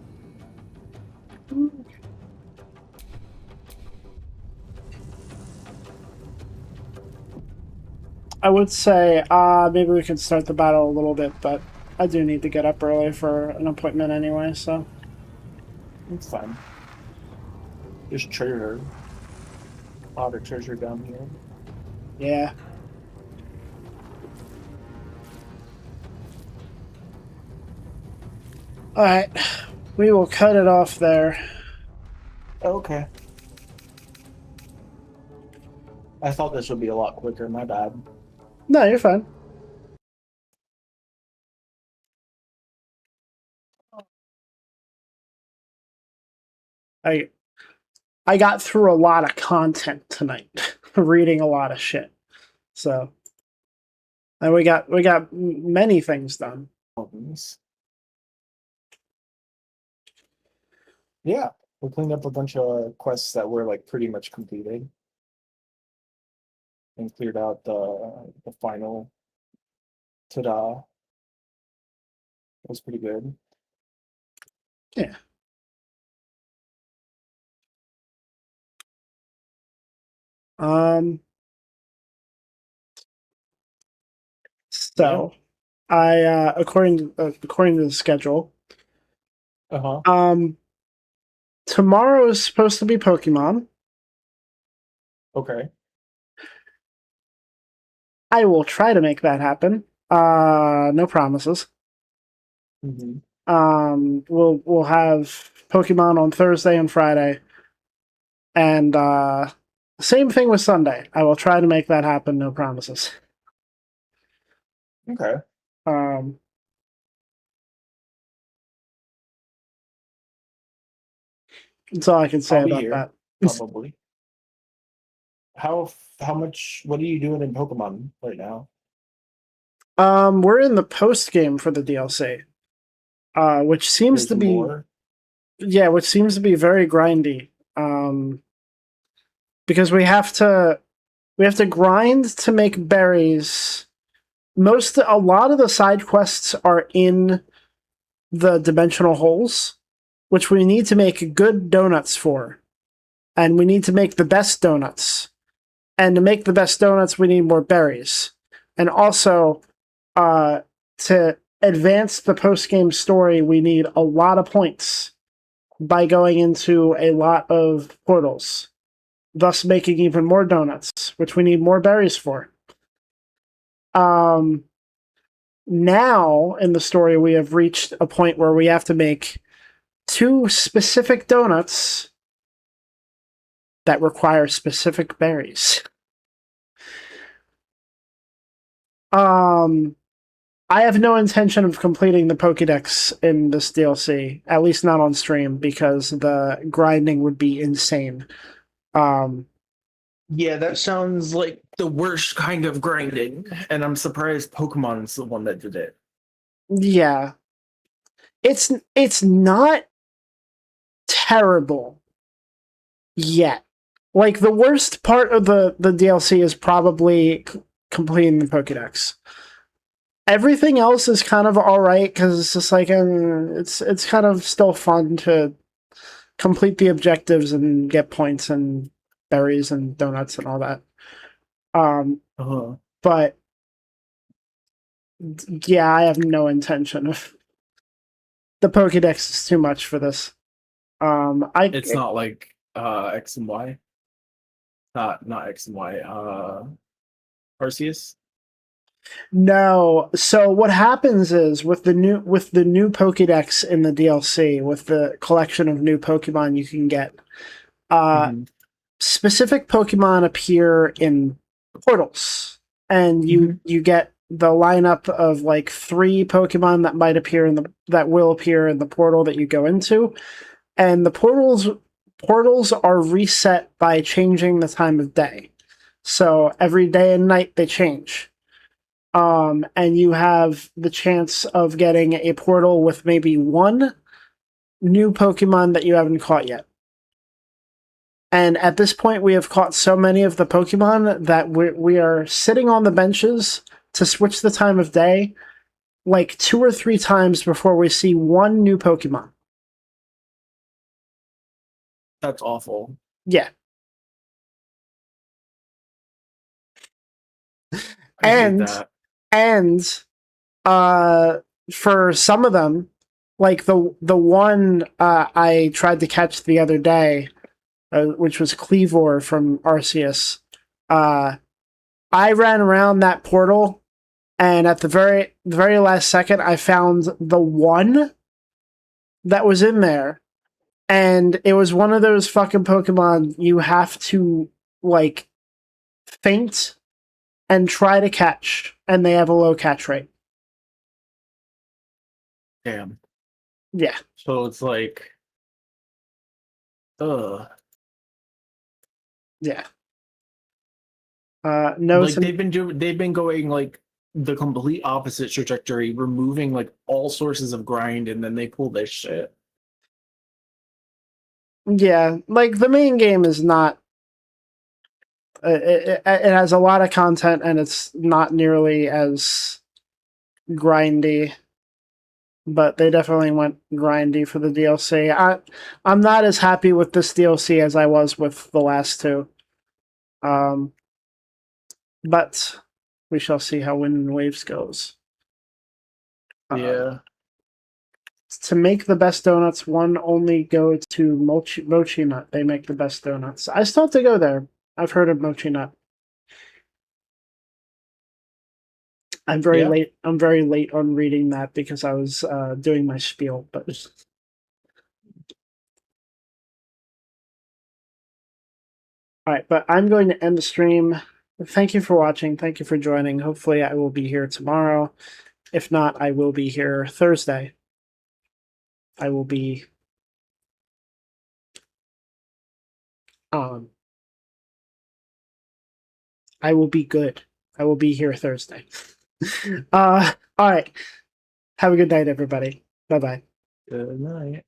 I would say maybe we can start the battle a little bit, but I do need to get up early for an appointment anyway, so... It's fine. There's treasure. A lot of treasure down here. Yeah. Alright. We will cut it off there. Okay. I thought this would be a lot quicker. My bad. No, you're fine. I got through a lot of content tonight, reading a lot of shit. So, and we got many things done. Yeah, we cleaned up a bunch of quests that were like pretty much completed, and cleared out the final. Ta-da! It was pretty good. Yeah. So, I according to the schedule, tomorrow is supposed to be Pokemon. Okay. I will try to make that happen. No promises. We'll have Pokemon on Thursday and Friday, and same thing with Sunday. I will try to make that happen. No promises. Okay. That's all I can say I'll be about here, that. probably. How much? What are you doing in Pokemon right now? We're in the post game for the DLC, which seems There's to be more? which seems to be very grindy. Because we have to grind to make berries. A lot of the side quests are in the dimensional holes, which we need to make good donuts for, and we need to make the best donuts. And to make the best donuts, we need more berries, and also to advance the post game story, we need a lot of points by going into a lot of portals, thus making even more donuts, which we need more berries for. Now, in the story, we have reached a point where we have to make 2 specific donuts that require specific berries. I have no intention of completing the Pokédex in this DLC, at least not on stream, because the grinding would be insane. Yeah, that sounds like the worst kind of grinding, and I'm surprised Pokemon's the one that did it. Yeah. It's not terrible yet. Like, the worst part of the DLC is probably completing the Pokédex. Everything else is kind of alright, because it's just like, it's kind of still fun to complete the objectives and get points and berries and donuts and all that. But yeah, I have no intention of. The Pokédex is too much for this. It's not like X and Y. Not X and Y. Arceus. No. So what happens is with the new Pokédex in the DLC, with the collection of new Pokemon you can get, specific Pokemon appear in portals, and you get the lineup of like 3 Pokemon that might appear that will appear in the portal that you go into, and the portals are reset by changing the time of day. So every day and night they change. And you have the chance of getting a portal with maybe 1 new Pokemon that you haven't caught yet. And at this point, we have caught so many of the Pokemon that we are sitting on the benches to switch the time of day like 2 or 3 times before we see 1 new Pokemon. That's awful. Yeah. I hate that. And for some of them, like the one I tried to catch the other day, which was Cleavor from Arceus, I ran around that portal, and at the very last second, I found the one that was in there, And it was one of those fucking Pokemon you have to, like, faint and try to catch, and they have a low catch rate. Damn. Yeah. So it's like, Yeah. No, like they've been going like the complete opposite trajectory, removing like all sources of grind, and then they pull this shit. Yeah, like the main game is not. It has a lot of content, and it's not nearly as grindy. But they definitely went grindy for the DLC. I'm not as happy with this DLC as I was with the last two. But we shall see how Wind and Waves goes. Yeah. To make the best donuts, one only go to Mochi Nut. They make the best donuts. I still have to go there. I've heard of Mochi Nut. I'm very late. I'm very late on reading that because I was doing my spiel. But all right, but I'm going to end the stream. Thank you for watching. Thank you for joining. Hopefully, I will be here tomorrow. If not, I will be here Thursday. I will be I will be good. I will be here Thursday. All right. Have a good night, everybody. Bye-bye. Good night.